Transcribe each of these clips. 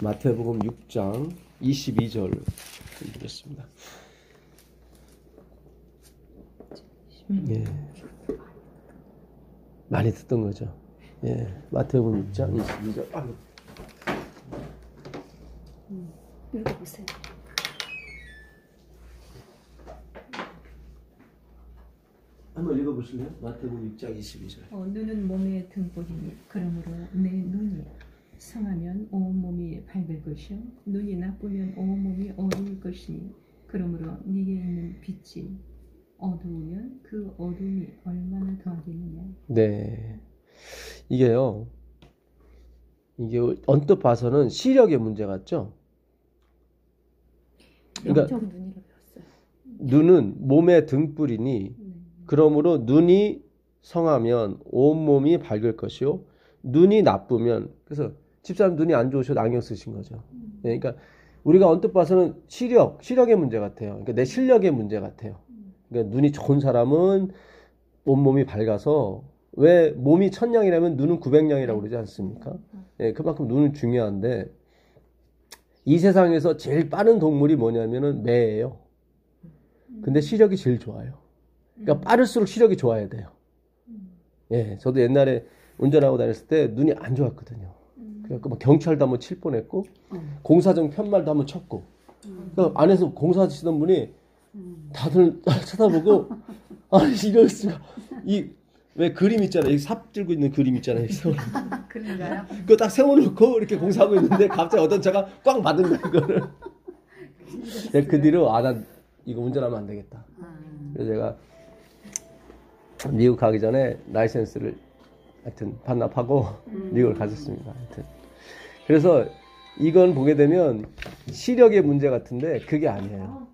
마태복음 6장 22절 보겠습니다. 예. 많이 듣던 거죠. 예. 마태복음 6장 22절. 읽어보세요. 한번 읽어보실래요? 마태복음 6장 22절. 눈은 몸의 등불이니 그러므로 내 눈이 성하면 온 몸이 밝을 것이요 눈이 나쁘면 온 몸이 어두울 것이니 그러므로 네게 있는 빛이 어두우면 그 어둠이 얼마나 더하겠느냐. 네, 이게 언뜻 봐서는 시력의 문제 같죠? 그러니까 눈이라고 배웠어요. 눈은 몸의 등불이니 그러므로 눈이 성하면 온 몸이 밝을 것이요 눈이 나쁘면, 그래서 집사람 눈이 안 좋으셔도 안경 쓰신 거죠. 네, 그러니까 우리가 언뜻 봐서는 시력의 문제 같아요. 그러니까 내 실력의 문제 같아요. 그러니까 눈이 좋은 사람은 온몸이 밝아서, 왜 몸이 1000냥이라면 눈은 900냥이라고 그러지 않습니까? 네, 그만큼 눈은 중요한데, 이 세상에서 제일 빠른 동물이 뭐냐면은 매예요. 근데 시력이 제일 좋아요. 그러니까 빠를수록 시력이 좋아야 돼요. 예, 저도 옛날에 운전하고 다녔을 때 눈이 안 좋았거든요. 그래서 막 경찰도 한번 칠 뻔했고, 공사장 편말도 한번 쳤고, 그러니까 안에서 공사하시던 분이 다들 쳐다보고, 아니, 이럴 수가, 왜 그림 있잖아요. 여기 삽 들고 있는 그림 있잖아요. 그런가요? 그거 딱 세워놓고 이렇게 공사하고 있는데, 갑자기 어떤 차가 꽉 받은 거야, 이거를. 그 뒤로, 난 이거 운전하면 안 되겠다. 그래서 제가 미국 가기 전에 라이센스를 하여튼 반납하고 미국을 갔었습니다. 하여튼. 그래서 이건 보게 되면 시력의 문제 같은데 그게 아니에요.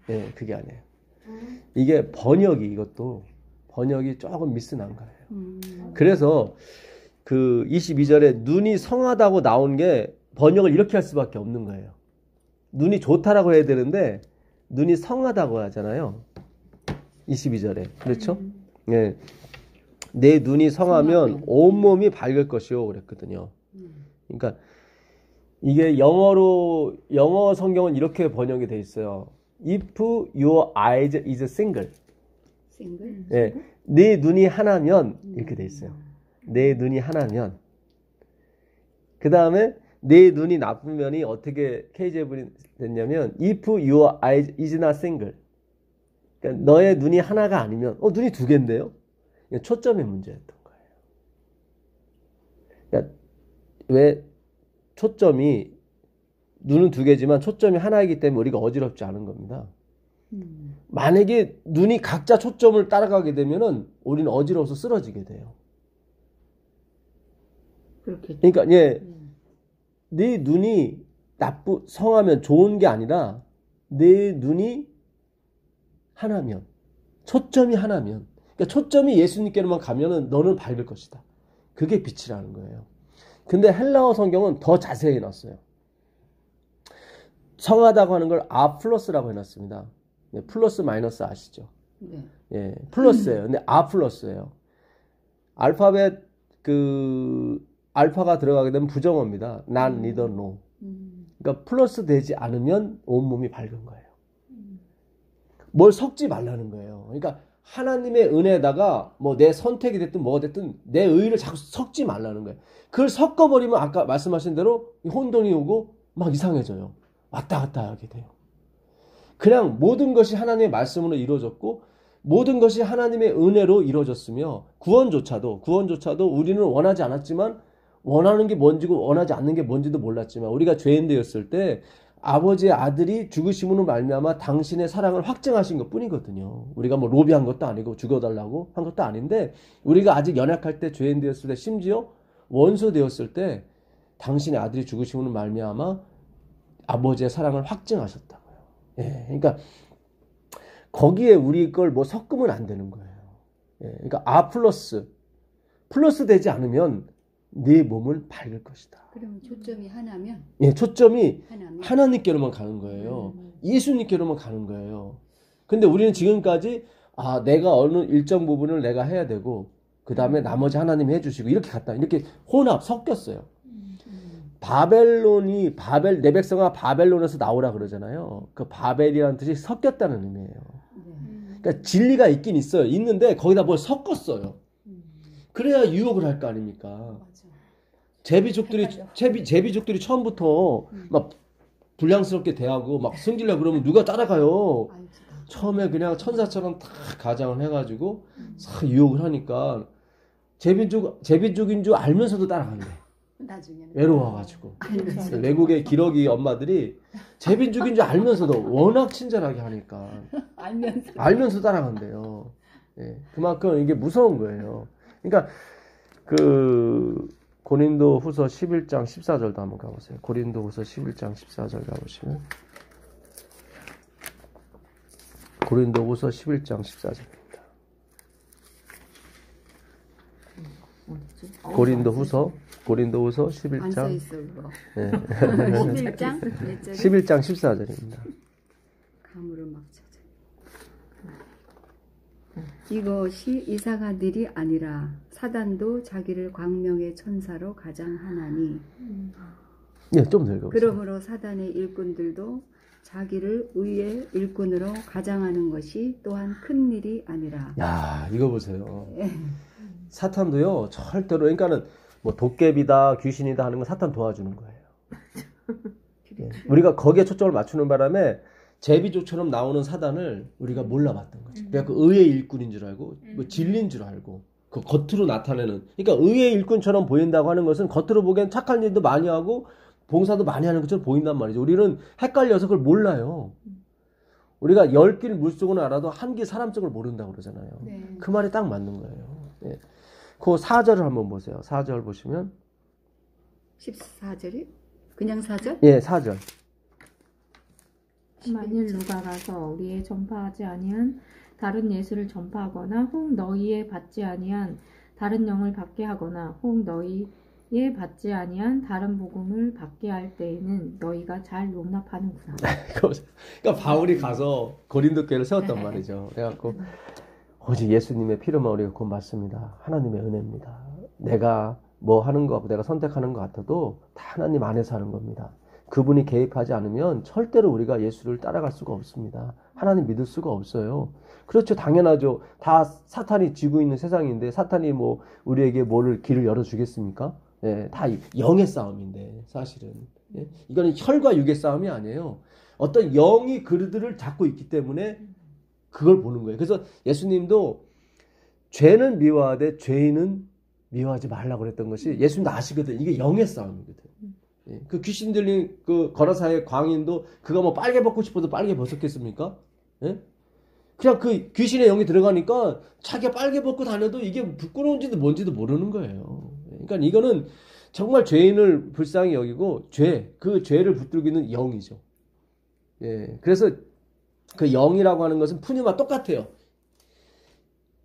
예, 그게 아니에요. 이게 이것도 번역이 조금 미스난 거예요. 그래서 그 22절에 눈이 성하다고 나온 게 번역을 이렇게 할 수밖에 없는 거예요. 눈이 좋다라고 해야 되는데 눈이 성하다고 하잖아요. 22절에. 그렇죠? 예. 내 눈이 성하면 온몸이 밝을 것이요 그랬거든요. 그러니까 이게 영어 성경은 이렇게 번역이 돼 있어요. If your eyes is single. 예. 내 눈이 하나면 이렇게 돼 있어요. 내 눈이 하나면. 그 다음에 내 눈이 나쁘면이 어떻게 KJV이 됐냐면 If your eyes is not single. 그러니까 너의 눈이 하나가 아니면 눈이 두 개인데요. 초점의 문제였던 거예요. 그러니까 왜 초점이, 눈은 두 개지만 초점이 하나이기 때문에 우리가 어지럽지 않은 겁니다. 만약에 눈이 각자 초점을 따라가게 되면은 우리는 어지러워서 쓰러지게 돼요. 그렇겠죠. 그러니까 네 눈이 성하면 좋은 게 아니라 내 눈이 하나면, 초점이 하나면, 그러니까 초점이 예수님께로만 가면은 너는 밝을 것이다. 그게 빛이라는 거예요. 근데 헬라어 성경은 더 자세히 해놨어요. 성하다고 하는 걸 플러스라고 해놨습니다. 네, 플러스 마이너스 아시죠? 네. 예, 플러스예요. 근데 플러스예요. 알파벳 알파가 들어가게 되면 부정어입니다. not, neither, no. 그러니까 플러스 되지 않으면 온몸이 밝은 거예요. 뭘 섞지 말라는 거예요. 그러니까 하나님의 은혜에다가 내 선택이 됐든 뭐가 됐든 내 의의를 자꾸 섞지 말라는 거예요. 그걸 섞어버리면 아까 말씀하신 대로 혼돈이 오고 막 이상해져요. 왔다 갔다 하게 돼요. 그냥 모든 것이 하나님의 말씀으로 이루어졌고 모든 것이 하나님의 은혜로 이루어졌으며 구원조차도 우리는 원하지 않았지만 원하는 게 뭔지고 원하지 않는 게 뭔지도 몰랐지만 우리가 죄인 되었을 때 아버지의 아들이 죽으심으로 말미암아 당신의 사랑을 확증하신 것 뿐이거든요. 우리가 로비한 것도 아니고 죽여달라고 한 것도 아닌데 우리가 아직 연약할 때, 죄인 되었을 때, 심지어 원수 되었을 때 당신의 아들이 죽으심으로 말미암아 아버지의 사랑을 확증하셨다고요. 예, 그러니까 거기에 우리 걸 섞으면 안 되는 거예요. 예, 그러니까 플러스 되지 않으면 네 몸은 밝을 것이다. 그러면 초점이 하나면? 예, 초점이 하나님께로만 가는 거예요. 예수님께로만 가는 거예요. 근데 우리는 지금까지 내가 어느 일정 부분을 내가 해야 되고 그 다음에 나머지 하나님이 해주시고 이렇게 섞였어요. 내 백성아 바벨론에서 나오라 그러잖아요. 그 바벨이라는 뜻이 섞였다는 의미예요. 그러니까 진리가 있긴 있어요. 있는데 거기다 뭘 섞었어요. 그래야 유혹을 할 거 아닙니까? 맞아. 제비족들이 처음부터 막 불량스럽게 대하고 막 승질내고 그러면 누가 따라가요? 알지. 처음에 그냥 천사처럼 다 가장을 해가지고 싹 유혹을 하니까 제비족인 줄 알면서도 따라간대. 나중에는 외로워가지고. 알면서. 외국의 기러기 엄마들이 제비족인 줄 알면서도 워낙 친절하게 하니까 알면서 따라간대요. 예, 그만큼 이게 무서운 거예요. 그러니까 그 고린도 후서 11장 14절도 한번 가보세요. 고린도 후서 11장 14절 가보시면 고린도 후서 11장 14절입니다. 고린도 후서 11장 안 써있어 그거. 네. 11장? 몇 절에? 11장 14절입니다. 가물을 막 찾아. 이것이 이상한 일이 아니라 사단도 자기를 광명의 천사로 가장하나니 예, 좀 더 읽어보세요. 그러므로 사단의 일꾼들도 자기를 의의 일꾼으로 가장하는 것이 또한 큰 일이 아니라. 야, 이거 보세요. 사탄도요, 절대로, 그러니까는 뭐 도깨비다, 귀신이다 하는 건 사탄 도와주는 거예요. 예, 우리가 거기에 초점을 맞추는 바람에 제비족처럼 나오는 사단을 우리가 몰라봤던 거죠. 그래서 의의 일꾼인 줄 알고, 뭐 진리인 줄 알고, 그 겉으로 나타내는. 그러니까 의의 일꾼처럼 보인다고 하는 것은 겉으로 보기엔 착한 일도 많이 하고, 봉사도 많이 하는 것처럼 보인단 말이죠. 우리는 헷갈려서 그걸 몰라요. 우리가 10길 물속은 알아도 한 길 사람적을 모른다고 그러잖아요. 네. 그 말이 딱 맞는 거예요. 예. 그 4절을 한번 보세요. 4절 보시면 14절이? 그냥 4절? 예, 4절. 만일 누가 가서 우리의 전파하지 아니한 다른 예수를 전파하거나 혹 너희의 받지 아니한 다른 영을 받게 하거나 혹 너희의 받지 아니한 다른 복음을 받게 할 때에는 너희가 잘 용납하는구나. 그러니까 바울이 가서 고린도 교회를 세웠단 말이죠. 그래갖고 오직 예수님의 피로만 우리가 곧 맞습니다. 하나님의 은혜입니다. 내가 뭐 하는 거, 내가 선택하는 것 같아도 다 하나님 안에서 하는 겁니다. 그분이 개입하지 않으면 절대로 우리가 예수를 따라갈 수가 없습니다. 하나님 믿을 수가 없어요. 그렇죠. 당연하죠. 다 사탄이 쥐고 있는 세상인데 사탄이 뭐 우리에게 뭐를 길을 열어주겠습니까? 예, 다 영의 싸움인데 사실은. 예? 이거는 혈과 육의 싸움이 아니에요. 어떤 영이 그들을 잡고 있기 때문에 그걸 보는 거예요. 그래서 예수님도 죄는 미워하되 죄인은 미워하지 말라고 그랬던 것이 예수님도 아시거든. 이게 영의 싸움이거든. 예. 그 귀신 들린 그 거라사의 광인도 그가 뭐 빨개 벗고 싶어도 빨개 벗었겠습니까? 예? 그냥 그 귀신의 영이 들어가니까 자기가 빨개 벗고 다녀도 이게 부끄러운지도 뭔지도 모르는 거예요. 그러니까 이거는 정말 죄인을 불쌍히 여기고 그 죄를 붙들고 있는 영이죠. 예. 그래서 그 영이라고 하는 것은 푸니마 똑같아요.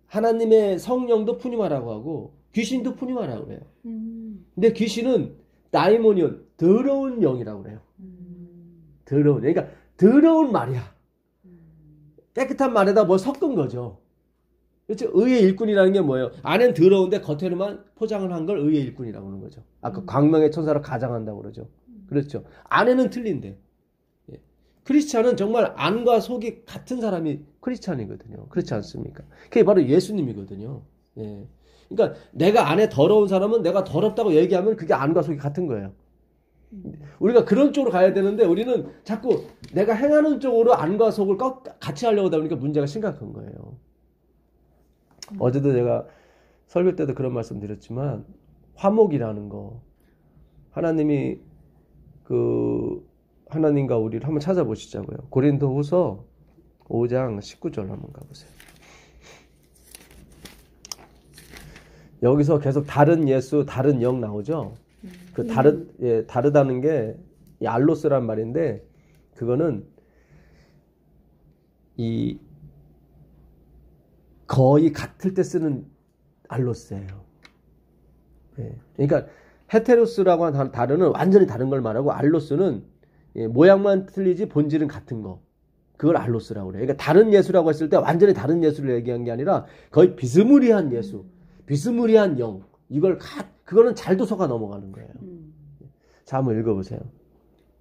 하나님의 성령도 푸니마라고 하고 귀신도 푸니마라고 그래요. 근데 귀신은 다이모니온, 더러운 영이라고 그래요. 더러운. 그러니까 더러운 말이야. 깨끗한 말에다 뭘 섞은 거죠. 그렇죠? 의의 일꾼이라는 게 뭐예요? 안엔 더러운데 겉에만 포장을 한 걸 의의 일꾼이라고 하는 거죠. 아까 광명의 천사로 가장한다고 그러죠. 그렇죠. 안에는 틀린데. 예. 크리스찬은 정말 안과 속이 같은 사람이 크리스찬이거든요. 그렇지 않습니까? 그게 바로 예수님이거든요. 예. 그러니까 내가 안에 더러운 사람은 내가 더럽다고 얘기하면 그게 안과 속이 같은 거예요. 우리가 그런 쪽으로 가야 되는데 우리는 자꾸 내가 행하는 쪽으로 안과 속을 같이 하려고 하다 보니까 문제가 심각한 거예요. 어제도 제가 설교 때도 그런 말씀 드렸지만 화목이라는 거 하나님이 하나님과 우리를 한번 찾아보시자고요. 고린도후서 5장 19절 한번 가보세요. 여기서 계속 다른 예수, 다른 영 나오죠. 그 다르다는 게 이 알로스란 말인데 그거는 이 거의 같을 때 쓰는 알로스예요. 예. 그러니까 헤테로스라고 하는 다르는 완전히 다른 걸 말하고 알로스는 모양만 틀리지 본질은 같은 거. 그걸 알로스라고 그래요. 그러니까 다른 예수라고 했을 때 완전히 다른 예수를 얘기한 게 아니라 거의 비스무리한 예수, 비스무리한 영. 그거는 잘도 속아 넘어가는 거예요. 자, 한번 읽어보세요.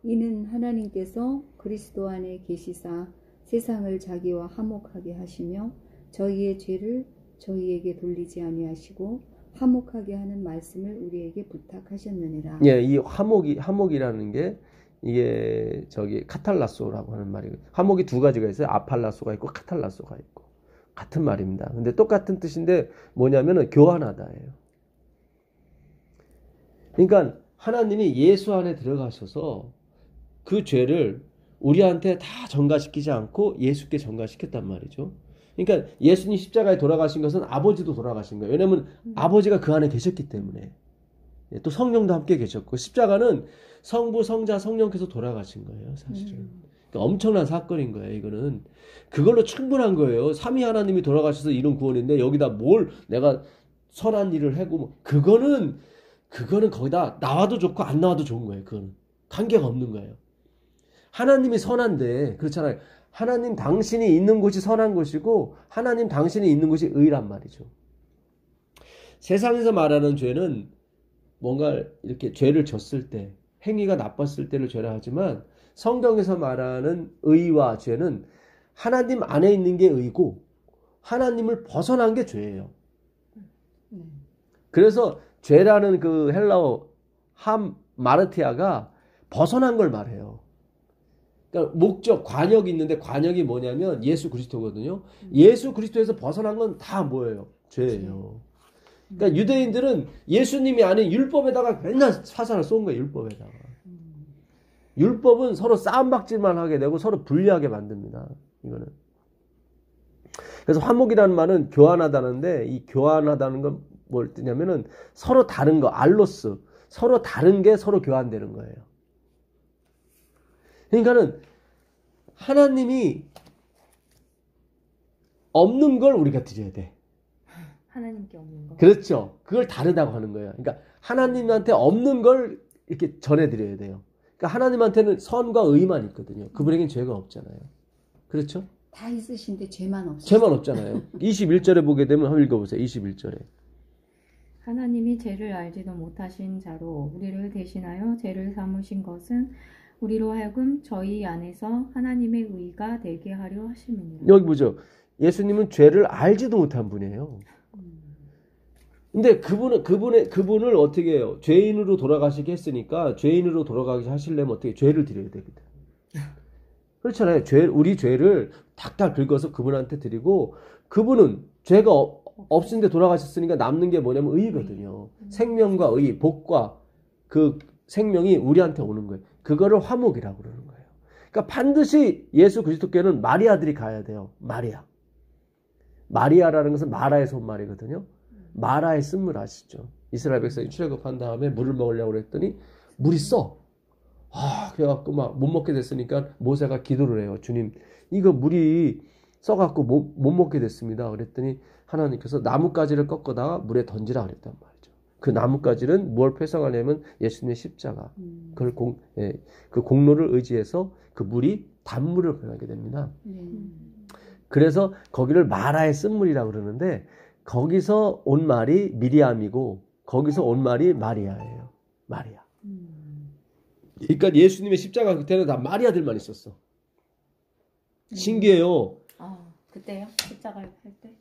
이는 하나님께서 그리스도 안에 계시사 세상을 자기와 화목하게 하시며 저희의 죄를 저희에게 돌리지 아니하시고 화목하게 하는 말씀을 우리에게 부탁하셨느니라. 예, 이 화목이라는 게 이게 카탈라소라고 하는 말이에요. 화목이 두 가지가 있어요. 아팔라소가 있고 카탈라소가 있고. 같은 말입니다. 근데 똑같은 뜻인데 뭐냐면은 교환하다예요. 그러니까 하나님이 예수 안에 들어가셔서 그 죄를 우리한테 다 전가시키지 않고 예수께 전가시켰단 말이죠. 그러니까 예수님 십자가에 돌아가신 것은 아버지도 돌아가신 거예요. 왜냐하면 아버지가 그 안에 계셨기 때문에. 또 성령도 함께 계셨고 십자가는 성부, 성자, 성령께서 돌아가신 거예요. 사실은. 그러니까 엄청난 사건인 거예요. 이거는. 그걸로 충분한 거예요. 삼위 하나님이 돌아가셔서 이룬 구원인데 여기다 뭘 내가 선한 일을 하고 뭐 그거는 거기다 나와도 좋고 안 나와도 좋은 거예요. 그거는. 관계가 없는 거예요. 하나님이 선한데 그렇잖아요. 하나님 당신이 있는 곳이 선한 곳이고 하나님 당신이 있는 곳이 의란 말이죠. 세상에서 말하는 죄는 뭔가 이렇게 죄를 졌을 때 행위가 나빴을 때를 죄라 하지만 성경에서 말하는 의와 죄는 하나님 안에 있는 게 의고 하나님을 벗어난 게 죄예요. 그래서 죄라는 그 헬라어 마르티아가 벗어난 걸 말해요. 그러니까 목적, 관역이 있는데 관역이 뭐냐면 예수 그리스도거든요. 예수 그리스도에서 벗어난 건 다 뭐예요? 죄예요. 그러니까 유대인들은 예수님이 아닌 율법에다가 맨날 사상을 쏜 거예요. 율법에다가. 율법은 서로 싸움박질만 하게 되고 서로 불리하게 만듭니다. 이거는. 그래서 화목이라는 말은 교환하다는데 이 교환하다는 건 뭘 뜻냐면은 서로 다른 거, 알로스. 서로 다른 게 서로 교환되는 거예요. 그러니까는 하나님이 없는 걸 우리가 드려야 돼. 하나님께 없는 거. 그렇죠. 그걸 다르다고 하는 거예요. 그러니까 하나님한테 없는 걸 이렇게 전해드려야 돼요. 그러니까 하나님한테는 선과 의만 있거든요. 그분에겐 죄가 없잖아요. 그렇죠? 다 있으신데 죄만 없으시죠. 죄만 없잖아요. 21절에 보게 되면 한번 읽어보세요. 21절에. 하나님이 죄를 알지도 못하신 자로 우리를 대신하여 죄를 삼으신 것은 우리로 하여금 저희 안에서 하나님의 의가 되게 하려 하심이니라. 여기 보죠. 예수님은 죄를 알지도 못한 분이에요. 근데 그분을 어떻게 해요? 죄인으로 돌아가시게 했으니까 죄인으로 돌아가게 하시려면 어떻게 죄를 드려야 되거든. 그렇잖아요. 우리 죄를 탁탁 긁어서 그분한테 드리고 그분은 죄가 없는데 돌아가셨으니까 남는 게 뭐냐면 의거든요. 생명과 의, 복과 그 생명이 우리한테 오는 거예요. 그거를 화목이라고 그러는 거예요. 그러니까 반드시 예수 그리스도께는 마리아들이 가야 돼요. 마리아라는 것은 마라에서 온 말이거든요. 마라의 쓴물 아시죠? 이스라엘 백성이 출애굽한 다음에 물을 먹으려고 그랬더니 물이 써. 그래갖고 막 못 먹게 됐으니까 모세가 기도를 해요. 주님, 이거 물이 써갖고 못 먹게 됐습니다. 그랬더니 하나님께서 나뭇가지를 꺾어다가 물에 던지라 그랬단 말이죠. 그 나뭇가지는 무엇을 표상하냐면 예수님의 십자가. 그걸 그 공로를 의지해서 그 물이 단물을 변하게 됩니다. 그래서 거기를 마라의 쓴물이라고 그러는데 거기서 온 말이 미리암이고 거기서 온 말이 마리아예요. 마리아. 그러니까 예수님의 십자가 그때는 다 마리아들만 있었어. 신기해요. 그때요? 십자가 할 때?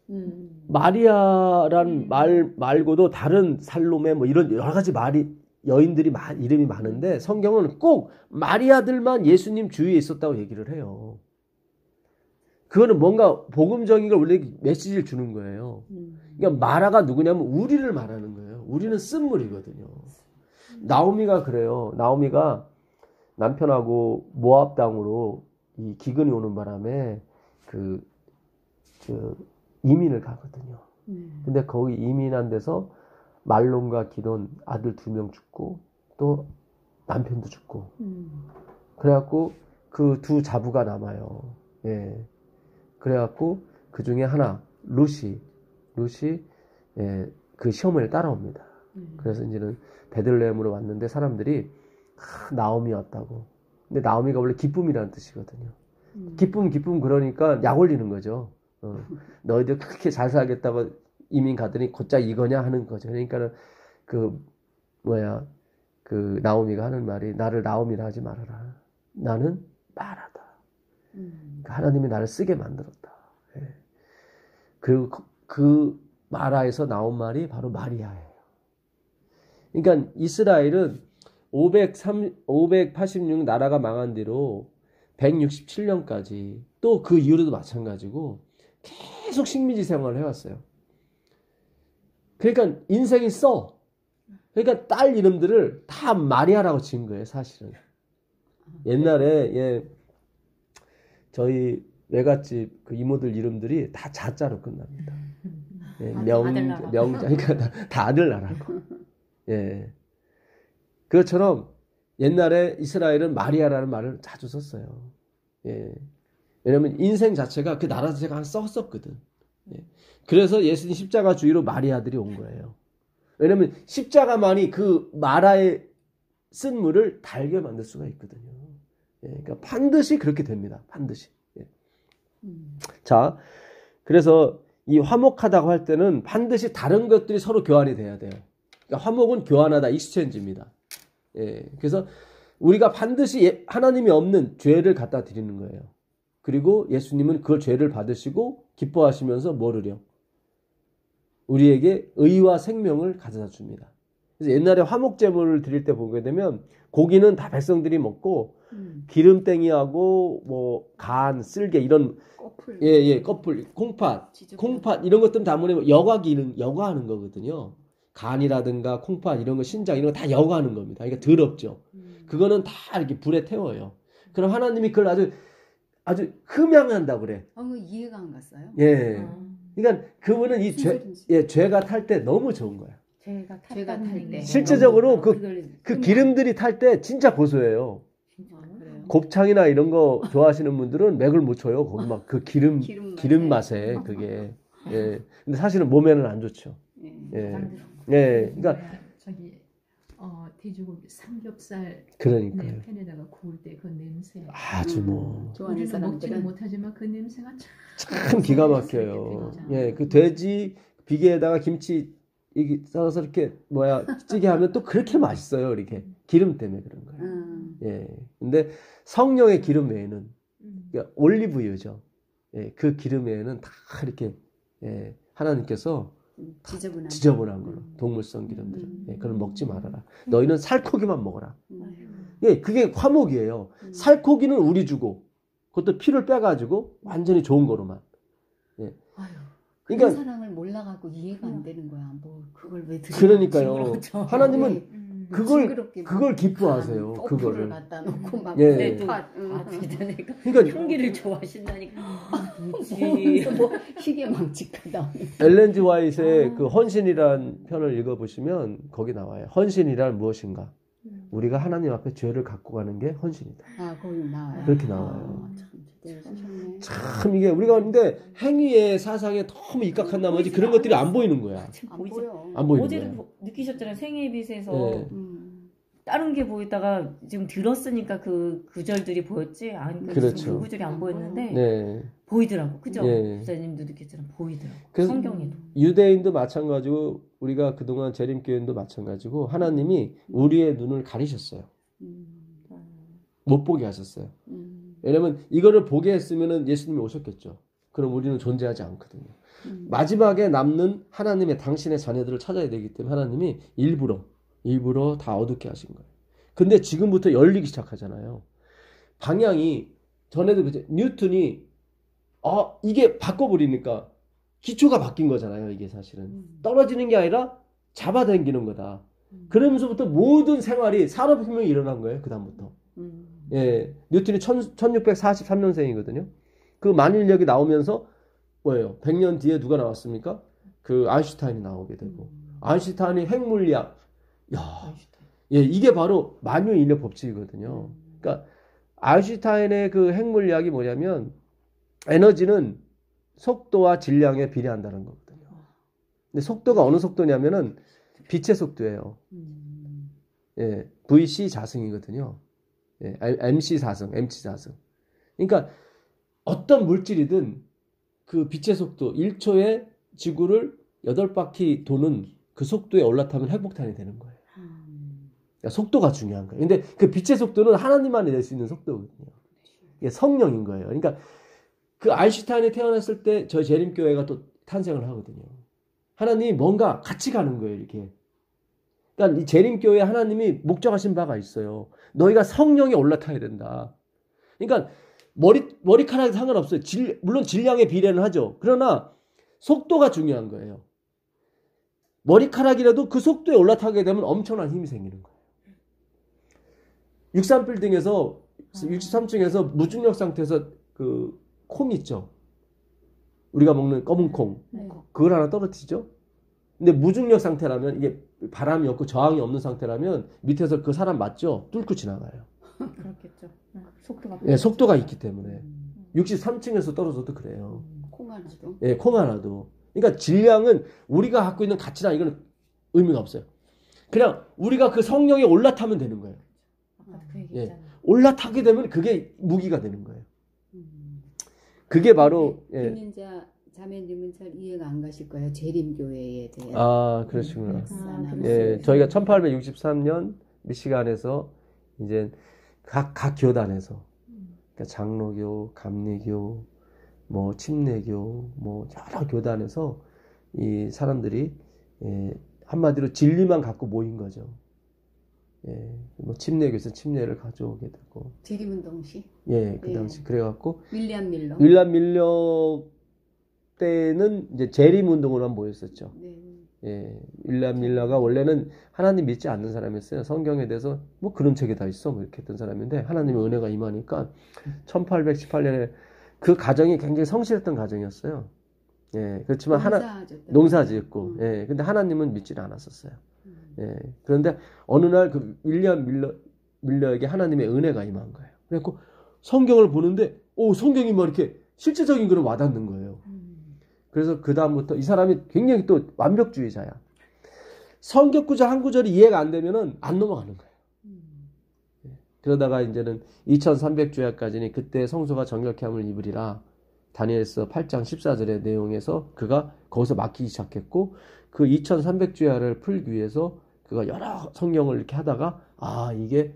마리아란 말 말고도 다른 살로메 뭐 이런 여러 가지 여인들이 이름이 많은데 성경은 꼭 마리아들만 예수님 주위에 있었다고 얘기를 해요. 그거는 뭔가 복음적인 걸 원래 메시지를 주는 거예요. 그러니까 마라가 누구냐면 우리를 말하는 거예요. 우리는 쓴물이거든요. 나오미가 그래요. 나오미가 남편하고 모압 땅으로 이 기근이 오는 바람에 이민을 가거든요. 근데 거기 이민한 데서 말론과 기론 아들 2명 죽고 또 남편도 죽고 그래갖고 그 두 자부가 남아요. 예. 그래갖고 그 중에 하나 루시 그 시어머니를 따라옵니다. 그래서 이제는 베들레헴으로 왔는데 사람들이 나오미 왔다고. 근데 나오미가 원래 기쁨이라는 뜻이거든요. 기쁨 그러니까 약 올리는 거죠. 너희들 그렇게 잘 살겠다고 이민 가더니 곧장 이거냐 하는 거죠. 그러니까는 그 나오미가 하는 말이 나를 나오미라 하지 말아라. 나는 마라다. 하나님이 나를 쓰게 만들었다. 예. 그리고 그 마라에서 나온 말이 바로 마리아예요. 그러니까 이스라엘은 586 나라가 망한 뒤로 167년까지 또 그 이후로도 마찬가지고 계속 식민지 생활을 해왔어요. 그러니까 인생이 써. 그러니까 딸 이름들을 다 마리아라고 지은 거예요, 사실은. 옛날에 예, 저희 외갓집 그 이모들 이름들이 다 자자로 끝납니다. 예, 명자, 그러니까 다 아들나라고. 예. 그것처럼 옛날에 이스라엘은 마리아라는 말을 자주 썼어요. 예. 왜냐면 인생 자체가 그 나라 자체가 썼었거든. 예. 그래서 예수님 십자가 주위로 마리아들이 온 거예요. 왜냐면 십자가만이 그 마라의 쓴 물을 달게 만들 수가 있거든요. 예. 그러니까 반드시 그렇게 됩니다. 반드시. 예. 자, 그래서 이 화목하다고 할 때는 반드시 다른 것들이 서로 교환이 돼야 돼요. 그러니까 화목은 교환하다, 익스체인지입니다. 예, 그래서 우리가 반드시 하나님이 없는 죄를 갖다 드리는 거예요. 그리고 예수님은 그 죄를 받으시고 기뻐하시면서 뭐를요? 우리에게 의와 생명을 가져다 줍니다. 그래서 옛날에 화목제물을 드릴 때 보게 되면 고기는 다 백성들이 먹고 기름땡이하고 뭐 간, 쓸개 이런 꺼풀, 예, 꺼풀, 콩팥 이런 것들은 다 뭐냐면 여과하는 거거든요. 간이라든가 콩팥 이런 거 신장 이런 거 다 여과하는 겁니다. 그러니까 더럽죠. 그거는 다 이렇게 불에 태워요. 그럼 하나님이 그걸 아주 흠양한다 그래. 그거 이해가 안 갔어요? 예. 그러니까 그분은 이 죄가 탈 때 너무 좋은 거야. 죄가 탈 때. 실제적으로 그 기름들이 탈 때 진짜 고소해요. 그래요? 곱창이나 이런 거 좋아하시는 분들은 맥을 못 쳐요. 거기 막 그 기름 맛에 그게. 예. 근데 사실은 몸에는 안 좋죠. 예. 예. 그러니까 저기 돼지고기 삼겹살 그러니까요. 팬에다가 구울 때 그 냄새 아주 뭐 좋아하는 우리는 먹지는 사람들은 못하지만 그 냄새가 참 기가 막혀요. 예, 그 돼지 비계에다가 김치 이게 썰어서 이렇게 찌개 하면 또 그렇게 맛있어요. 이렇게 기름 때문에 그런 거예요. 예. 근데 성령의 기름 외에는 그러니까 올리브유죠. 예, 그 기름 외에는 다 이렇게 예, 하나님께서 지저분한 걸로 동물성 기름들 예, 그걸 먹지 말아라. 너희는 살코기만 먹어라. 예, 그게 화목이에요. 살코기는 우리 주고 그것도 피를 빼가지고 완전히 좋은 거로만. 예. 그러니까 사랑을 몰라갖고 이해가 안 되는 거야. 뭐 그걸 왜 그러니까요. 하나님은 그걸 기뻐하세요. 그거를 갖다 놓고 막 예. 그러니까 향기를 좋아하신다니까. 뭐 희귀망측하다. 엘렌 G 화이트의 그 헌신이란 편을 읽어보시면 거기 나와요. 헌신이란 무엇인가? 우리가 하나님 앞에 죄를 갖고 가는 게 헌신이다. 거기 나와요. 그렇게 나와요. 참, 참 이게 우리가 근데 행위의 사상에 너무 입각한 나머지 그런 것들이 안 보이는 거야. 안 보여. 안 보이는 어제도 거야. 느끼셨잖아요. 생애에 비해서 네. 다른 게 보이다가 지금 들었으니까 그 구절들이 보였지. 아니 그렇죠. 그 구절이 안 보였는데 네. 보이더라고. 그죠? 네. 부사님도 느꼈잖아요. 보이더라고. 그래서 성경에도. 유대인도 마찬가지고 우리가 그동안 재림교인도 마찬가지고 하나님이 우리의 눈을 가리셨어요. 못 보게 하셨어요. 왜냐면 이거를 보게 했으면 예수님이 오셨겠죠. 그럼 우리는 존재하지 않거든요. 마지막에 남는 하나님의 당신의 자녀들을 찾아야 되기 때문에 하나님이 일부러 다 어둡게 하신 거예요. 근데 지금부터 열리기 시작하잖아요. 방향이 전에도 뉴턴이 이게 바꿔버리니까 기초가 바뀐 거잖아요. 이게 사실은 떨어지는 게 아니라 잡아당기는 거다. 그러면서부터 모든 생활이 산업혁명이 일어난 거예요. 그 다음부터. 예, 뉴턴이 1643년생이거든요. 그 만일력이 나오면서 뭐예요? 100년 뒤에 누가 나왔습니까? 그 아인슈타인이 나오게 되고 아인슈타인이 핵물리학 예, 이게 바로 만유인력 법칙이거든요. 그러니까 아인슈타인의 그 핵물리학이 뭐냐면 에너지는 속도와 질량에 비례한다는 거거든요. 근데 속도가 어느 속도냐면은 빛의 속도예요. 예, VC 자승이거든요. 예, MC 사승. 그러니까 어떤 물질이든 그 빛의 속도 1초에 지구를 8바퀴 도는 그 속도에 올라타면 핵폭탄이 되는 거예요. 그러니까 속도가 중요한 거예요. 근데 그 빛의 속도는 하나님만이 낼 수 있는 속도거든요. 이게 성령인 거예요. 그러니까 그 아인슈타인이 태어났을 때 저희 재림교회가 또 탄생을 하거든요. 하나님이 뭔가 같이 가는 거예요, 이렇게. 그러니까 이 재림교회에 하나님이 목적하신 바가 있어요. 너희가 성령에 올라타야 된다. 그러니까 머리카락이 상관없어요. 물론 질량의 비례는 하죠. 그러나 속도가 중요한 거예요. 머리카락이라도 그 속도에 올라타게 되면 엄청난 힘이 생기는 거예요. 63빌딩에서 63층에서 무중력 상태에서 그 콩 있죠. 우리가 먹는 검은 콩. 네. 그걸 하나 떨어뜨리죠. 근데 무중력 상태라면 이게 바람이 없고 저항이 없는 상태라면 밑에서 그 사람 맞죠? 뚫고 지나가요. 그렇겠죠. 속도가. 예, 속도가 있기 때문에. 63층에서 떨어져도 그래요. 콩 하나도. 예, 콩 하나도. 그러니까 질량은 우리가 갖고 있는 가치나 이건 의미가 없어요. 그냥 우리가 그 성령에 올라타면 되는 거예요. 아까 그 얘기 예. 있잖아요. 올라타게 되면 그게 무기가 되는 거예요. 그게 바로 예. 김인자 자매님은 잘 이해가 안 가실 거예요. 재림교회에 대한. 아, 그러시구나. 역사나 예, 무슨 저희가 1863년 미시간에서 이제 각 교단에서 그러니까 장로교, 감리교, 뭐 침례교, 뭐 여러 교단에서 이 사람들이 한마디로 진리만 갖고 모인 거죠. 뭐 침례교에서 침례를 가져오게 되고. 재림운동 시 예, 그 당시 그래갖고 윌리엄 밀러. 윌리엄 밀러 때는 이제 재림 운동으로만 모였었죠. 네. 예, 윌리엄 밀러가 원래는 하나님 믿지 않는 사람이었어요. 성경에 대해서 뭐 그런 책이 다 있어 뭐 이렇게 했던 사람인데 하나님의 은혜가 임하니까 1818년에 그 가정이 굉장히 성실했던 가정이었어요. 예, 그렇지만 농사지었고, 예, 근데 하나님은 믿지는 않았었어요. 예, 그런데 어느 날 그 윌리엄 밀러에게 하나님의 은혜가 임한 거예요. 그래갖고 성경을 보는데, 성경이 막 이렇게 실제적인 거로 와닿는 거예요. 그래서 그 다음부터 이 사람이 굉장히 또 완벽주의자야. 성경 구절 한 구절이 이해가 안 되면은 안 넘어가는 거예요. 예, 그러다가 이제는 2300주야까지는 그때 성소가 정결케 함을 입으리라. 다니엘서 8장 14절의 내용에서 그가 거기서 막히기 시작했고 그 2300주야를 풀기 위해서 그가 여러 성경을 이렇게 하다가 이게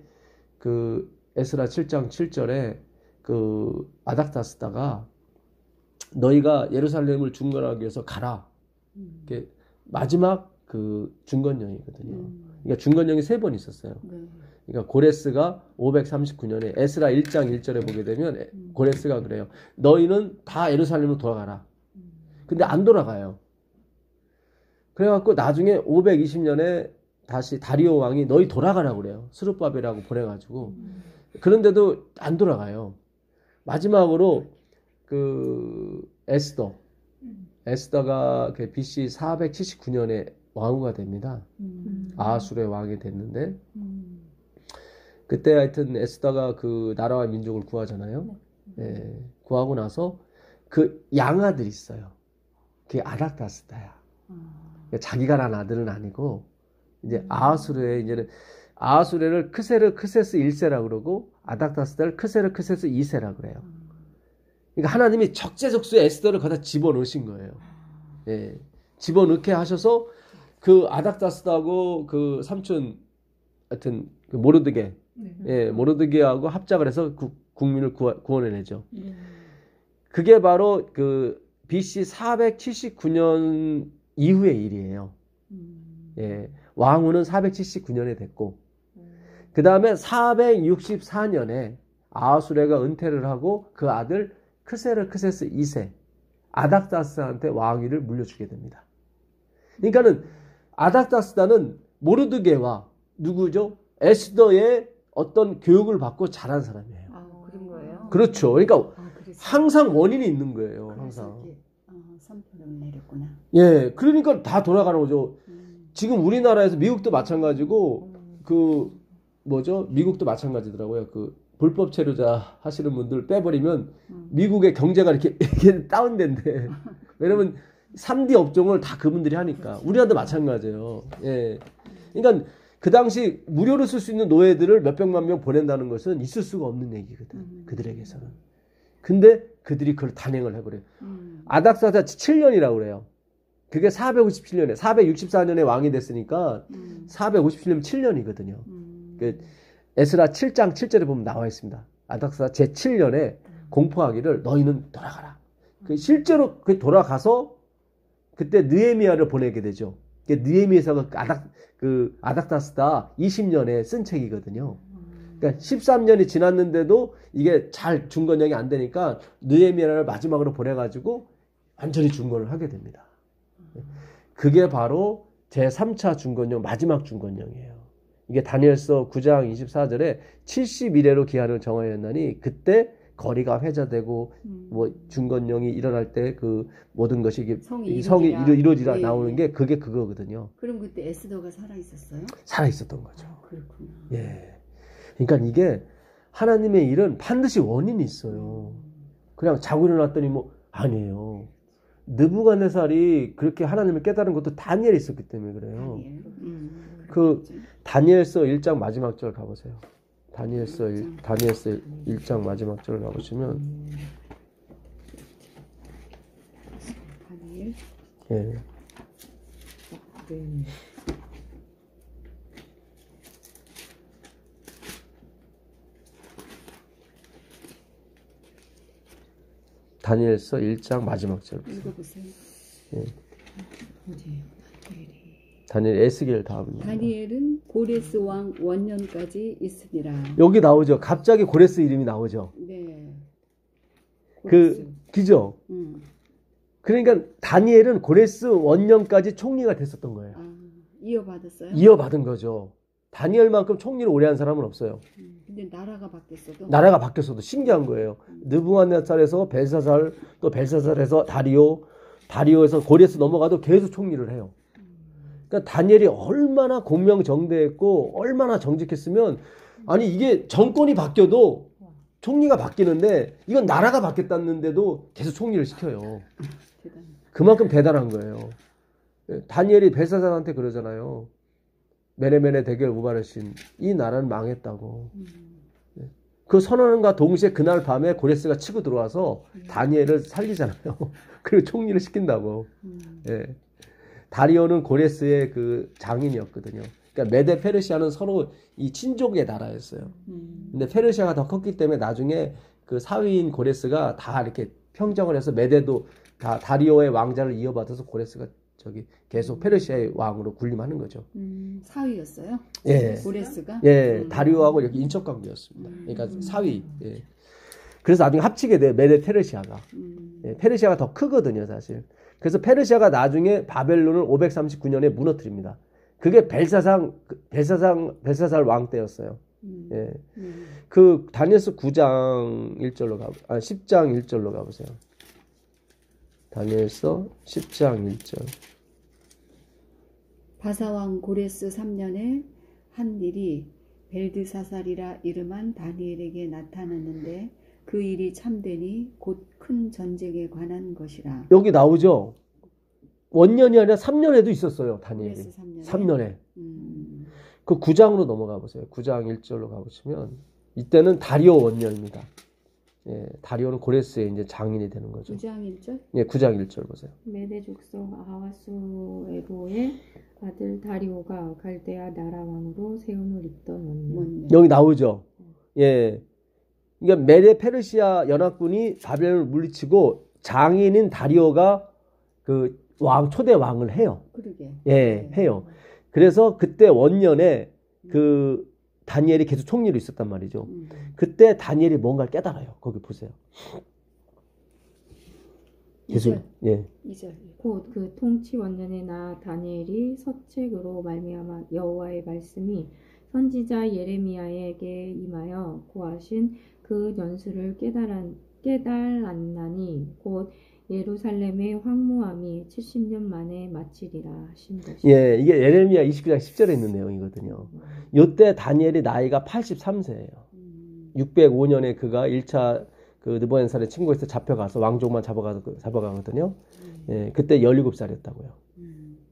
그 에스라 7장 7절에 그 아닥다스다가 너희가 예루살렘을 중건하기 위해서 가라. 이게 마지막 그 중건령이거든요. 그러니까 중건령이 3번 있었어요. 그러니까 고레스가 539년에 에스라 1장 1절에 보게 되면 고레스가 그래요. 너희는 다 예루살렘으로 돌아가라. 근데 안 돌아가요. 그래갖고 나중에 520년에 다시 다리오 왕이 너희 돌아가라고 그래요. 스룹바벨이라고 보내가지고. 그런데도 안 돌아가요. 마지막으로 그 에스더가 그 BC 479년에 왕후가 됩니다. 아하수르의 왕이 됐는데 그때 하여튼 에스더가 그 나라와 민족을 구하잖아요. 예, 구하고 나서 그 양아들이 있어요. 그게 아닥다스다야. 자기가 난 아들은 아니고 이제 아하수르의 이제는 아하수르를 크세스 1세라 그러고 아닥다스다를 크세스 2세라 그래요. 그러니까 하나님이 적재적소에 에스더를 거기다 집어넣으신 거예요. 예, 집어넣게 하셔서 그 아닥다스다하고 그 삼촌 하여튼 그 모르드게 예, 모르드게하고 합작을 해서 국민을 구원해내죠. 그게 바로 그 BC 479년 이후의 일이에요. 예, 왕후는 479년에 됐고 그 다음에 464년에 아하수레가 은퇴를 하고 그 아들 크세스 2세 아닥다스한테 왕위를 물려주게 됩니다. 그러니까는 아닥다스다는 모르드게와 누구죠? 에스더의 어떤 교육을 받고 자란 사람이에요. 그런 거예요? 그렇죠. 그러니까 항상 원인이 있는 거예요. 항상. 선포를 내렸구나. 예, 그러니까 다 돌아가는 거죠. 지금 우리나라에서 미국도 마찬가지고 그 뭐죠? 미국도 마찬가지더라고요. 그 불법 체류자 하시는 분들 빼버리면 미국의 경제가 이렇게 다운된대. 왜냐면 3D 업종을 다 그분들이 하니까. 우리나라도 마찬가지예요. 예. 그러니까 그 당시 무료로 쓸 수 있는 노예들을 몇백만 명 보낸다는 것은 있을 수가 없는 얘기거든. 그들에게서는. 근데 그들이 그걸 단행을 해버려요. 아닥사다 7년이라고 그래요. 그게 457년에 464년에 왕이 됐으니까 457년 7년이거든요. 그 에스라 7장 7절에 보면 나와 있습니다. 아닥사 제7년에 공포하기를 너희는 돌아가라. 그 실제로 그 돌아가서 그때 느헤미야를 보내게 되죠. 느헤미야서가 아닥사스다 20년에 쓴 책이거든요. 그러니까 13년이 지났는데도 이게 잘 중건형이 안 되니까 느헤미야를 마지막으로 보내가지고 완전히 중건을 하게 됩니다. 그게 바로 제3차 중건형, 마지막 중건형이에요. 이게 다니엘서 9장 24절에 70일에로 기한을 정하였나니 그때 거리가 회자되고 뭐 중건형이 일어날 때 그 모든 것이 이게 성이 이루어지라 예, 나오는 예. 게 그게 그거거든요. 그럼 그때 에스더가 살아 있었어요? 살아 있었던 거죠. 그렇구나. 예. 그러니까 이게 하나님의 일은 반드시 원인이 있어요. 그냥 자고 일어났더니 뭐 아니에요. 느부갓네살이 그렇게 하나님을 깨달은 것도 다니엘이 있었기 때문에 그래요. 다니엘. 그 다니엘서 1장 마지막 절 가보세요. 다니엘서 1장 마지막 절 가보시면 다니엘. 예. 다니엘서 1장 마지막 절. 읽어보세요. 예. 어디에요? 다니엘 에스겔 다음입니다. 다니엘은 고레스 왕 원년까지 있으니라. 여기 나오죠. 갑자기 고레스 이름이 나오죠. 네. 고레스. 기죠. 그러니까 다니엘은 고레스 원년까지 총리가 됐었던 거예요. 아, 이어받았어요? 이어받은 거죠. 다니엘만큼 총리를 오래 한 사람은 없어요. 근데 나라가 바뀌었어도. 나라가 바뀌었어도 신기한 거예요. 느부갓네살에서 벨사살, 또 벨사살에서 다리오에서 고레스 넘어가도 계속 총리를 해요. 그러니까 다니엘이 얼마나 공명정대했고 얼마나 정직했으면 아니 이게 정권이 바뀌어도 총리가 바뀌는데 이건 나라가 바뀌었다는데도 계속 총리를 시켜요. 그만큼 대단한 거예요. 다니엘이 벨사살한테 그러잖아요. 메네메네 대결 우바르신 이 나라는 망했다고. 그 선언과 동시에 그날 밤에 고레스가 치고 들어와서 다니엘을 살리잖아요. 그리고 총리를 시킨다고. 예. 다리오는 고레스의 그 장인이었거든요. 그러니까 메데 페르시아는 서로 이 친족의 나라였어요. 근데 페르시아가 더 컸기 때문에 나중에 그 사위인 고레스가 다 이렇게 평정을 해서 메데도 다 다리오의 왕자를 이어받아서 고레스가 계속 페르시아의 왕으로 군림하는 거죠. 사위였어요? 예. 고레스가? 예, 다리오하고 이렇게 인척 관계였습니다. 그러니까 사위. 예. 그래서 나중에 합치게 돼 메데 페르시아가. 예, 페르시아가 더 크거든요, 사실. 그래서 페르시아가 나중에 바벨론을 539년에 무너뜨립니다. 그게 벨사살 왕 때였어요. 예. 그 다니엘서 9장 1절로 10장 1절로 가보세요. 다니엘서 10장 1절. 바사왕 고레스 3년에 한 일이 벨드사살이라 이름한 다니엘에게 나타났는데 그 일이 참되니 곧 큰 전쟁에 관한 것이라. 여기 나오죠. 원년이 아니라 3년에도 있었어요. 다니엘이. 고레스 3년에. 3년에. 그 9장으로 넘어가 보세요. 9장 1절로 가보시면 이때는 다리오 원년입니다. 예, 다리오는 고레스의 이제 장인이 되는 거죠. 9장 1절? 예, 9장 1절 보세요. 메대 족속 아하수에로의 아들 다리오가 갈대아 나라 왕으로 세움을 입던 원년. 여기 나오죠. 예. 그러니까 메데 페르시아 연합군이 바벨론을 물리치고 장인인 다리오가 그 초대 왕을 해요. 그러게. 예, 해요. 그래서 그때 원년에 그 다니엘이 계속 총리로 있었단 말이죠. 그때 다니엘이 뭔가를 깨달아요. 거기 보세요. 계속. 2절. 예. 2절. 곧 그 통치 원년에 나 다니엘이 서책으로 말미암아 여호와의 말씀이 선지자 예레미야에게 임하여 고하신 그 연수를 깨달았나니 곧 예루살렘의 황무함이 70년 만에 마치리라 하신 것이다. 예, 이게 예레미야 29장 10절에 있는 내용이거든요. 이때 다니엘이 나이가 83세예요. 605년에 그가 1차 그 느부갓네살의 친구에서 잡혀가서 왕족만 잡아가거든요. 예, 그때 17살이었다고요.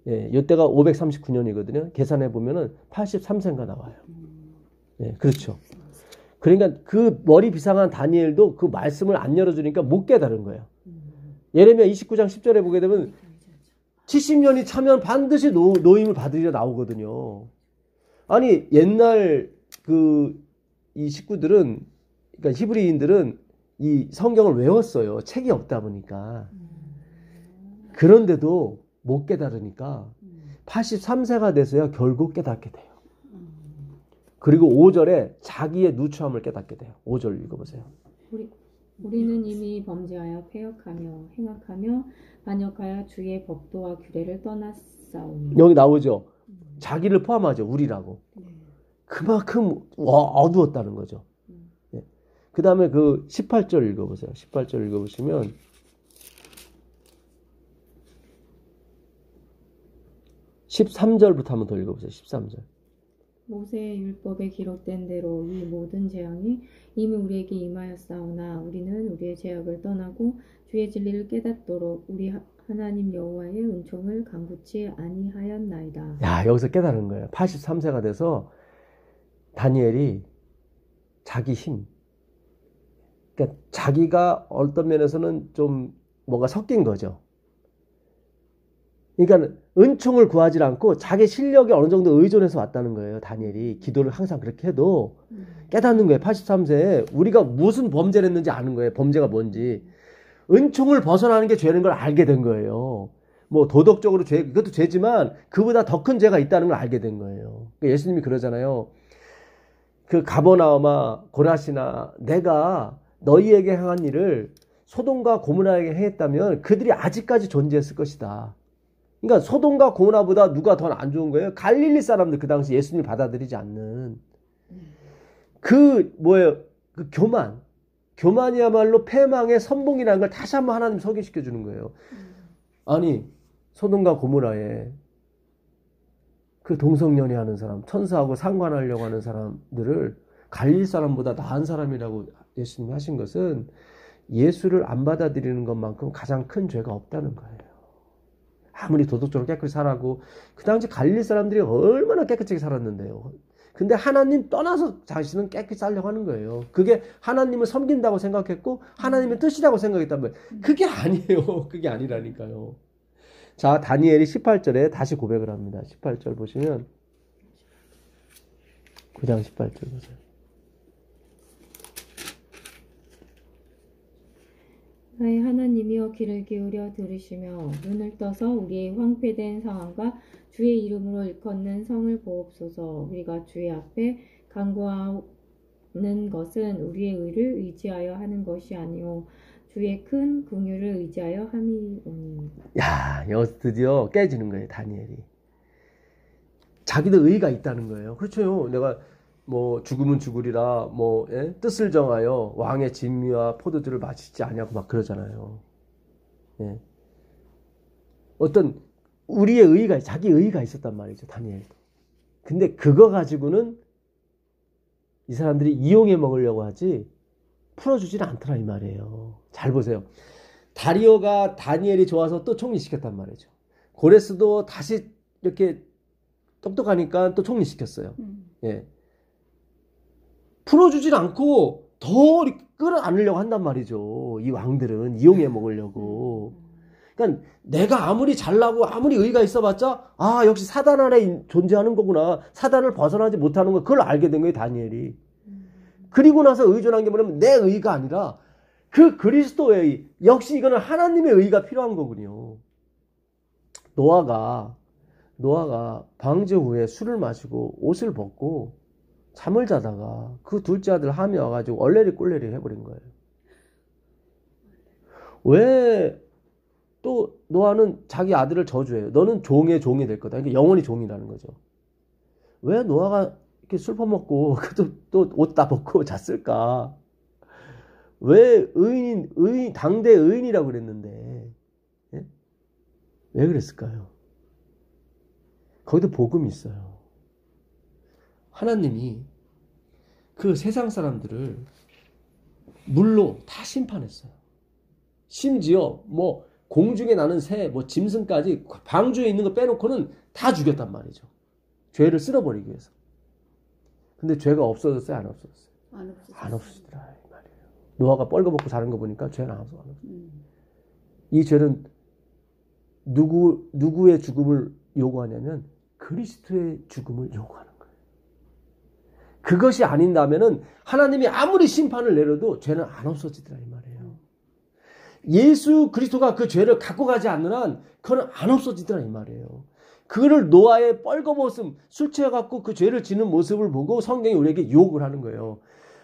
예, 이때가 539년이거든요. 계산해 보면은 83세인가 나와요. 예, 그렇죠. 그러니까 그 머리 비상한 다니엘도 그 말씀을 안 열어주니까 못 깨달은 거예요. 예레미야 29장 10절에 보게 되면 70년이 차면 반드시 노임을 받으리라 나오거든요. 아니 옛날 이 식구들은, 그러니까 히브리인들은 이 성경을 외웠어요. 책이 없다 보니까. 그런데도 못 깨달으니까 83세가 돼서야 결국 깨닫게 돼요. 그리고 5절에 자기의 누추함을 깨닫게 돼요. 5절 읽어보세요. 우리는 이미 범죄하여 패역하며 행악하며 반역하여 주의 법도와 규례를 떠났사오니. 여기 나오죠. 자기를 포함하죠. 우리라고. 그만큼 어두웠다는 거죠. 네. 그 다음에 그 18절 읽어보세요. 18절 읽어보시면 13절부터 한번 더 읽어보세요. 13절. 모세의 율법에 기록된 대로 이 모든 재앙이 이미 우리에게 임하였사오나 우리는 우리의 죄악을 떠나고 주의 진리를 깨닫도록 우리 하나님 여호와의 은총을 간구치 아니하였나이다. 야, 여기서 깨달은 거예요. 83세가 돼서 다니엘이 자기 힘, 그러니까 자기가 어떤 면에서는 좀 뭔가 섞인 거죠. 그러니까 은총을 구하지 않고 자기 실력에 어느 정도 의존해서 왔다는 거예요. 다니엘이 기도를 항상 그렇게 해도 깨닫는 거예요. 83세에 우리가 무슨 범죄를 했는지 아는 거예요. 범죄가 뭔지. 은총을 벗어나는 게 죄는 걸 알게 된 거예요. 뭐 도덕적으로 죄, 그것도 죄지만 그보다 더 큰 죄가 있다는 걸 알게 된 거예요. 예수님이 그러잖아요. 그 가버나움아 고라시나 내가 너희에게 행한 일을 소돔과 고모라에게 행했다면 그들이 아직까지 존재했을 것이다. 그러니까 소돔과 고모라보다 누가 더 안 좋은 거예요? 갈릴리 사람들, 그 당시 예수님을 받아들이지 않는 그 교만이야말로 패망의 선봉이라는 걸 다시 한번 하나님 소개시켜 주는 거예요. 아니 소돔과 고모라에 그 동성연애하는 사람, 천사하고 상관하려고 하는 사람들을 갈릴리 사람보다 나은 사람이라고 예수님이 하신 것은 예수를 안 받아들이는 것만큼 가장 큰 죄가 없다는 거예요. 아무리 도덕적으로 깨끗이 살아고, 그 당시 갈릴리 사람들이 얼마나 깨끗하게 살았는데요. 근데 하나님 떠나서 자신은 깨끗이 살려고 하는 거예요. 그게 하나님을 섬긴다고 생각했고 하나님의 뜻이라고 생각했단 말이에요. 그게 아니에요. 그게 아니라니까요. 자, 다니엘이 18절에 다시 고백을 합니다. 18절 보시면 9장 18절 보세요. 나의 하나님이여 귀를 기울여 들으시며 눈을 떠서 우리의 황폐된 상황과 주의 이름으로 일컫는 성을 보옵소서. 우리가 주의 앞에 간구하는 것은 우리의 의를 의지하여 하는 것이 아니오 주의 큰 긍휼을 의지하여 함이오니. 야, 여기서 드디어 깨지는 거예요. 다니엘이. 자기도 의의가 있다는 거예요. 그렇죠. 내가 뭐 죽으면 죽으리라 뜻을 정하여 왕의 진미와 포도주를 마시지 아니하고 막 그러잖아요. 예. 어떤 우리의 의의가, 자기 의의가 있었단 말이죠. 다니엘도. 근데 그거 가지고는 이 사람들이 이용해 먹으려고 하지 풀어주지는 않더라 이 말이에요. 잘 보세요. 다리오가 다니엘이 좋아서 또 총리시켰단 말이죠. 고레스도 다시 이렇게 똑똑하니까 또 총리시켰어요. 예. 풀어주질 않고 더 끌어안으려고 한단 말이죠. 이 왕들은 이용해 먹으려고. 그러니까 내가 아무리 잘나고 아무리 의의가 있어봤자 역시 사단 안에 존재하는 거구나. 사단을 벗어나지 못하는 거, 그걸 알게 된 거예요. 다니엘이. 그리고 나서 의존한 게 뭐냐면 내 의의가 아니라 그 그리스도의 의. 역시 이거는 하나님의 의의가 필요한 거군요. 노아가 방주 후에 술을 마시고 옷을 벗고 잠을 자다가 그 둘째 아들 함이 와가지고 얼레리 꿀레리 해버린 거예요. 왜 또 노아는 자기 아들을 저주해요. 너는 종의 종이 될 거다. 그러니까 영원히 종이라는 거죠. 왜 노아가 이렇게 술 퍼먹고 또 옷 다 벗고 잤을까? 왜 당대 의인이라고 그랬는데 예? 왜 그랬을까요? 거기도 복음이 있어요. 하나님이 그 세상 사람들을 물로 다 심판했어요. 심지어 공중에 나는 새, 짐승까지 방주에 있는 거 빼놓고는 다 죽였단 말이죠. 죄를 쓸어버리기 위해서. 근데 죄가 없어졌어요? 안 없어졌어요? 안 없어지더라 이 말이에요. 노아가 뻘거벗고 자는 거 보니까 죄는 안 없어졌어요. 이 죄는 누구의 죽음을 요구하냐면 그리스도의 죽음을 요구하는 거예요. 그것이 아닌다면은 하나님이 아무리 심판을 내려도 죄는 안 없어지더라 이 말이에요. 예수 그리스도가 그 죄를 갖고 가지 않는 한 그거는 안 없어지더라 이 말이에요. 그거를 노아의 뻘거벗음 술 취해갖고 그 죄를 지는 모습을 보고 성경이 우리에게 유혹을 하는 거예요.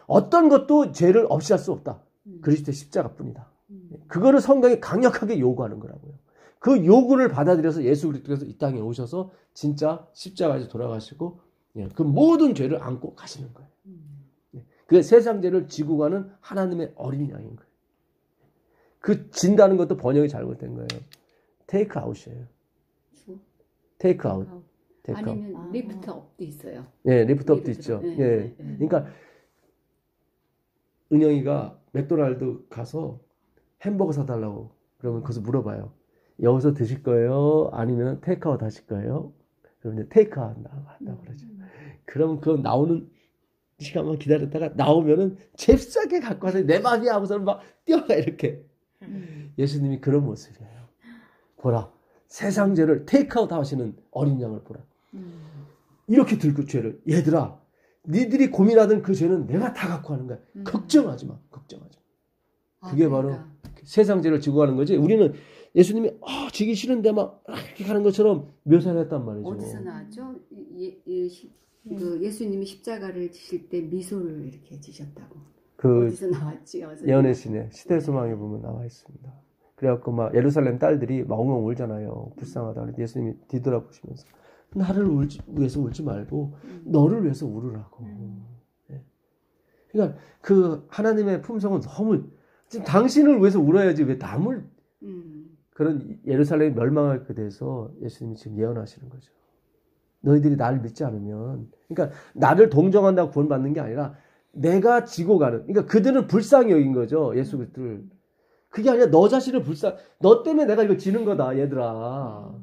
어떤 것도 죄를 없이 할 수 없다. 그리스도의 십자가뿐이다. 그거를 성경이 강력하게 요구하는 거라고요. 그 요구를 받아들여서 예수 그리스도께서 이 땅에 오셔서 진짜 십자가에서 돌아가시고 그 모든 죄를 안고 가시는 거예요. 그 세상 죄를 지고 가는 하나님의 어린 양인 거예요. 그 진다는 것도 번역이 잘못된 거예요. 테이크 아웃이에요. 테이크 아웃. 아니면 리프트 업도 있어요. 예, 리프트 업도 있죠. 예. 그러니까 은영이가 맥도날드 가서 햄버거 사달라고 그러면 거기서 물어봐요. 여기서 드실 거예요? 아니면 테이크아웃 하실 거예요? 그러면 이제 테이크아웃 한다고 그러죠. 그러면 그 나오는 시간만 기다렸다가 나오면은 잽싸게 갖고 와서 내 맘이야 하고서는 막 뛰어가 이렇게. 예수님이 그런 모습이에요. 보라. 세상 죄를 테이크아웃 하시는 어린 양을 보라. 이렇게 들고 죄를. 얘들아. 니들이 고민하던 그 죄는 내가 다 갖고 하는 거야. 걱정하지 마. 걱정하지 마. 그게 바로 세상 죄를 지고 가는 거지. 우리는 예수님이 지기 싫은데 막 이렇게 가는 것처럼 묘사를 했단 말이죠. 어디서 나왔죠? 그 예수님이 십자가를 지실 때 미소를 이렇게 지셨다고. 그 어디서 나왔지? 예언의 신에 시대소망에 보면 나와 있습니다. 그래갖고 막 예루살렘 딸들이 막 엉엉 울잖아요. 불쌍하다. 예수님이 뒤돌아보시면서 나를 위해서 울지 말고 너를 위해서 울으라고. 네. 그러니까 그 하나님의 품성은 너무 지금 당신을 위해서 울어야지 왜 남을 그런 예루살렘이 멸망할 것에 대해서 예수님이 지금 예언하시는 거죠. 너희들이 나를 믿지 않으면 그러니까 나를 동정한다고 구원받는 게 아니라 내가 지고 가는 그러니까 그들은 불쌍히 여긴 거죠. 예수 그리스도를. 그게 아니라 너 자신을 너 때문에 내가 이거 지는 거다 얘들아.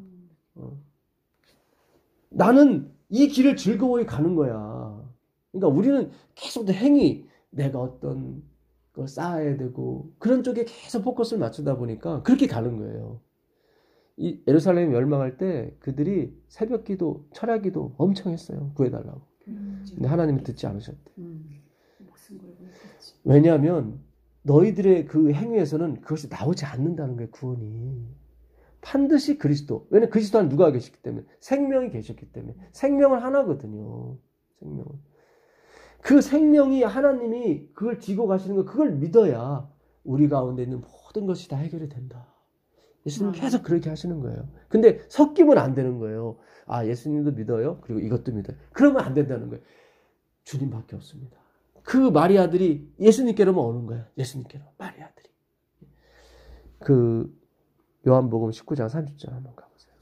나는 이 길을 즐거워히 가는 거야. 그러니까 우리는 계속 행위 내가 어떤 걸 쌓아야 되고 그런 쪽에 계속 포커스를 맞추다 보니까 그렇게 가는 거예요. 이 예루살렘이 멸망할 때 그들이 새벽기도 철야기도 엄청 했어요. 구해달라고. 근데 하나님은 듣지 않으셨대. 왜냐하면 너희들의 그 행위에서는 그것이 나오지 않는다는 거예요. 구원이. 반드시 그리스도. 왜냐하면 그리스도 안에 누가 계셨기 때문에 생명이 계셨기 때문에 생명은 하나거든요. 생명은. 그 생명이 하나님이 그걸 지고 가시는 거 그걸 믿어야 우리 가운데 있는 모든 것이 다 해결이 된다. 예수님 계속 그렇게 하시는 거예요. 근데 섞이면 안 되는 거예요. 아 예수님도 믿어요. 그리고 이것도 믿어요. 그러면 안 된다는 거예요. 주님밖에 없습니다. 그 마리아들이 예수님께로만 오는 거예요. 예수님께로 마리아들이. 그 요한복음 19장 30절 한번 가보세요.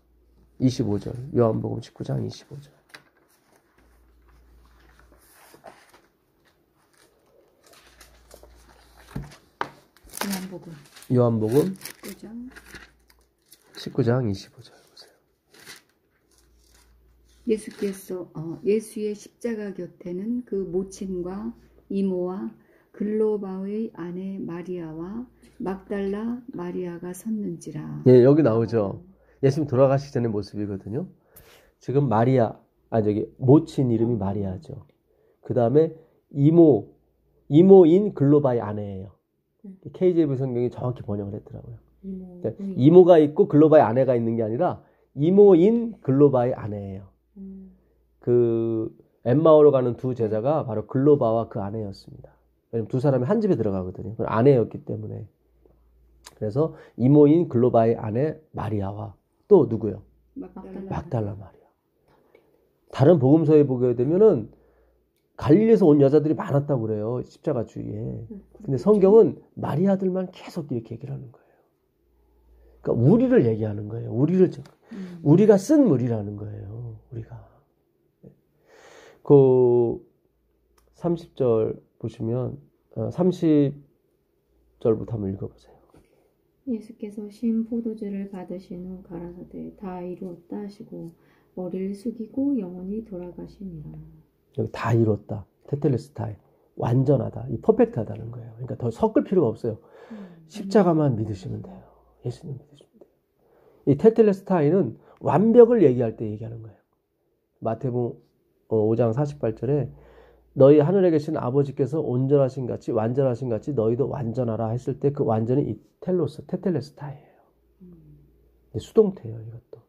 25절 요한복음 19장 25절. 요한복음 19장 25절 보세요. 예수께서 예수의 십자가 곁에는 그 모친과 이모와 글로바의 아내 마리아와 막달라 마리아가 섰는지라. 예, 여기 나오죠. 예수님 돌아가시기 전의 모습이거든요. 지금 모친 이름이 마리아죠. 그 다음에 이모인 글로바의 아내예요. KJV 성경이 정확히 번역을 했더라고요. 그러니까 이모가 있고 글로바의 아내가 있는 게 아니라 이모인 글로바의 아내예요. 그 엠마오로 가는 두 제자가 바로 글로바와 그 아내였습니다. 왜냐면 두 사람이 한 집에 들어가거든요. 아내였기 때문에. 그래서 이모인 글로바의 아내 마리아와 또 누구요? 막달라 마리아. 다른 복음서에 보게 되면은 갈릴리에서 온 여자들이 많았다고 그래요. 십자가 주위에. 근데 성경은 마리아들만 계속 이렇게 얘기를 하는 거예요. 그러니까 우리를 얘기하는 거예요. 우리가 쓴 물이라는 거예요. 우리가. 그 30절 보시면 30절부터 한번 읽어보세요. 예수께서 신 포도주를 받으신 후 가라사대 다 이루었다 하시고 머리를 숙이고 영원히 돌아가시니라. 여기 다 이뤘다. 테텔레스타이. 완전하다. 이 퍼펙트하다는 거예요. 그러니까 더 섞을 필요가 없어요. 십자가만 믿으시면 돼요. 예수님 믿으시면 돼요. 이 테텔레스타이는 완벽을 얘기할 때 얘기하는 거예요. 마태복음 5장 48절에 너희 하늘에 계신 아버지께서 온전하신 같이 완전하신 같이 너희도 완전하라 했을 때 그 완전이 이 텔로스, 테텔레스타예요. 수동태예요. 이것도.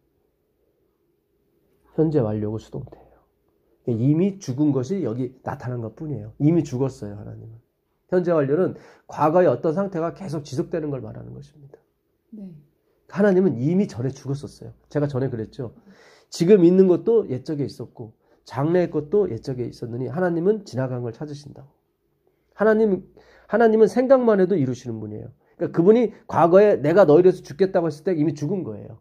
현재 완료고 수동태예요. 이미 죽은 것이 여기 나타난 것뿐이에요. 이미 죽었어요. 하나님은. 현재 완료는 과거의 어떤 상태가 계속 지속되는 걸 말하는 것입니다. 네. 하나님은 이미 전에 죽었었어요. 제가 전에 그랬죠. 지금 있는 것도 옛적에 있었고 장래의 것도 옛적에 있었느니 하나님은 지나간 걸 찾으신다고. 하나님은 생각만 해도 이루시는 분이에요. 그러니까 그분이 과거에 내가 너희를 위해서 죽겠다고 했을 때 이미 죽은 거예요.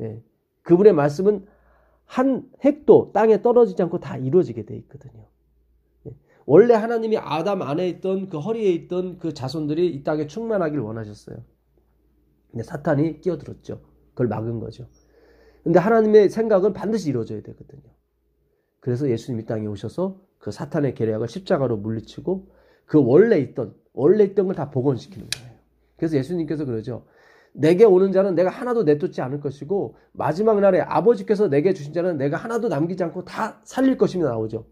예. 그분의 말씀은 한 핵도 땅에 떨어지지 않고 다 이루어지게 돼 있거든요. 예. 원래 하나님이 아담 안에 있던 그 허리에 있던 그 자손들이 이 땅에 충만하길 원하셨어요. 근데 사탄이 끼어들었죠. 그걸 막은 거죠. 근데 하나님의 생각은 반드시 이루어져야 되거든요. 그래서 예수님이 땅에 오셔서 그 사탄의 계략을 십자가로 물리치고 그 원래 있던 걸 다 복원시키는 거예요. 그래서 예수님께서 그러죠. 내게 오는 자는 내가 하나도 내쫓지 않을 것이고 마지막 날에 아버지께서 내게 주신 자는 내가 하나도 남기지 않고 다 살릴 것이며 나오죠.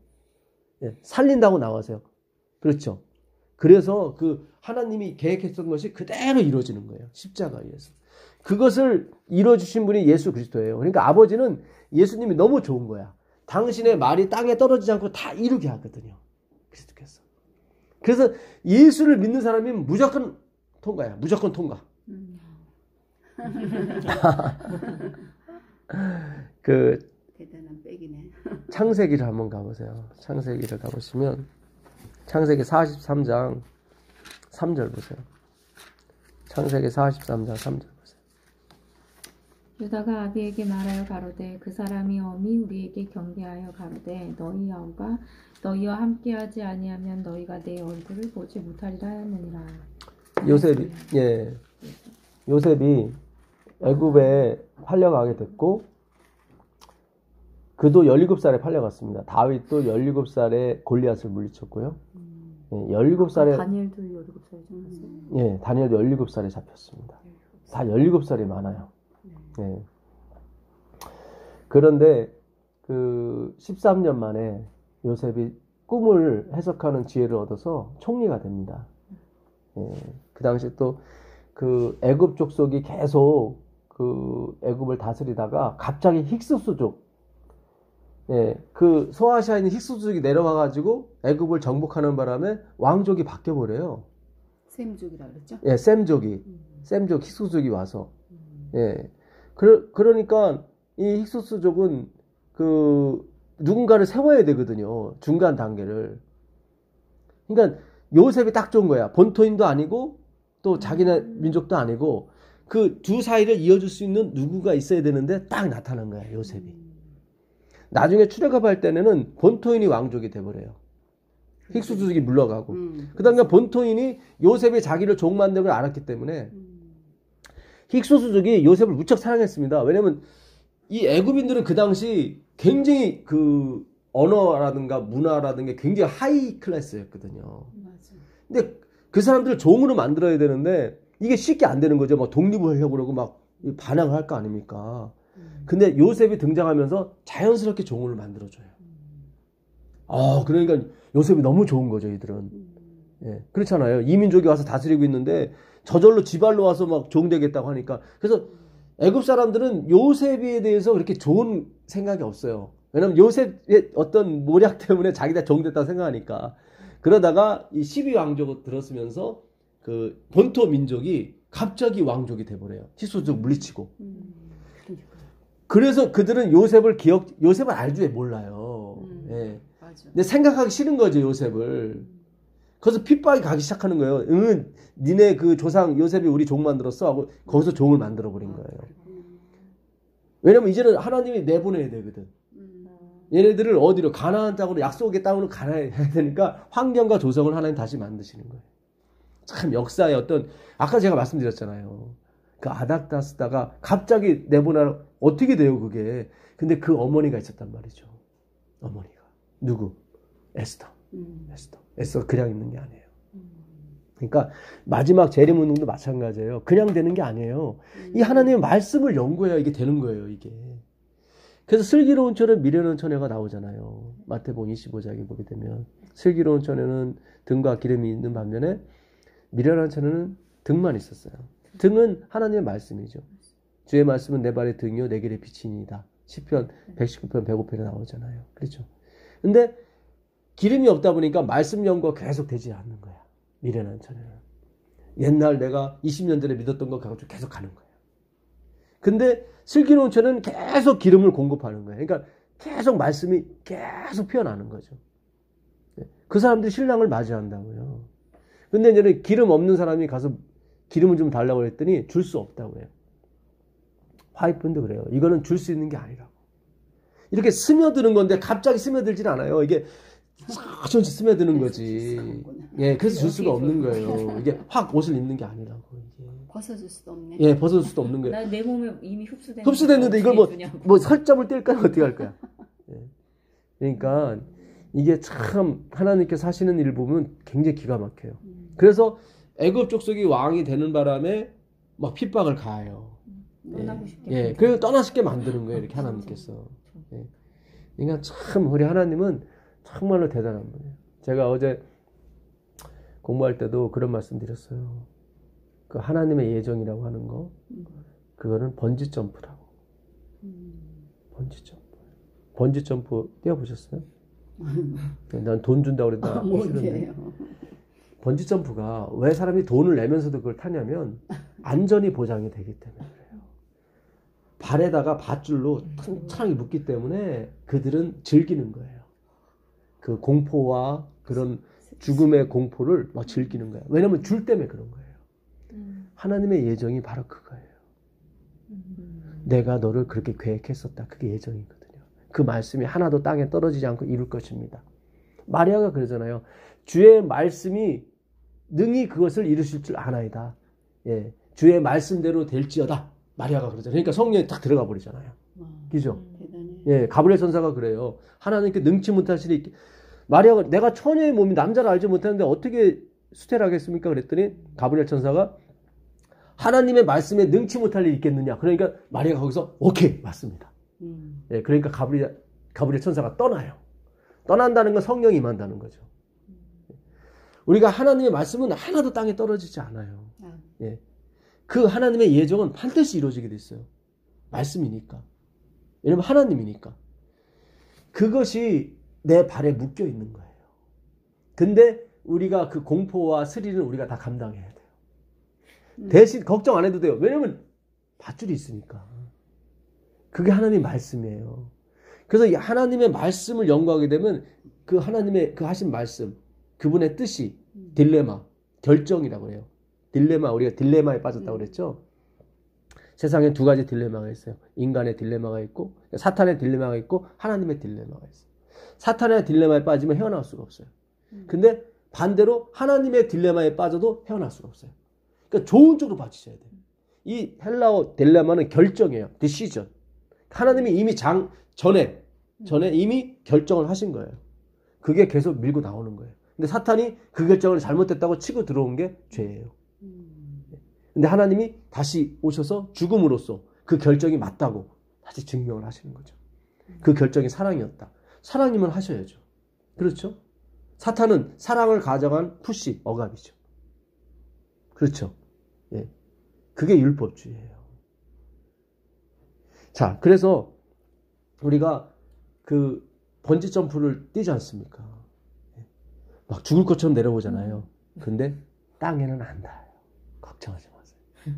예, 살린다고 나와서요. 그렇죠. 그래서 그 하나님이 계획했던 것이 그대로 이루어지는 거예요. 십자가에서. 그것을 이루어주신 분이 예수 그리스도예요. 그러니까 아버지는 예수님이 너무 좋은 거야. 당신의 말이 땅에 떨어지지 않고 다 이루게 하거든요. 그리스도께서. 그래서 예수를 믿는 사람이 무조건 통과야. 무조건 통과. 그 대단한 백이네. 창세기를 한번 가보세요. 창세기를 가보시면 창세기 43장 3절 보세요. 창세기 43장 3절 보세요. 유다가 아비에게 말하여 가로되 그 사람이 엄히 우리에게 경계하여 가로되 너희 아우가 너희와 함께하지 아니하면 너희가 내 얼굴을 보지 못하리라 하느니라. 요셉이 애굽에 팔려가게 됐고 그도 17살에 팔려갔습니다. 다윗도 17살에 골리앗을 물리쳤고요. 17살에 다니엘도 17살에 잡혔어요. 예, 다니엘도 17살에 잡혔습니다. 다 17살이 많아요. 예. 그런데 그 13년 만에 요셉이 꿈을 해석하는 지혜를 얻어서 총리가 됩니다. 예. 그 당시 또 그 애굽 족속이 계속 그 애굽을 다스리다가 갑자기 힉스수족, 예, 그 소아시아에 있는 힉스수족이 내려와가지고 애굽을 정복하는 바람에 왕족이 바뀌어버려요. 셈족이라 그랬죠? 예, 셈족 힉스수족이 와서, 예, 그러니까 이 힉스수족은 그 누군가를 세워야 되거든요. 중간 단계를. 그러니까 요셉이 딱 좋은 거야. 본토인도 아니고 또 자기네 민족도 아니고 그 두 사이를 이어줄 수 있는 누구가 있어야 되는데 딱 나타난 거야. 요셉이. 나중에 출애굽할 때는 본토인이 왕족이 돼버려요. 힉스수족이 물러가고. 그 다음에 본토인이 요셉이 자기를 종 만든 걸 알았기 때문에 힉스수족이 요셉을 무척 사랑했습니다. 왜냐면 이 애굽인들은 그 당시 굉장히 그 언어라든가 문화라든가 굉장히 하이 클래스였거든요. 맞아. 근데 그 사람들을 종으로 만들어야 되는데 이게 쉽게 안 되는 거죠. 막 독립을 하려고 그러고 막 반항을 할 거 아닙니까? 근데 요셉이 등장하면서 자연스럽게 종을 만들어줘요. 그러니까 요셉이 너무 좋은 거죠, 이들은. 예, 그렇잖아요. 이민족이 와서 다스리고 있는데 저절로 지발로 와서 막 종 되겠다고 하니까. 그래서 애굽 사람들은 요셉에 대해서 그렇게 좋은 생각이 없어요. 왜냐면 요셉의 어떤 모략 때문에 자기가 종 됐다고 생각하니까. 그러다가 이 12왕족 들었으면서 그 본토 민족이 갑자기 왕족이 돼버려요. 힉스수족 물리치고. 그래서 그들은 요셉을 알 줄 몰라요. 예. 맞아. 근데 생각하기 싫은 거죠, 요셉을. 그래서 핍박이 가기 시작하는 거예요. 니네 그 조상 요셉이 우리 종 만들었어 하고 거기서 종을 만들어 버린 거예요. 왜냐면 이제는 하나님이 내보내야 되거든. 얘네들을 어디로 가나안 땅으로 약속의 땅으로 가야 되니까 환경과 조성을 하나님 다시 만드시는 거예요. 참 역사의 어떤 아까 제가 말씀드렸잖아요. 그 아닥다스다가 갑자기 내보내라 어떻게 돼요 그게? 근데 그 어머니가 있었단 말이죠. 어머니가 누구? 에스더. 에스더가 그냥 있는 게 아니에요. 그러니까 마지막 재림운동도 마찬가지예요. 그냥 되는 게 아니에요. 이 하나님의 말씀을 연구해야 이게 되는 거예요. 이게. 그래서 슬기로운 처녀 미련한 처녀가 나오잖아요. 마태복음 25장에 보게 되면 슬기로운 처녀는 등과 기름이 있는 반면에 미련한 처녀는 등만 있었어요. 등은 하나님의 말씀이죠. 주의 말씀은 내 발의 등이요 내 길의 빛이니이다. 시편 119편 105편에 나오잖아요. 그렇죠. 근데 기름이 없다 보니까 말씀 연구가 계속 되지 않는 거야. 미련한 처녀는. 옛날 내가 20년 전에 믿었던 거 가지고 계속 가는 거야. 근데 슬기로운 처녀는 계속 기름을 공급하는 거예요. 그러니까 계속 말씀이 계속 피어나는 거죠. 그 사람들이 신랑을 맞이한다고요. 근데 이제는 기름 없는 사람이 가서 기름을 좀 달라고 했더니 줄 수 없다고 해요. 화이프인도 그래요. 이거는 줄 수 있는 게 아니라고. 이렇게 스며드는 건데 갑자기 스며들진 않아요. 이게 천천히 스며드는 거지. 예, 그래서 줄 수가 없는 거예요. 이게 확 옷을 입는 게 아니라고. 이게. 벗어줄 수도 없네. 예, 벗어줄 수도 없는 거예요. 나 내 몸에 이미 흡수됐는데 이걸 뭐 살점을 뗄까요? 어떻게 할까요? 예. 그러니까 이게 참 하나님께서 하시는 일 보면 굉장히 기가 막혀요. 그래서 애굽 족속이 왕이 되는 바람에 막 핍박을 가해요. 떠나고 싶게. 예, 그래서 떠나시게 만드는 거예요. 이렇게 하나님께서. 예. 그러니까 참 우리 하나님은 정말로 대단한 분이에요. 제가 어제 공부할 때도 그런 말씀 드렸어요. 그 하나님의 예정이라고 하는 거, 그거는 번지 점프라고. 번지 점프. 번지 점프 뛰어보셨어요? 난 돈 준다고 그랬다. 뭔데요? 번지 점프가 왜 사람이 돈을 내면서도 그걸 타냐면 안전이 보장이 되기 때문에 그래요. 발에다가 밧줄로 탕탕이 묶기 때문에 그들은 즐기는 거예요. 그 공포와 그런 죽음의 공포를 막 즐기는 거예요. 왜냐면 줄 때문에 그런 거예요. 하나님의 예정이 바로 그거예요. 내가 너를 그렇게 계획했었다. 그게 예정이거든요. 그 말씀이 하나도 땅에 떨어지지 않고 이룰 것입니다. 마리아가 그러잖아요. 주의 말씀이 능히 그것을 이루실 줄 아나이다. 예, 주의 말씀대로 될지어다. 마리아가 그러잖아요. 그러니까 성령이 딱 들어가 버리잖아요. 그죠? 대단해. 예, 가브리엘 천사가 그래요. 하나님께 능치 못하시니 마리아가 내가 처녀의 몸이 남자를 알지 못하는데 어떻게 수태를 하겠습니까? 그랬더니 가브리엘 천사가 하나님의 말씀에 능치 못할 일이 있겠느냐. 그러니까 마리아가 거기서 오케이 맞습니다. 예, 그러니까 가브리엘 천사가 떠나요. 떠난다는 건 성령이 임한다는 거죠. 우리가 하나님의 말씀은 하나도 땅에 떨어지지 않아요. 예, 그 하나님의 예정은 반드시 이루어지게 돼 있어요. 말씀이니까. 왜냐면 하나님이니까. 그것이 내 발에 묶여 있는 거예요. 근데 우리가 그 공포와 스릴은 우리가 다 감당해야 돼요. 대신 걱정 안 해도 돼요. 왜냐면 밧줄이 있으니까. 그게 하나님의 말씀이에요. 그래서 이 하나님의 말씀을 연구하게 되면 그 하나님의 그 하신 말씀, 그분의 뜻이 딜레마, 결정이라고 해요. 딜레마, 우리가 딜레마에 빠졌다고 그랬죠. 세상에 두 가지 딜레마가 있어요. 인간의 딜레마가 있고 사탄의 딜레마가 있고 하나님의 딜레마가 있어요. 사탄의 딜레마에 빠지면 헤어나올 수가 없어요. 근데 반대로 하나님의 딜레마에 빠져도 헤어날 수가 없어요. 그러니까 좋은 쪽으로 빠지셔야 돼요. 이 헬라어 딜레마는 결정이에요. decision. 하나님이 이미 전에 이미 결정을 하신 거예요. 그게 계속 밀고 나오는 거예요. 근데 사탄이 그 결정을 잘못됐다고 치고 들어온 게 죄예요. 근데 하나님이 다시 오셔서 죽음으로써 그 결정이 맞다고 다시 증명을 하시는 거죠. 그 결정이 사랑이었다. 사랑이면 하셔야죠. 그렇죠? 사탄은 사랑을 가져간 푸시, 억압이죠. 그렇죠? 예. 그게 율법주의예요. 자, 그래서 우리가 그 번지 점프를 뛰지 않습니까? 막 죽을 것처럼 내려오잖아요. 근데 땅에는 안 닿아요. 걱정하지 마세요.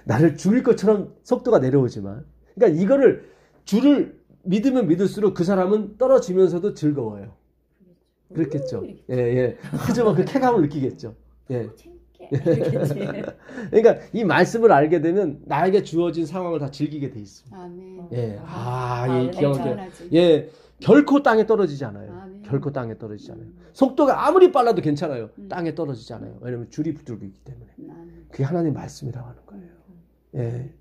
나를 죽일 것처럼 속도가 내려오지만, 그러니까 이거를 줄을 믿으면 믿을수록 그 사람은 떨어지면서도 즐거워요. 그렇겠죠. 예, 예. 하지만 그 쾌감을 느끼겠죠. 예. 그러니까 이 말씀을 알게 되면 나에게 주어진 상황을 다 즐기게 돼 있습니다. 아멘. 예. 이 기억에 당연하지. 예. 결코 땅에 떨어지지 않아요. 아멘. 결코 땅에 떨어지지 않아요. 속도가 아무리 빨라도 괜찮아요. 땅에 떨어지지 않아요. 왜냐하면 줄이 붙들고 있기 때문에. 아멘. 그게 하나님 말씀이라고 하는 거예요. 예.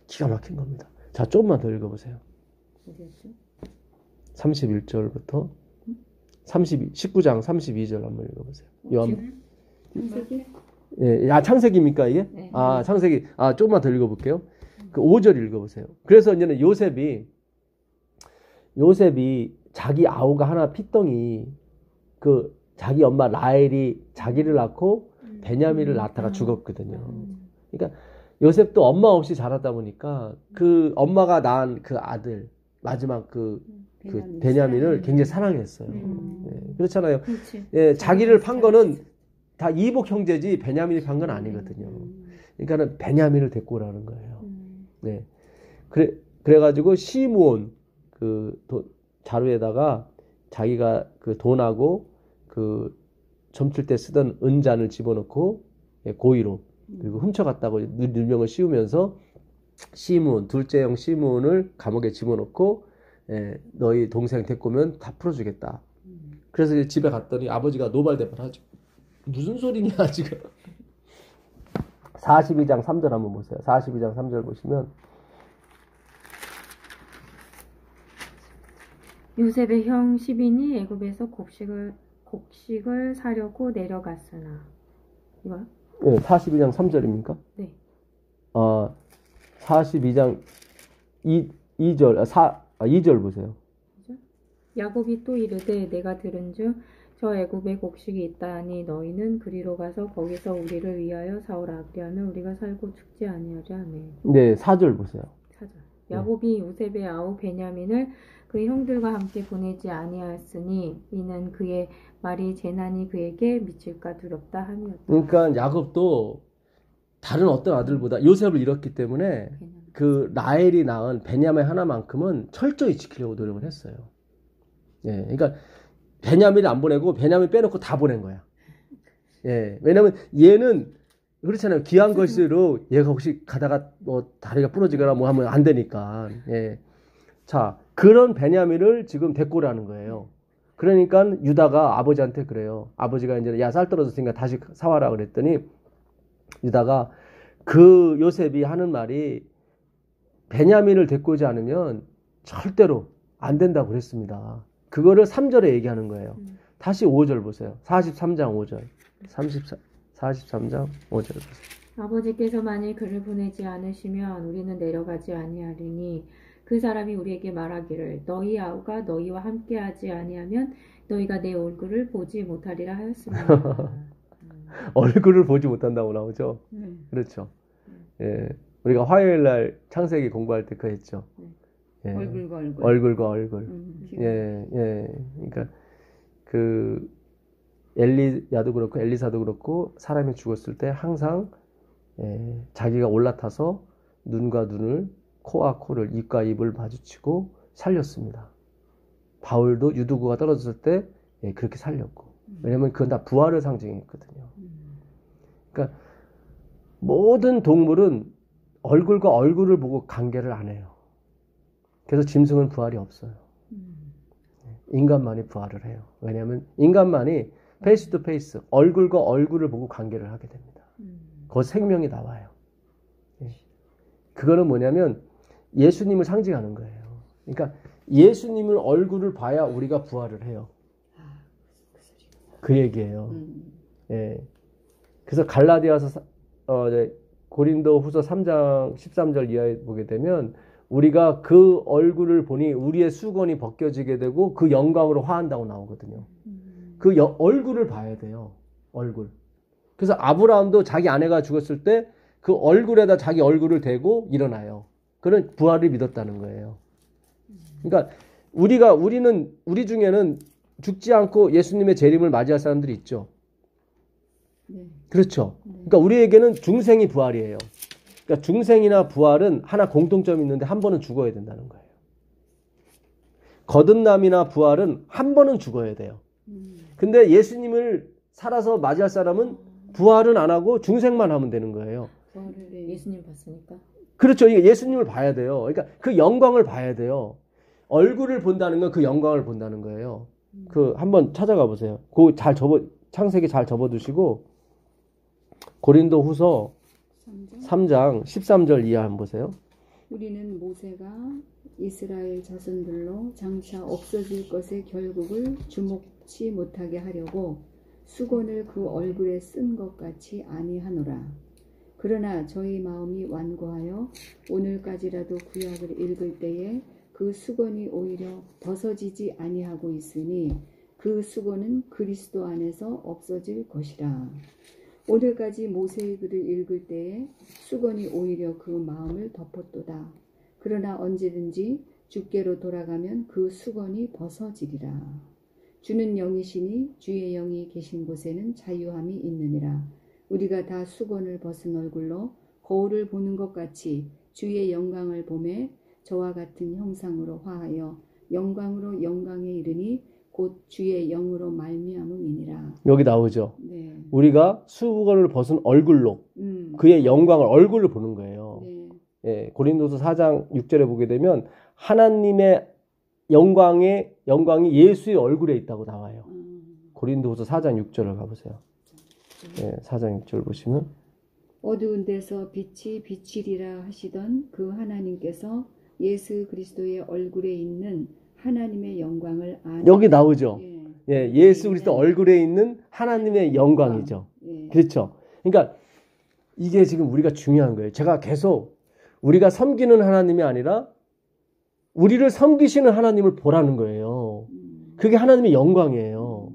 기가 막힌 겁니다. 자, 조금만 더 읽어보세요. 31절부터 19장 32절 한번 읽어보세요. 창세기? 예, 창세기입니까 이게? 네. 창세기. 조금만 더 읽어볼게요. 그 5절 읽어보세요. 그래서 이제는 요셉이 자기 아우가 하나 핏덩이 그 자기 엄마 라헬이 자기를 낳고 베냐민을 낳다가 죽었거든요. 그러니까 요셉도 엄마 없이 자라다 보니까 그 엄마가 낳은 그 아들 마지막 그 베냐민을 굉장히 사랑했어요. 예, 그렇잖아요. 그렇지. 예, 자기를 판 거는 다 이복 형제지 베냐민이 판 건 아니거든요. 그러니까는 베냐민을 데리고 오라는 거예요. 네. 그래가지고 시므온 자루에다가 자기가 그 돈하고 그 점칠 때 쓰던 은잔을 집어넣고 고의로 그리고 훔쳐갔다고 누명을 씌우면서 시므온 둘째 형 시므온을 감옥에 집어넣고 너희 동생 데리고 오면 다 풀어주겠다. 그래서 집에 갔더니 아버지가 노발대발하죠. 무슨 소리냐 지금. 42장 3절 한번 보세요. 42장 3절 보시면 요셉의 형 시빈이 애굽에서 곡식을 사려고 내려갔으나 이거요? 네, 42장 3절입니까? 네. 42장 2절 보세요. 야곱이 또 이르되 내가 들은즉 저 애굽에 곡식이 있다하니 너희는 그리로 가서 거기서 우리를 위하여 사오라. 그리하면 우리가 살고 죽지 아니하리 하매. 네, 4절 보세요. 4절. 야곱이 요셉의 아우 베냐민을 그 형들과 함께 보내지 아니하였으니 이는 그의 말이 재난이 그에게 미칠까 두렵다 함이었다. 그러니까 야곱도 다른 어떤 아들보다 요셉을 잃었기 때문에 그 라헬이 낳은 베냐민 하나만큼은 철저히 지키려고 노력을 했어요. 예, 그러니까 베냐민을 안 보내고 베냐민 빼놓고 다 보낸 거야. 예, 왜냐면 얘는 그렇잖아요. 귀한 것으로 얘가 혹시 가다가 뭐 다리가 부러지거나 뭐 하면 안 되니까. 예. 자, 그런 베냐민을 지금 데리고 오라는 거예요. 그러니까 유다가 아버지한테 그래요. 아버지가 이제 야, 쌀 떨어졌으니까 다시 사와라 그랬더니 유다가 그 요셉이 하는 말이 베냐민을 데리고 오지 않으면 절대로 안 된다고 그랬습니다. 그거를 3절에 얘기하는 거예요. 다시 5절 보세요. 43장 5절. 43장 5절 보세요. 아버지께서 만일 그를 보내지 않으시면 우리는 내려가지 아니하리니 그 사람이 우리에게 말하기를 너희 아우가 너희와 함께하지 아니하면 너희가 내 얼굴을 보지 못하리라 하였습니다. 얼굴을 보지 못한다고 나오죠. 그렇죠. 예, 우리가 화요일 날 창세기 공부할 때 그거 했죠. 예, 얼굴과 얼굴. 얼굴과 얼굴. 예, 예. 그러니까 그 엘리야도 그렇고 엘리사도 그렇고 사람이 죽었을 때 항상 자기가 올라타서 눈과 눈을 코와 코를 입과 입을 마주치고 살렸습니다. 바울도 유두구가 떨어졌을 때 그렇게 살렸고 왜냐면 그건 다 부활을 상징했거든요. 그러니까 모든 동물은 얼굴과 얼굴을 보고 관계를 안 해요. 그래서 짐승은 부활이 없어요. 인간만이 부활을 해요. 왜냐하면 인간만이 페이스 투 페이스 얼굴과 얼굴을 보고 관계를 하게 됩니다. 그 생명이 나와요. 그거는 뭐냐면 예수님을 상징하는 거예요. 그러니까 예수님을 얼굴을 봐야 우리가 부활을 해요. 그 얘기예요. 예. 그래서 갈라디아서 고린도 후서 3장 13절 이하에 보게 되면 우리가 그 얼굴을 보니 우리의 수건이 벗겨지게 되고 그 영광으로 화한다고 나오거든요. 그 얼굴을 봐야 돼요. 얼굴. 그래서 아브라함도 자기 아내가 죽었을 때 그 얼굴에다 자기 얼굴을 대고 일어나요. 그런 부활을 믿었다는 거예요. 그러니까 우리 중에는 죽지 않고 예수님의 재림을 맞이할 사람들이 있죠. 그렇죠. 그러니까 우리에게는 중생이 부활이에요. 그러니까 중생이나 부활은 하나 공통점이 있는데 한 번은 죽어야 된다는 거예요. 거듭남이나 부활은 한 번은 죽어야 돼요. 근데 예수님을 살아서 맞이할 사람은 부활은 안 하고 중생만 하면 되는 거예요. 예수님 봤으니까. 그렇죠. 이게 예수님을 봐야 돼요. 그러니까 그 영광을 봐야 돼요. 얼굴을 본다는 건 그 영광을 본다는 거예요. 그 한번 찾아가 보세요. 그 잘 창세기 잘 접어두시고 고린도 후서 3장 13절 이하 한번 보세요. 우리는 모세가 이스라엘 자손들로 장차 없어질 것의 결국을 주목치 못하게 하려고 수건을 그 얼굴에 쓴 것 같이 아니하노라. 그러나 저희 마음이 완고하여 오늘까지라도 구약을 읽을 때에 그 수건이 오히려 벗어지지 아니하고 있으니 그 수고는 그리스도 안에서 없어질 것이라. 오늘까지 모세의 글을 읽을 때에 수건이 오히려 그 마음을 덮었도다. 그러나 언제든지 주께로 돌아가면 그 수건이 벗어지리라. 주는 영이시니 주의 영이 계신 곳에는 자유함이 있느니라. 우리가 다 수건을 벗은 얼굴로 거울을 보는 것 같이 주의 영광을 보매 저와 같은 형상으로 화하여 영광으로 영광에 이르니 곧 주의 영으로 말미암음이니라. 여기 나오죠. 네. 우리가 수건을 벗은 얼굴로 그의 영광을 얼굴로 보는 거예요. 네. 예, 고린도서 4장 6절에 보게 되면 하나님의 영광이 예수의 얼굴에 있다고 나와요. 고린도서 4장 6절을 가보세요. 예, 4장 6절 보시면 어두운 데서 빛이 비치리라 하시던 그 하나님께서 예수 그리스도의 얼굴에 있는 하나님의 영광을 아는. 여기 나오죠. 예. 예, 예수 그리스도 얼굴에 있는 하나님의 영광이죠. 예. 그렇죠. 그러니까 이게 지금 우리가 중요한 거예요. 제가 계속 우리가 섬기는 하나님이 아니라 우리를 섬기시는 하나님을 보라는 거예요. 그게 하나님의 영광이에요.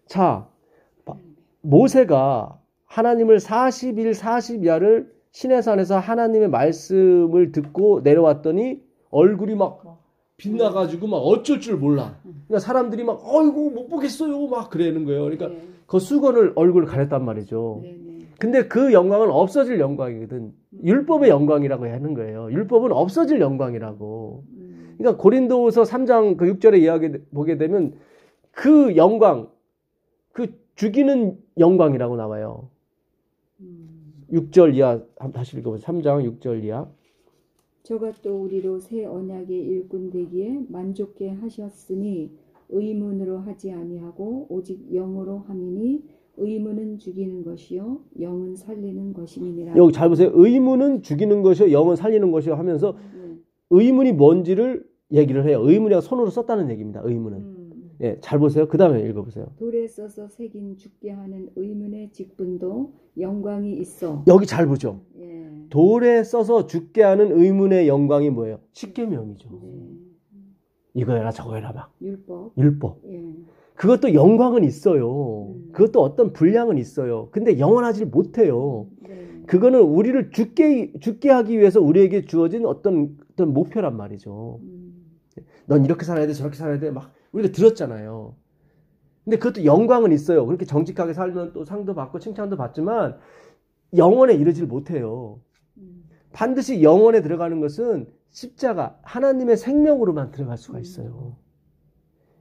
자, 모세가 하나님을 40일 40야를 시내산에서 하나님의 말씀을 듣고 내려왔더니 얼굴이 막 빛나가지고 막 어쩔 줄 몰라. 그러니까 사람들이 막 어이구 못 보겠어요 막 그러는 거예요. 그러니까 네. 그 수건을 얼굴을 가렸단 말이죠. 네, 네. 근데 그 영광은 없어질 영광이거든. 율법의 영광이라고 하는 거예요. 율법은 없어질 영광이라고. 그러니까 고린도후서 3장 그 6절에 이야기 보게 되면 그 영광, 그 죽이는 영광이라고 나와요. 6절 이하 다시 읽어보세요. 3장 6절 이하. 저것도 우리로 새 언약의 일꾼 되기에 만족케 하셨으니 의문으로 하지 아니하고 오직 영으로 함이니 의문은 죽이는 것이요 영은 살리는 것임이니라. 여기 잘 보세요. 의문은 죽이는 것이요 영은 살리는 것이요 하면서 의문이 뭔지를 얘기를 해요. 의문이랑 손으로 썼다는 얘기입니다. 의문은. 예, 잘 보세요. 그 다음에 읽어보세요. 돌에 써서 새긴 죽게 하는 의문의 직분도 영광이 있어. 여기 잘 보죠. 예. 돌에 써서 죽게 하는 의문의 영광이 뭐예요? 십계명이죠. 네. 이거 해라 저거 해라 막. 율법. 예. 예. 그것도 영광은 있어요. 그것도 어떤 분량은 있어요. 근데 영원하지 못해요. 네. 그거는 우리를 죽게 하기 위해서 우리에게 주어진 어떤 목표란 말이죠. 넌 이렇게 살아야 돼, 저렇게 살아야 돼, 막 우리가 들었잖아요. 근데 그것도 영광은 있어요. 그렇게 정직하게 살면 또 상도 받고 칭찬도 받지만 영원에 이르질 못해요. 반드시 영원에 들어가는 것은 십자가, 하나님의 생명으로만 들어갈 수가 있어요.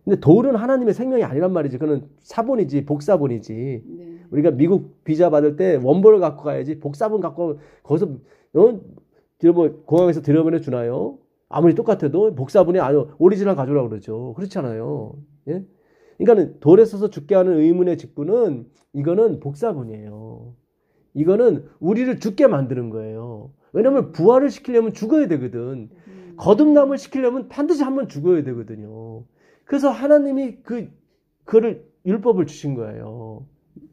근데 돌은 하나님의 생명이 아니란 말이지. 그건 사본이지, 복사본이지. 네. 우리가 미국 비자 받을 때 원본을 갖고 가야지 복사본 갖고 거기서 공항에서 들여보내 주나요? 아무리 똑같아도 복사본이 아니고 오리지널 가져오라고 그러죠. 그렇잖아요. 예? 그러니까 돌에 써서 죽게 하는 의문의 직분은 이거는 복사본이에요. 이거는 우리를 죽게 만드는 거예요. 왜냐하면 부활을 시키려면 죽어야 되거든. 거듭남을 시키려면 반드시 한번 죽어야 되거든요. 그래서 하나님이 그를 율법을 주신 거예요.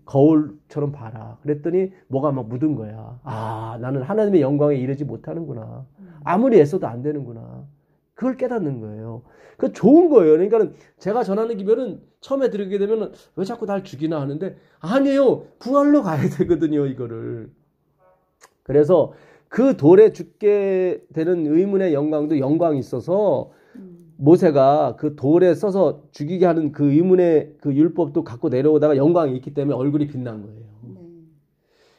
거울처럼 봐라. 그랬더니 뭐가 막 묻은 거야. 아, 나는 하나님의 영광에 이르지 못하는구나. 아무리 애써도 안 되는구나. 그걸 깨닫는 거예요. 그 좋은 거예요. 그러니까 제가 전하는 기별은 처음에 들으게 되면 왜 자꾸 날 죽이나 하는데 아니에요. 부활로 가야 되거든요. 이거를. 그래서 그 돌에 죽게 되는 의문의 영광도 영광이 있어서 모세가 그 돌에 써서 죽이게 하는 그 의문의 그 율법도 갖고 내려오다가 영광이 있기 때문에 얼굴이 빛난 거예요.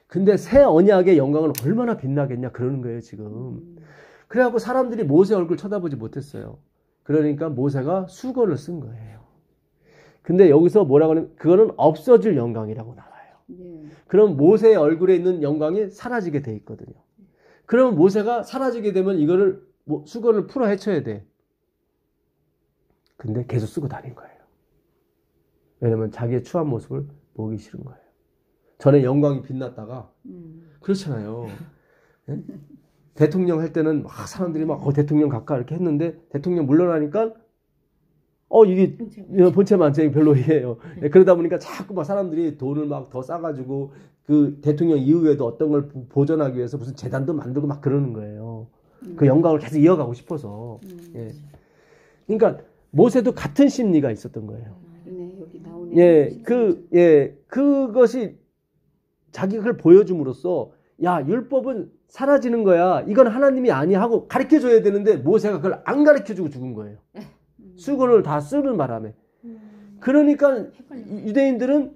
근데 새 언약의 영광은 얼마나 빛나겠냐 그러는 거예요 지금. 그래갖고 사람들이 모세 얼굴 쳐다보지 못했어요. 그러니까 모세가 수건을 쓴 거예요. 근데 여기서 뭐라고 하냐면 그거는 없어질 영광이라고 나와요. 그럼 모세의 얼굴에 있는 영광이 사라지게 돼 있거든요. 그러면 모세가 사라지게 되면 이거를 수건을 풀어 헤쳐야 돼. 근데 계속 쓰고 다닌 거예요. 왜냐면 자기의 추한 모습을 보기 싫은 거예요. 전에 영광이 빛났다가 그렇잖아요. 네? 대통령 할 때는 막 사람들이 막 대통령 가까 이렇게 했는데 대통령 물러나니까 이게 본체 만점이 별로예요. 네, 그러다 보니까 자꾸 막 사람들이 돈을 막 더 싸가지고 그 대통령 이후에도 어떤 걸 보존하기 위해서 무슨 재단도 만들고 막 그러는 거예요. 그 영광을 계속 이어가고 싶어서. 예. 그러니까 모세도 같은 심리가 있었던 거예요. 여기 나오네. 그것이 자기가 그걸 보여줌으로써 야, 율법은 사라지는 거야. 이건 하나님이 아니야 하고 가르쳐 줘야 되는데 모세가 그걸 안 가르쳐 주고 죽은 거예요. 수건을 다 쓰는 바람에. 그러니까 유대인들은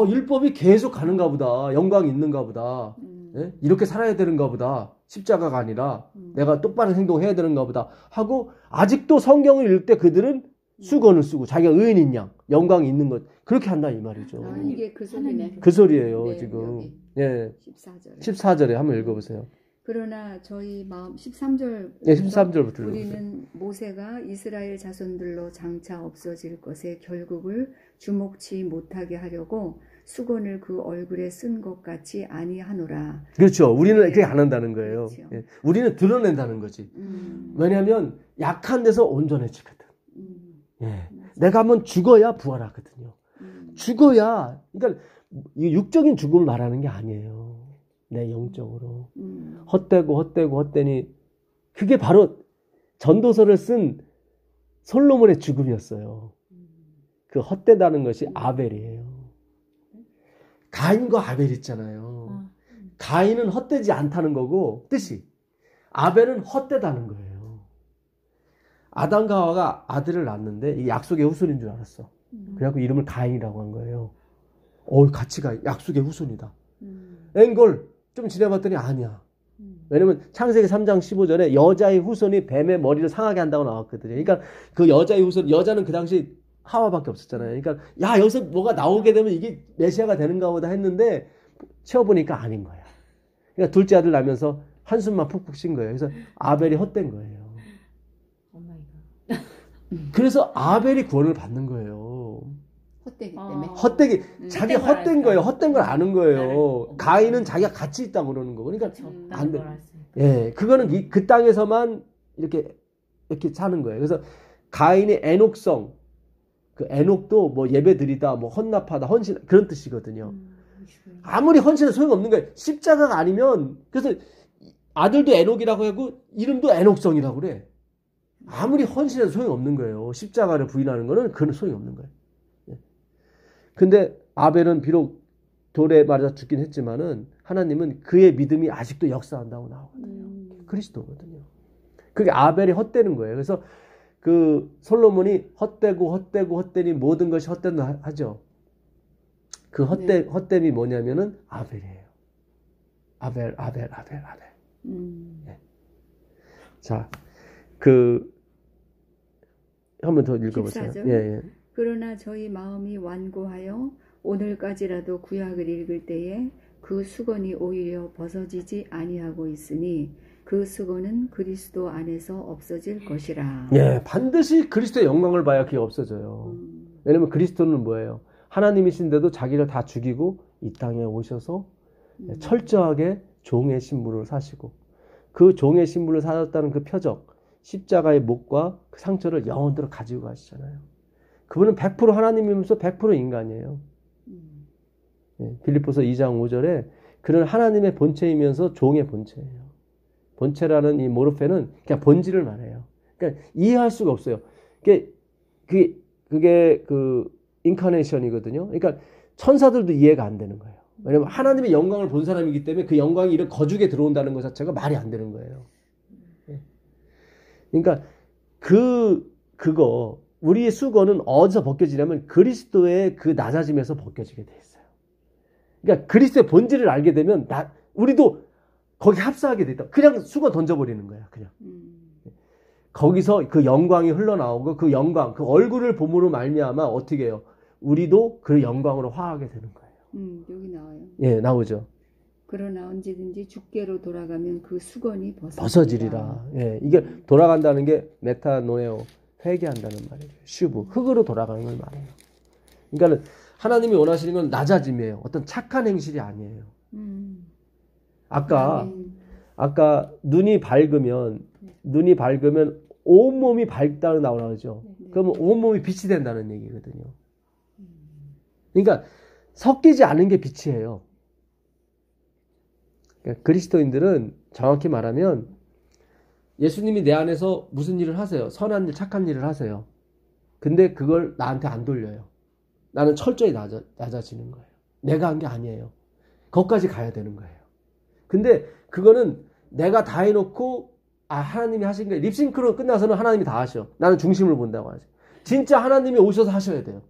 율법이 계속 가는가 보다. 영광이 있는가 보다. 예? 이렇게 살아야 되는가 보다. 십자가가 아니라 내가 똑바른 행동을 해야 되는가 보다 하고 아직도 성경을 읽을 때 그들은 수건을 쓰고 자기가 의인인 양, 영광이 있는 것 그렇게 한다 이 말이죠. 이게 그 소리네. 그 소리예요. 네, 지금. 여기. 예. 14절에. 14절에 한번 읽어보세요. 그러나 저희 마음 13절 예, 13절부터 읽어보세요. 우리는 모세가 이스라엘 자손들로 장차 없어질 것의 결국을 주목치 못하게 하려고 수건을 그 얼굴에 쓴 것 같이 아니하노라. 그렇죠. 우리는 네. 그렇게 안 한다는 거예요. 그렇죠. 예. 우리는 드러낸다는 거지. 왜냐하면 약한 데서 온전해지거든. 예. 내가 한번 죽어야 부활하거든요. 죽어야, 그러니까 이 육적인 죽음을 말하는 게 아니에요. 내 영적으로. 헛되니 그게 바로 전도서를 쓴 솔로몬의 죽음이었어요. 그 헛되다는 것이 아벨이에요. 가인과 아벨 있잖아요. 가인은 헛되지 않다는 거고 뜻이 아벨은 헛되다는 거예요. 아담과 하와가 아들을 낳았는데 이게 약속의 후손인 줄 알았어. 그래갖고 이름을 가인이라고 한 거예요. 같이 가 약속의 후손이다. 앵걸 좀 지내봤더니 아니야. 왜냐면 창세기 3장 15절에 여자의 후손이 뱀의 머리를 상하게 한다고 나왔거든요. 그러니까 그 여자의 후손, 여자는 그 당시 하와밖에 없었잖아요. 그러니까 야 여기서 뭐가 나오게 되면 이게 메시아가 되는가 보다 했는데 채워보니까 아닌 거야. 그러니까 둘째 아들 나면서 한숨만 푹푹 쉰 거예요. 그래서 아벨이 헛된 거예요. 그래서 아벨이 구원을 받는 거예요. 헛되기 때문에. 헛되기, 자기 헛된 거예요. 헛된 걸 아는 거예요. 가인은 자기가 가치 있다고 그러는 거고. 그러니까 안 돼. 예, 그거는 그 땅에서만 이렇게 사는 거예요. 그래서 가인의 애녹성, 그 애녹도 뭐 예배드리다, 뭐 헌납하다, 헌신 그런 뜻이거든요. 아무리 헌신은 소용없는 거예요. 십자가가 아니면 그래서 아들도 애녹이라고 하고 이름도 애녹성이라고 그래. 아무리 헌신해도 소용없는 거예요. 십자가를 부인하는 거는 그건 소용없는 거예요. 근데 아벨은 비록 돌에 맞아 죽긴 했지만은 하나님은 그의 믿음이 아직도 역사한다고 나오거든요. 그리스도거든요. 그게 아벨이 헛되는 거예요. 그래서 그 솔로몬이 헛되니 모든 것이 헛된다 하죠. 그 헛됨이 뭐냐면은 아벨이에요. 아벨. 네. 자, 한 번 더 읽어보세요. 14절. 예. 그러나 저희 마음이 완고하여 오늘까지라도 구약을 읽을 때에 그 수건이 오히려 벗어지지 아니하고 있으니 그 수건은 그리스도 안에서 없어질 것이라. 예, 반드시 그리스도의 영광을 봐야 그게 없어져요. 왜냐면 그리스도는 뭐예요? 하나님이신데도 자기를 다 죽이고 이 땅에 오셔서 철저하게 종의 신분을 사시고 그 종의 신분을 사셨다는 그 표적, 십자가의 목과 그 상처를 영원토록 가지고 가시잖아요. 그분은 100% 하나님이면서 100% 인간이에요. 예, 빌립보서 2장 5절에 그는 하나님의 본체이면서 종의 본체예요. 본체라는 이 모르페는 그냥 본질을 말해요. 그러니까 이해할 수가 없어요. 그게 그 인카네이션이거든요. 그러니까 천사들도 이해가 안 되는 거예요. 왜냐면 하나님의 영광을 본 사람이기 때문에 그 영광이 이런 거죽에 들어온다는 것 자체가 말이 안 되는 거예요. 예. 그러니까 그거 우리의 수건은 어디서 벗겨지냐면 그리스도의 그 낮아짐에서 벗겨지게 돼 있어요. 그러니까 그리스도의 본질을 알게 되면 우리도 거기 합사하게 돼 있다. 그냥 수건 던져버리는 거야. 그냥. 거기서 그 영광이 흘러나오고 그 영광, 그 얼굴을 봄으로 말미암아 어떻게 해요? 우리도 그 영광으로 화하게 되는 거예요. 여기 나와요. 예, 나오죠. 그러나 언제든지 주께로 돌아가면 그 수건이 벗어지리라. 예, 이게 돌아간다는 게 메타노에오, 회개한다는 말이에요. 슈브, 흙으로 돌아가는 걸 말해요. 그러니까 하나님이 원하시는 건 낮아짐이에요. 어떤 착한 행실이 아니에요. 아까 눈이 밝으면 온몸이 밝다고 나오나 그러죠. 그러면 온몸이 빛이 된다는 얘기거든요. 그러니까 섞이지 않은 게 빛이에요. 그러니까 그리스도인들은 정확히 말하면 예수님이 내 안에서 무슨 일을 하세요? 선한 일, 착한 일을 하세요. 근데 그걸 나한테 안 돌려요. 나는 철저히 낮아지는 거예요. 내가 한 게 아니에요. 거기까지 가야 되는 거예요. 근데 그거는 내가 다 해놓고 하나님이 하신 거예요. 립싱크로 끝나서는 하나님이 다 하셔. 나는 중심을 본다고 하죠. 진짜 하나님이 오셔서 하셔야 돼요.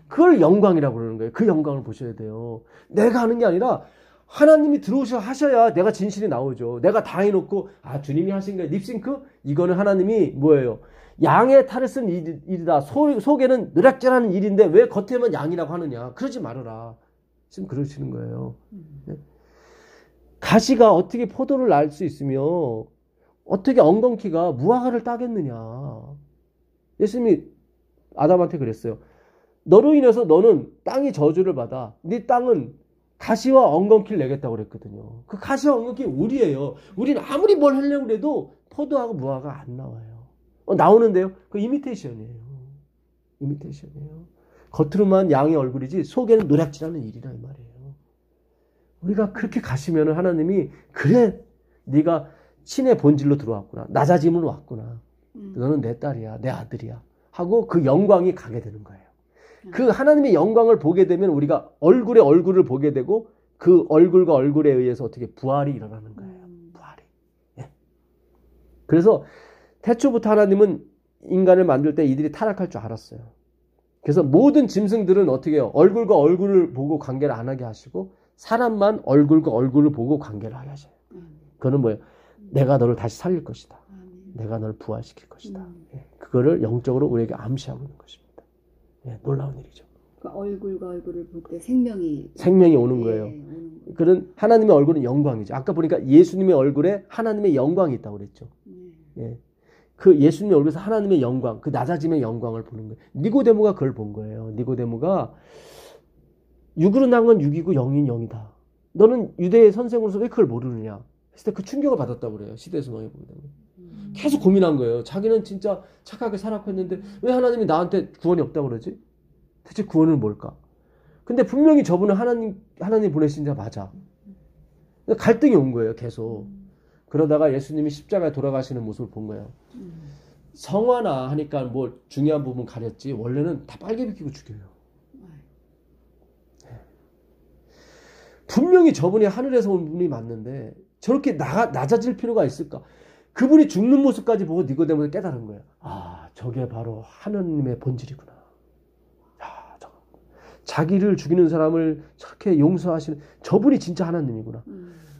그걸 영광이라고 그러는 거예요. 그 영광을 보셔야 돼요. 내가 하는 게 아니라 하나님이 들어오셔 하셔야 내가 진실이 나오죠. 내가 다 해놓고 주님이 하신 거예요. 립싱크? 이거는 하나님이 뭐예요? 양의 탈을 쓴 일이다. 속에는 느락질하는 일인데 왜 겉에만 양이라고 하느냐. 그러지 말아라. 지금 그러시는 거예요. 가시가 어떻게 포도를 날 수 있으며 어떻게 엉겅퀴가 무화과를 따겠느냐. 예수님이 아담한테 그랬어요. 너로 인해서 너는 땅이 저주를 받아. 네 땅은 가시와 엉겅퀴를 내겠다고 그랬거든요. 그 가시와 엉겅퀴 우리예요. 우리는 아무리 뭘 하려고 해도 포도하고 무화과가 안 나와요. 나오는데요. 그 이미테이션이에요. 이미테이션이에요. 겉으로만 양의 얼굴이지 속에는 노략질하는 일이라 이 말이에요. 우리가 그렇게 가시면 하나님이 그래 네가 신의 본질로 들어왔구나. 낮아짐으로 왔구나. 너는 내 딸이야. 내 아들이야. 하고 그 영광이 가게 되는 거예요. 그 하나님의 영광을 보게 되면 우리가 얼굴에 얼굴을 보게 되고 그 얼굴과 얼굴에 의해서 어떻게 부활이 일어나는 거예요. 부활이. 예. 그래서 태초부터 하나님은 인간을 만들 때 이들이 타락할 줄 알았어요. 그래서 모든 짐승들은 어떻게 해요? 얼굴과 얼굴을 보고 관계를 안 하게 하시고 사람만 얼굴과 얼굴을 보고 관계를 하게 하셔요. 그거는 뭐예요? 내가 너를 다시 살릴 것이다. 내가 너를 부활시킬 것이다. 예. 그거를 영적으로 우리에게 암시하고 있는 것입니다. 예, 놀라운 일이죠. 그 얼굴과 얼굴을 볼 때 생명이 오는 거예요. 그런 하나님의 얼굴은 영광이죠. 아까 보니까 예수님의 얼굴에 하나님의 영광이 있다고 그랬죠. 예. 그 예수님의 얼굴에서 하나님의 영광, 그 낮아짐의 영광을 보는 거예요. 니고데모가 그걸 본 거예요. 니고데모가 육으로 난 건 육이고 영인 영이다. 너는 유대의 선생으로서 왜 그걸 모르느냐. 했을 때 그 충격을 받았다고 그래요. 시대에서 계속 고민한 거예요. 자기는 진짜 착하게 살았고 했는데 왜 하나님이 나한테 구원이 없다고 그러지? 대체 구원은 뭘까? 근데 분명히 저분은 하나님 보내신 자 맞아. 갈등이 온 거예요. 계속. 그러다가 예수님이 십자가에 돌아가시는 모습을 본 거예요. 성화나 하니까 뭐 중요한 부분 가렸지 원래는 다 빨개 비키고 죽여요. 분명히 저분이 하늘에서 온 분이 맞는데 저렇게 낮아질 필요가 있을까? 그분이 죽는 모습까지 보고 니고데모가 깨달은 거예요. 저게 바로 하나님의 본질이구나. 자기를 죽이는 사람을 저렇게 용서하시는 저분이 진짜 하나님이구나.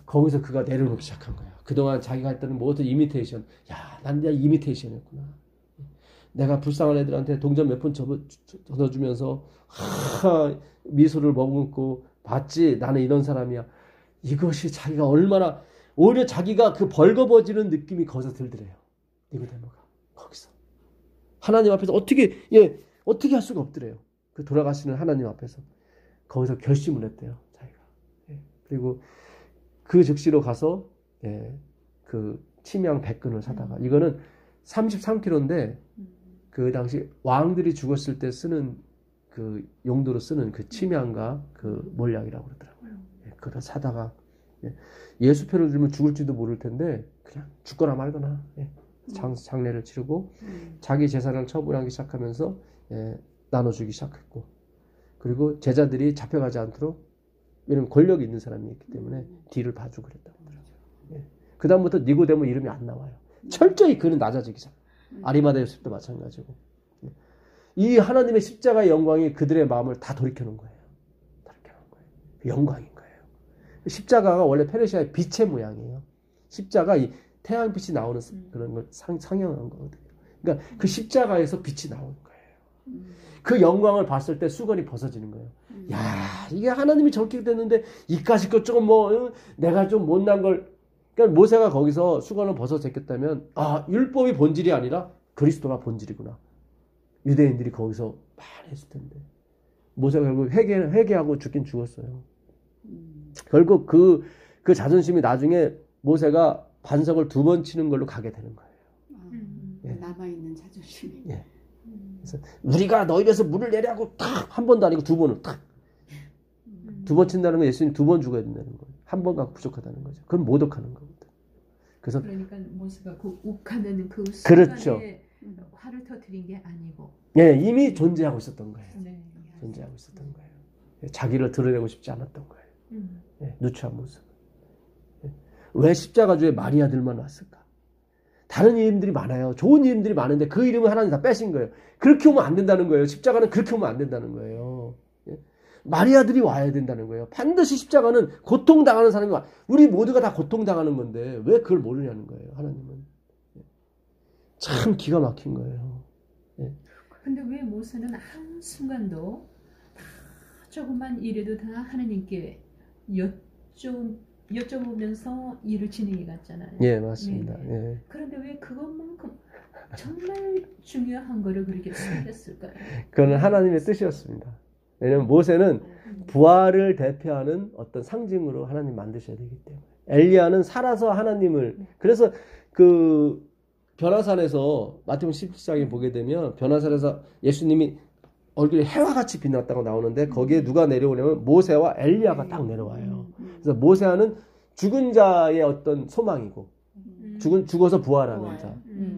거기서 그가 내려놓기 시작한 거예요. 그동안 자기가 했던 모든 이미테이션. 난 내가 이미테이션이었구나. 내가 불쌍한 애들한테 동전 몇 푼 젖어주면서 미소를 머금고 봤지. 나는 이런 사람이야. 이것이 자기가 얼마나 오히려 자기가 그 벌거벗지는 느낌이 거기서 들더래요. 니고데모가 거기서 하나님 앞에서 어떻게 할 수가 없더래요. 그 돌아가시는 하나님 앞에서 거기서 결심을 했대요. 자기가. 그리고 그 즉시로 가서 그 침향 100근을 사다가 이거는 33kg인데 그 당시 왕들이 죽었을 때 쓰는 그 용도로 쓰는 그 침향과 그 몰약이라고 그러더라고요. 그걸 사다가 예수표를 주면 죽을지도 모를 텐데 그냥 죽거나 말거나 장례를 치르고 자기 재산을 처분하기 시작하면서 나눠주기 시작했고 그리고 제자들이 잡혀가지 않도록 왜냐면 권력이 있는 사람이었기 때문에 뒤를 봐주고 그랬다고 하더라고요. 그 다음부터 니고데모 이름이 안 나와요. 철저히 그는 낮아지기 시작. 아리마다 요셉도 마찬가지고 이 하나님의 십자가의 영광이 그들의 마음을 다 돌이켜놓은 거예요. 영광인 거예요. 십자가가 원래 페르시아의 빛의 모양이에요. 십자가 이 태양빛이 나오는 그런 걸 상영한 거거든요. 그러니까 그 십자가에서 빛이 나오는 거예요. 그 영광을 봤을 때 수건이 벗어지는 거예요. 이게 하나님이 저렇게 됐는데 이까짓 것 조금 내가 좀 못난 걸 그러니까 모세가 거기서 수건을 벗어 제꼈다면 율법이 본질이 아니라 그리스도가 본질이구나. 유대인들이 거기서 말했을 텐데 모세가 결국 회개하고 죽긴 죽었어요. 결국 그 자존심이 나중에 모세가 반석을 2번 치는 걸로 가게 되는 거예요. 남아있는 자존심이. 그래서 우리가 너희에서 물을 내려고 탁 한 번도 아니고 2번을 탁 2번 친다는 건 예수님 2번 죽어야 된다는 거예요. 한 번 갖고 부족하다는 거죠. 그건 모독하는 거거든. 그래서 그러니까 모세가 그 욱하는 그 그렇죠. 순간에 화를 터뜨린 게 아니고 이미 존재하고 있었던 거예요. 존재하고 있었던 거예요. 자기를 드러내고 싶지 않았던 거예요. 누추한 모습. 왜 십자가주에 마리아들만 왔을까? 다른 이름들이 많아요. 좋은 이름들이 많은데 그 이름을 하나님 다 빼신 거예요. 그렇게 오면 안 된다는 거예요. 십자가는 그렇게 오면 안 된다는 거예요. 마리아들이 와야 된다는 거예요. 반드시 십자가는 고통당하는 사람이 와. 우리 모두가 다 고통당하는 건데 왜 그걸 모르냐는 거예요. 하나님은. 참 기가 막힌 거예요. 근데 왜 모세는 한순간도 다 조금만 일해도 다 하나님께 여쭤보면서 일을 진행해 갔잖아요. 예, 맞습니다. 네. 예. 그런데 왜 그것만큼 정말 중요한 거를 그렇게 숨겼을까요? 그건 하나님의 뜻이었습니다. 왜냐하면 모세는 부활을 대표하는 어떤 상징으로 하나님 만드셔야 되기 때문에. 엘리야는 살아서 하나님을, 그래서 그 변화산에서 마태복음 17장에 보게 되면 변화산에서 예수님이 얼굴이 해와 같이 빛났다고 나오는데 거기에 누가 내려오냐면 모세와 엘리야가 딱 내려와요. 그래서 모세는 죽은 자의 어떤 소망이고 죽어서 부활하는 자.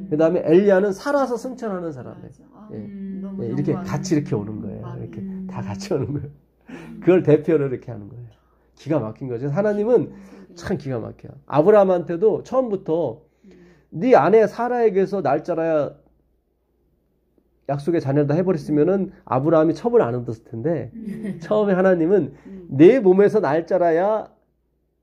그 다음에 엘리야는 살아서 승천하는 사람이에요. 예, 이렇게 같이 이렇게 오는 거예요. 이렇게 다 같이 오는 거예요. 그걸 대표로 이렇게 하는 거예요. 기가 막힌 거죠. 하나님은 참 기가 막혀요. 아브라함한테도 처음부터 네 아내 사라에게서 날짜라야 약속의 자녀다 해버렸으면은 아브라함이 첩을 안 얻었을 텐데 처음에 하나님은 내 몸에서 날짜라야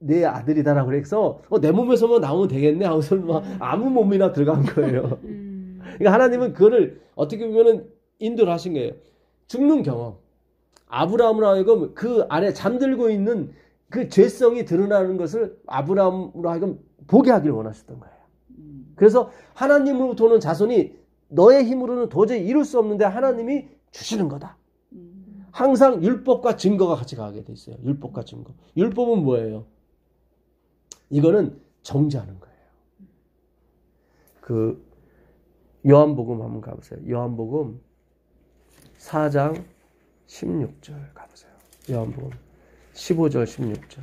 내 아들이다라고 그래서 내 몸에서만 나오면 되겠네 하고서 막 아무 몸이나 들어간 거예요. 그러니까 하나님은 그거를 어떻게 보면은 인도를 하신 거예요. 죽는 경험. 아브라함으로 하여금 그 안에 잠들고 있는 그 죄성이 드러나는 것을 아브라함으로 하여금 보게 하길 원하셨던 거예요. 그래서 하나님으로부터 오는 자손이 너의 힘으로는 도저히 이룰 수 없는데 하나님이 주시는 거다. 항상 율법과 증거가 같이 가게 돼 있어요. 율법과 증거. 율법은 뭐예요? 이거는 정죄하는 거예요. 그 요한복음 한번 가보세요. 요한복음 4장 16절 가보세요. 요한복음 15절 16절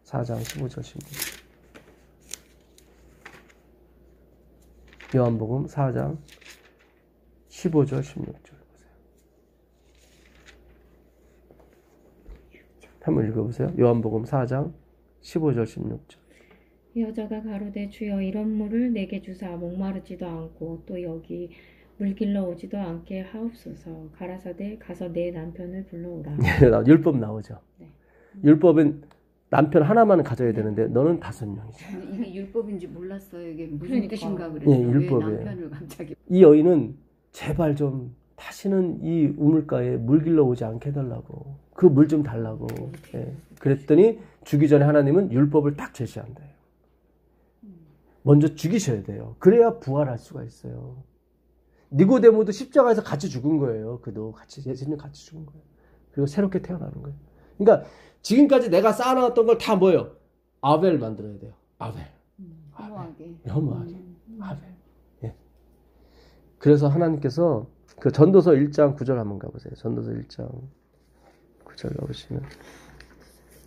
4장 15절 16절 요한복음 4장 15절 16절 보세요. 한번 읽어보세요. 요한복음 4장 15절 16절 여자가 가로되 주여 이런 물을 내게 주사 목마르지도 않고 또 여기 물 길러 오지도 않게 하옵소서. 가라사대 가서 내 남편을 불러오라. 율법 나오죠. 네. 율법은 남편 하나만 가져야 되는데 너는 5명이죠. 이게 율법인지 몰랐어요. 이게 무슨 그러니까. 뜻인가 그래서 예, 왜 율법이에요. 남편을 갑자기 이 여인은 제발 좀 다시는 이 우물가에 물 길러 오지 않게 해달라고 그 물 좀 달라고 그랬더니 주기 전에 하나님은 율법을 딱 제시한대요. 먼저 죽이셔야 돼요. 그래야 부활할 수가 있어요. 니고데모도 십자가에서 같이 죽은 거예요. 그도 같이 예수님 같이 죽은 거예요. 그리고 새롭게 태어나는 거예요. 그러니까 지금까지 내가 쌓아놨던 걸 다 뭐예요? 아벨 만들어야 돼요. 아벨. 허무하게. 아벨. 예. 그래서 하나님께서 그 전도서 1장 9절 한번 가보세요. 전도서 1장 9절 가보시면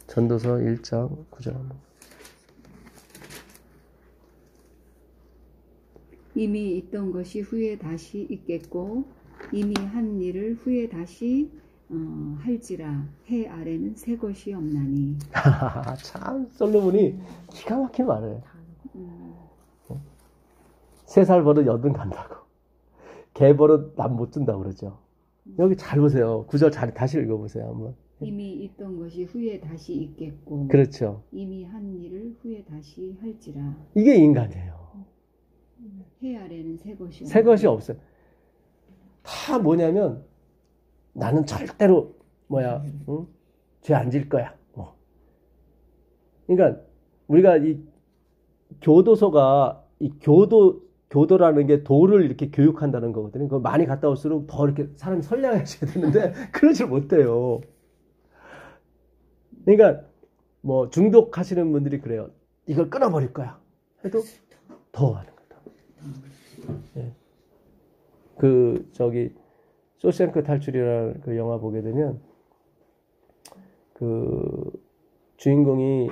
전도서 1장 9절 한번. 이미 있던 것이 후에 다시 있겠고 이미 한 일을 후에 다시 할지라 해 아래는 새 것이 없나니. 참 솔로몬이 기가 막힌 말을 해요. 3살 버릇 8 간다고. 개 버릇 남 못 준다고 그러죠. 여기 잘 보세요. 구절 잘 다시 읽어보세요. 한번. 이미 있던 것이 후에 다시 있겠고 그렇죠. 이미 한 일을 후에 다시 할지라. 이게 인간이에요. 해 아래는 새 것이 새 것이 없어요. 다 뭐냐면 나는 절대로 죄 안 질 거야. 그러니까 우리가 이 교도소가 이 교도라는 게 도를 이렇게 교육한다는 거거든요. 그거 많이 갔다 올수록 더 이렇게 사람이 선량해져야 되는데 그러질 못해요. 그러니까 뭐 중독하시는 분들이 그래요. 이걸 끊어버릴 거야. 해도 더 하는 거다. 예. 쇼생크 탈출이라는 그 영화 보게 되면 그 주인공이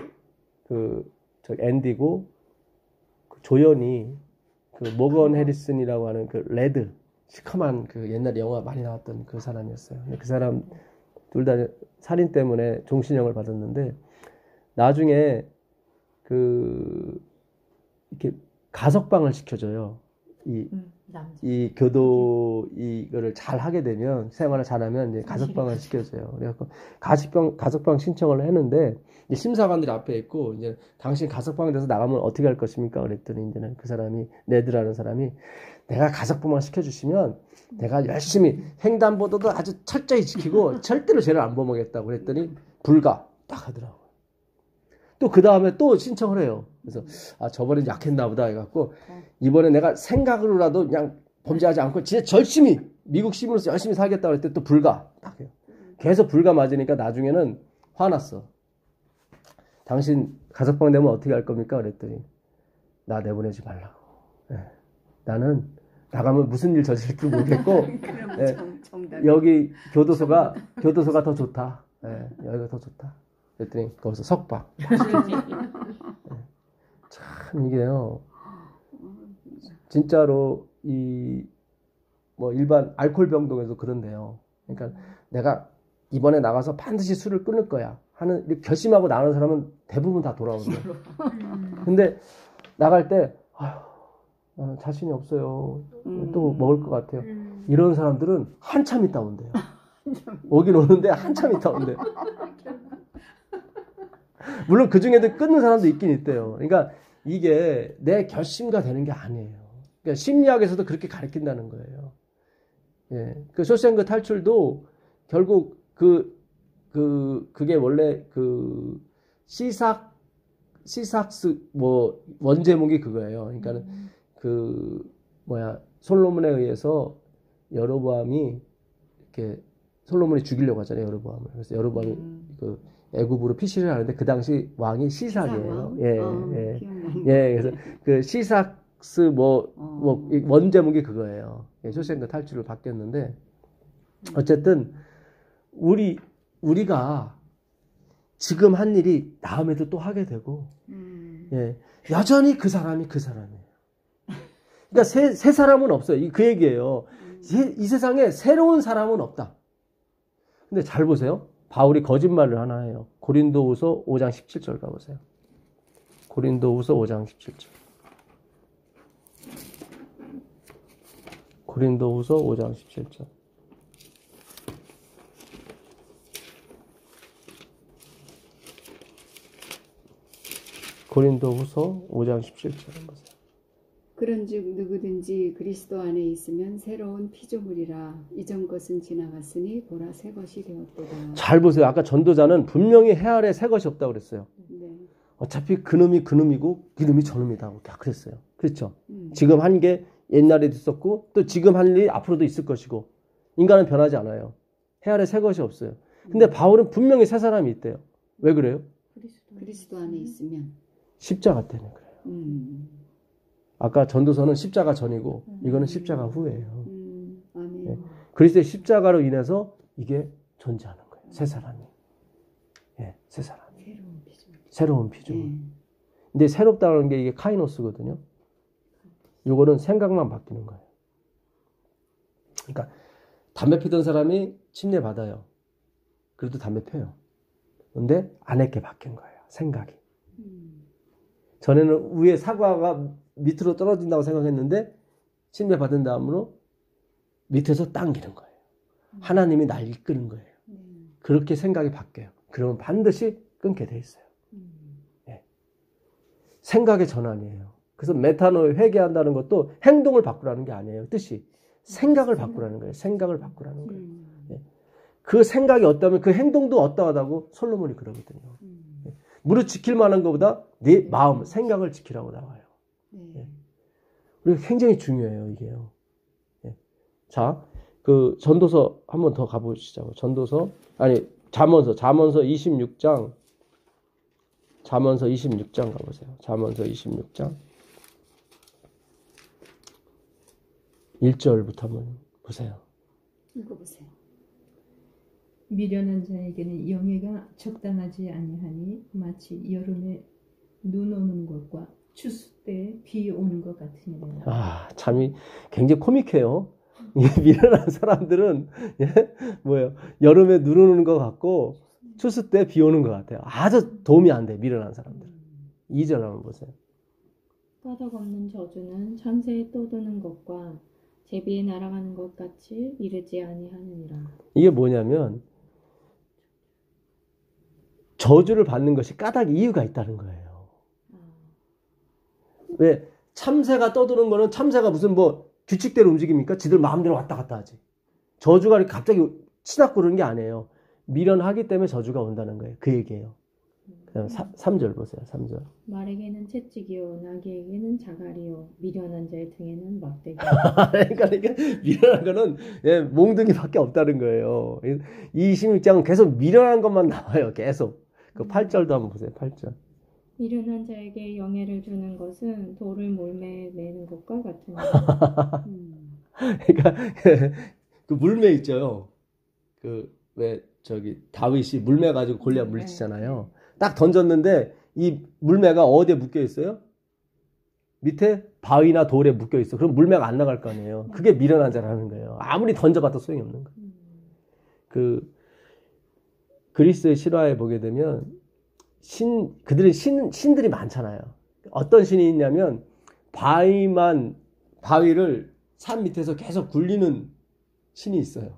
앤디고 그 조연이 그 모건 해리슨이라고 하는 그 레드 시커먼 그 옛날 영화 많이 나왔던 그 사람이었어요. 근데 그 사람 둘 다 살인 때문에 종신형을 받았는데 나중에 그 이렇게 가석방을 시켜줘요. 이 교도 이거를 잘 하게 되면 생활을 잘하면 이제 가석방을 시켜줘요. 그래갖고 가석방 신청을 했는데 이제 심사관들이 앞에 있고 이제 당신 가석방 돼서 나가면 어떻게 할 것입니까? 그랬더니 이제는 그 사람이 네드라는 사람이 내가 가석방만 시켜주시면 내가 열심히 횡단보도도 아주 철저히 지키고 절대로 죄를 안 범하겠다고 그랬더니 불가 딱 하더라고요. 또 그 다음에 또 신청을 해요. 그래서 아 저번에 약했나 보다 해갖고 이번에 내가 생각으로라도 그냥 범죄하지 않고 진짜 열심히 미국 시민으로서 열심히 살겠다고 했더니 또 불가 딱 해요. 계속 불가 맞으니까 나중에는 화났어. 당신 가석방 되면 어떻게 할 겁니까? 그랬더니 나 내보내지 말라고. 네. 나는 나가면 무슨 일 저질지 모르겠고 네. 여기 교도소가 더 좋다. 네. 여기가 더 좋다. 그랬더니 거기서 석방. 네. 참 이게요. 진짜로 이 뭐 일반 알코올 병동에도 그런데요. 그러니까 내가 이번에 나가서 반드시 술을 끊을 거야 하는 이렇게 결심하고 나가는 사람은 대부분 다 돌아오는데. 근데 나갈 때 아휴 나는 자신이 없어요. 또 먹을 것 같아요. 이런 사람들은 한참 있다 온대요. 오긴 오는데 한참 있다 온대요. 물론 그 중에도 끊는 사람도 있긴 있대요. 그러니까 이게 내 결심과 되는 게 아니에요. 그러니까 심리학에서도 그렇게 가르친다는 거예요. 예. 그 쇼생크 탈출도 결국 그게 원래 그 시삭스 뭐 원제목이 그거예요. 그러니까는 솔로몬에 의해서 여로보암이 이렇게 솔로몬이 죽이려고 하잖아요. 여로보암을. 그래서 여로보암이 그 애굽으로 피신을 하는데 그 당시 왕이 시삭이에요. 예. 그래서 그 시삭스 원제목이 그거예요. 예, 쇼생크 탈출을 바뀌었는데 어쨌든 우리가 지금 한 일이 다음에도 또 하게 되고 예, 여전히 그 사람이에요. 그러니까 새 사람은 없어요. 그 얘기예요. 이 세상에 새로운 사람은 없다. 근데 잘 보세요. 바울이 거짓말을 하나 해요. 고린도후서 5장 17절 가보세요. 고린도후서 5장 17절. 고린도후서 5장 17절. 고린도후서 5장 17절 보세요. 그런즉 누구든지 그리스도 안에 있으면 새로운 피조물이라 이전 것은 지나갔으니 보라 새 것이 되었도다. 잘 보세요. 아까 전도자는 분명히 해 아래 새 것이 없다고 그랬어요. 네. 어차피 그놈이 그놈이고 이놈이 저놈이다. 그랬어요. 그렇죠. 지금 한 게 옛날에도 있었고 또 지금 한 일이 앞으로도 있을 것이고 인간은 변하지 않아요. 해 아래 새 것이 없어요. 근데 바울은 분명히 새 사람이 있대요. 왜 그래요? 그리스도 안에 있으면 십자가 때문에 그래요. 아까 전도서는 십자가 전이고 이거는 십자가 후예요. 아멘. 예. 그리스도의 십자가로 인해서 이게 존재하는 거예요. 새 사람이. 예, 새 사람이. 새로운 피조물. 근데 새롭다는 게 이게 카이노스거든요. 요거는 생각만 바뀌는 거예요. 그러니까 담배 피던 사람이 침례 받아요. 그래도 담배 펴요. 근데 안 했게 바뀐 거예요. 생각이. 전에는 위에 사과가 밑으로 떨어진다고 생각했는데 침례 받은 다음으로 밑에서 당기는 거예요. 하나님이 날 이끄는 거예요. 그렇게 생각이 바뀌어요. 그러면 반드시 끊게 돼 있어요. 네. 생각의 전환이에요. 그래서 메타노에 회개한다는 것도 행동을 바꾸라는 게 아니에요. 뜻이 생각을 바꾸라는 거예요. 생각을 바꾸라는 거예요. 네. 그 생각이 어떠하면 그 행동도 어떠하다고 솔로몬이 그러거든요. 네. 무릇 지킬 만한 것보다 네 마음, 생각을 지키라고 나와요. 네. 그리고 굉장히 중요해요, 이게요. 네. 자, 그 전도서 한번 더 가보시죠. 잠언서 26장. 잠언서 26장 가보세요. 잠언서 26장. 1절부터 한번 보세요. 읽어보세요. 미련한 자에게는 영예가 적당하지 아니하니 마치 여름에 눈 오는 것과 추수 때 비 오는 것 같으니라. 아, 참이 굉장히 코믹해요. 이 미련한 사람들은 예? 뭐예요? 여름에 눈 오는 것 같고 추수 때 비 오는 것 같아요. 아주 도움이 안 돼, 미련한 사람들. 2절 한번 보세요. 까닭 없는 저주는 참새에 떠드는 것과 제비에 날아가는 것 같이 이르지 아니하느니라. 이게 뭐냐면 저주를 받는 것이 까닭 이유가 있다는 거예요. 왜? 참새가 떠드는 거는 참새가 무슨 뭐 규칙대로 움직입니까? 지들 마음대로 왔다 갔다 하지. 저주가 이렇게 갑자기 치닫고 그러는 게 아니에요. 미련하기 때문에 저주가 온다는 거예요. 그 얘기예요. 그다음 3절 보세요. 3절. 말에게는 채찍이요 나귀에게는 자갈이요 미련한 자의 등에는 막대기. 그러니까 미련한 거는 예, 몽둥이밖에 없다는 거예요. 이 26장은 계속 미련한 것만 나와요. 계속. 그 8절도 한번 보세요. 8절. 미련한 자에게 영예를 주는 것은 돌을 몰매에 매는 것과 같으니라. 그러니까 그 물매 있죠. 그 왜 저기 다윗이 물매 가지고 골리앗 물리치잖아요. 딱 던졌는데 이 물매가 어디에 묶여 있어요? 밑에 바위나 돌에 묶여 있어. 그럼 물매가 안 나갈 거 아니에요. 그게 미련한 자라는 거예요. 아무리 던져봐도 소용이 없는 거예요. 그 그리스의 실화에 보게 되면 그들은 신들이 많잖아요. 어떤 신이 있냐면 바위를 산 밑에서 계속 굴리는 신이 있어요.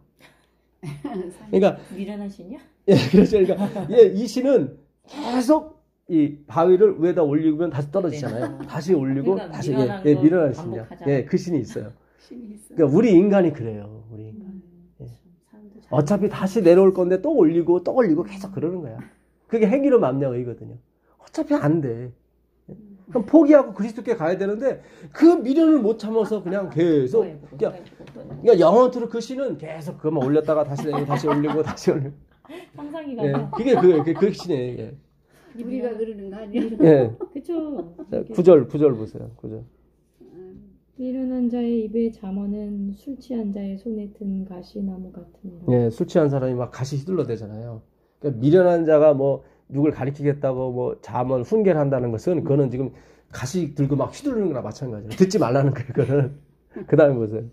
그러니까 미련한 신이야? 예, 그렇죠. 그러니까 이 신은 계속 이 바위를 위에다 올리면 다시 떨어지잖아요. 다시 올리고 그러니까 다시 미련한 신이야. 반복하잖아. 예, 그 신이 있어요. 신이 있어. 그러니까 우리 인간이 그래요. 우리 인간. 사람도 잘 어차피 다시 내려올 건데 또 올리고 계속 그러는 거야. 그게 행위로 만명의거든요. 어차피 안 돼. 그럼 포기하고 그리스도께 가야 되는데 그 미련을 못 참아서 그냥 계속. 그러니까 영원토록 그 신은 계속 그만 올렸다가 다시 내리고 다시 올리고 다시 올리고. 상상이 예, 가서. 그게 그 신이에요. 예. 우리가 그러는 거 아니야? 예. 그쵸. 9절 보세요. 9절. 미련한 자의 입에 잠언은 술 취한 자의 손에 든 가시나무 같으니라. 예, 술 취한 사람이 막 가시 휘둘러대잖아요. 그러니까 미련한 자가 뭐 누굴 가리키겠다고 뭐 잠언 훈계를 한다는 것은 그거는 지금 가시 들고 막 휘두르는 거나 마찬가지예요. 듣지 말라는 거예요. 그거는. 그다음에 보세요.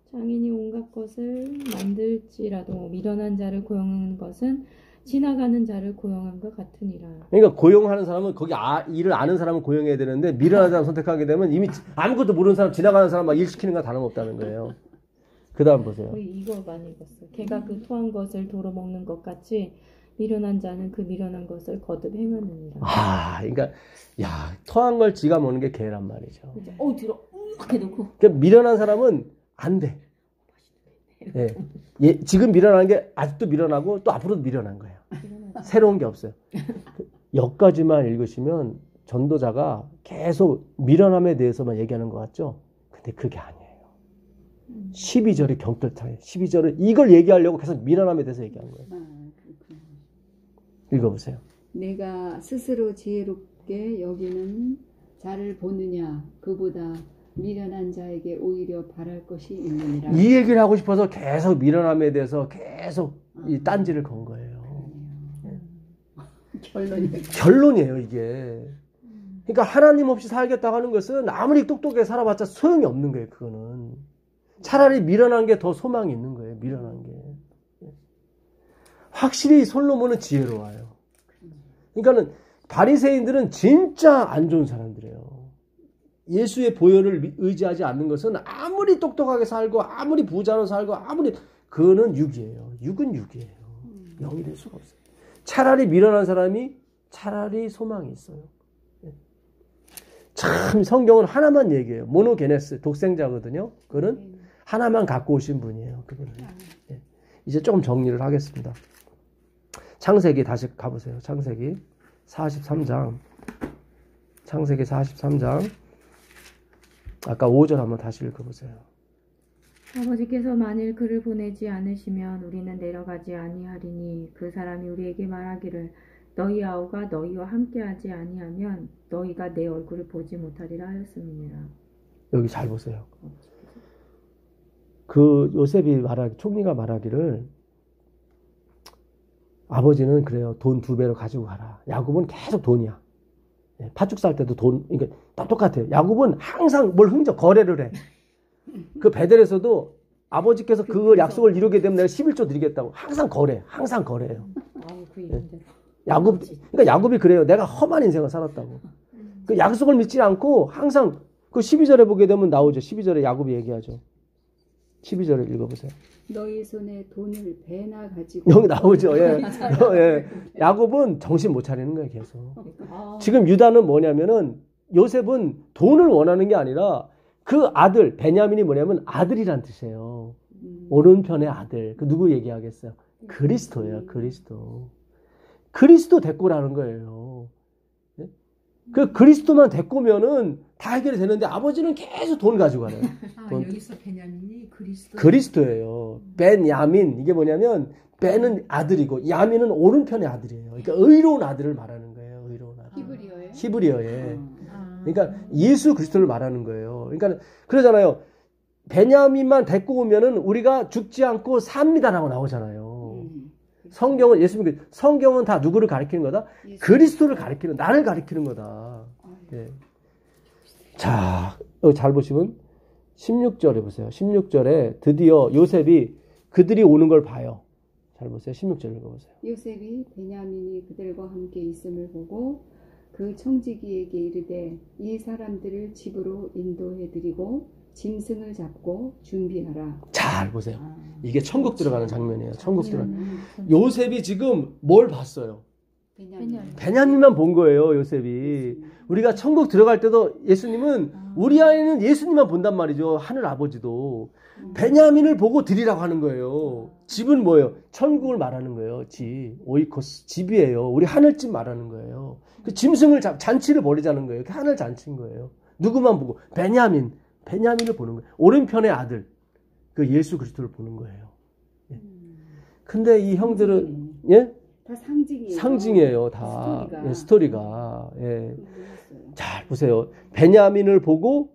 장인이 온갖 것을 만들지라도 미련한 자를 고용하는 것은 지나가는 자를 고용한 것 같으니라. 그러니까 고용하는 사람은 거기 일을 아는 사람을 고용해야 되는데 미련한 사람 선택하게 되면 이미 아무것도 모르는 사람 지나가는 사람 막 일 시키는 거 다름없다는 거예요. 그다음 보세요. 이거 많이 읽었어. 개가 그 토한 것을 도로 먹는 것 같이 미련한 자는 그 미련한 것을 거듭 행하느니라. 그러니까 토한 걸 지가 먹는 게 개란 말이죠. 들어 이렇게 놓고 그러니까 미련한 사람은 안 돼. 예, 지금 미련한 게 아직도 미련하고 또 앞으로도 미련한 거예요. 새로운 게 없어요. 여기까지만 읽으시면 전도자가 계속 미련함에 대해서만 얘기하는 것 같죠? 근데 그게 아니에요. 12절이 경떨타예요. 12절은 이걸 얘기하려고 계속 미련함에 대해서 얘기한 거예요. 읽어보세요. 내가 스스로 지혜롭게 여기는 자를 보느냐 그보다 미련한 자에게 오히려 바랄 것이 있느니라. 이 얘기를 하고 싶어서 계속 미련함에 대해서 계속 이 딴지를 건 거예요. 결론이에요, 이게. 그러니까 하나님 없이 살겠다고 하는 것은 아무리 똑똑하게 살아봤자 소용이 없는 거예요, 그거는. 차라리 미련한 게 더 소망이 있는 거예요, 미련한 게. 확실히 솔로몬은 지혜로워요. 그러니까는 바리새인들은 진짜 안 좋은 사람들이에요. 예수의 보혈을 의지하지 않는 것은 아무리 똑똑하게 살고 아무리 부자로 살고 그거는 육이에요. 육은 육이에요. 영이 될 수가 없어요. 차라리 미련한 사람이 차라리 소망이 있어요. 참 성경은 하나만 얘기해요. 모노게네스 독생자거든요. 그거는 하나만 갖고 오신 분이에요. 그분은. 이제 조금 정리를 하겠습니다. 창세기 다시 가보세요. 창세기 43장. 창세기 43장. 아까 5절 한번 다시 읽어보세요. 아버지께서 만일 그를 보내지 않으시면 우리는 내려가지 아니하리니 그 사람이 우리에게 말하기를 너희 아우가 너희와 함께하지 아니하면 너희가 내 얼굴을 보지 못하리라 하였음이니라. 여기 잘 보세요. 그 요셉이 총리가 말하기를 아버지는 그래요. 돈 2배로 가지고 가라. 야곱은 계속 돈이야. 팥죽 살 때도 돈, 그러니까 똑같아요. 야곱은 항상 뭘 거래를 해. 그 베델에서도 아버지께서 그 약속을 이루게 되면 내가 11조 드리겠다고 항상 거래, 항상 거래해요. 그 얘기인데. 그러니까 야곱이 그래요. 내가 험한 인생을 살았다고. 그 약속을 믿지 않고 항상 그 12절에 보게 되면 나오죠. 12절에 야곱이 얘기하죠. 12절을 읽어보세요. 너희 손에 돈을 배나 가지고 여기 나오죠. 예. 예. 야곱은 정신 못 차리는 거예요, 계속. 지금 유다는 뭐냐면은 요셉은 돈을 원하는 게 아니라 그 아들, 베냐민이 뭐냐면 아들이란 뜻이에요. 오른편의 아들. 그 누구 얘기하겠어요? 그리스도예요, 그리스도. 그리스도 데꼬라는 거예요. 그 그리스도만 데꼬면은 다 해결이 되는데 아버지는 계속 돈 가지고 가요. 여기서 베냐민이 그리스도예요. 벤야민 이게 뭐냐면 벤은 아들이고 야민은 오른편의 아들이에요. 그러니까 의로운 아들을 말하는 거예요. 의로운 아들. 히브리어에. 그러니까 예수 그리스도를 말하는 거예요. 그러니까 그러잖아요. 베냐민만 데리고 오면은 우리가 죽지 않고 삽니다라고 나오잖아요. 성경은 예수님 성경은 다 누구를 가리키는 거다? 그리스도를 가리키는 나를 가리키는 거다. 예. 자, 잘 보시면 16절에 보세요. 16절에 드디어 요셉이 그들이 오는 걸 봐요. 잘 보세요. 16절 읽어보세요. 요셉이 베냐민이 그들과 함께 있음을 보고 그 청지기에게 이르되 이 사람들을 집으로 인도해드리고 짐승을 잡고 준비하라. 잘 보세요. 이게 천국 들어가는 장면이에요. 천국 들어가는. 요셉이 지금 뭘 봤어요? 베냐민만 본 거예요. 요셉이. 우리가 천국 들어갈 때도 예수님은 우리 안에는 예수님만 본단 말이죠. 하늘 아버지도. 베냐민을 보고 드리라고 하는 거예요. 집은 뭐예요? 천국을 말하는 거예요. 집. 오이코스. 집이에요. 우리 하늘집 말하는 거예요. 그 짐승을 잔치를 벌이자는 거예요. 그 하늘 잔치인 거예요. 누구만 보고? 베냐민을 보는 거예요. 오른편의 아들. 그 예수 그리스도를 보는 거예요. 예. 근데 이 형들은 예? 다 상징이에요. 상징이에요. 다 스토리가. 예. 잘 보세요. 베냐민을 보고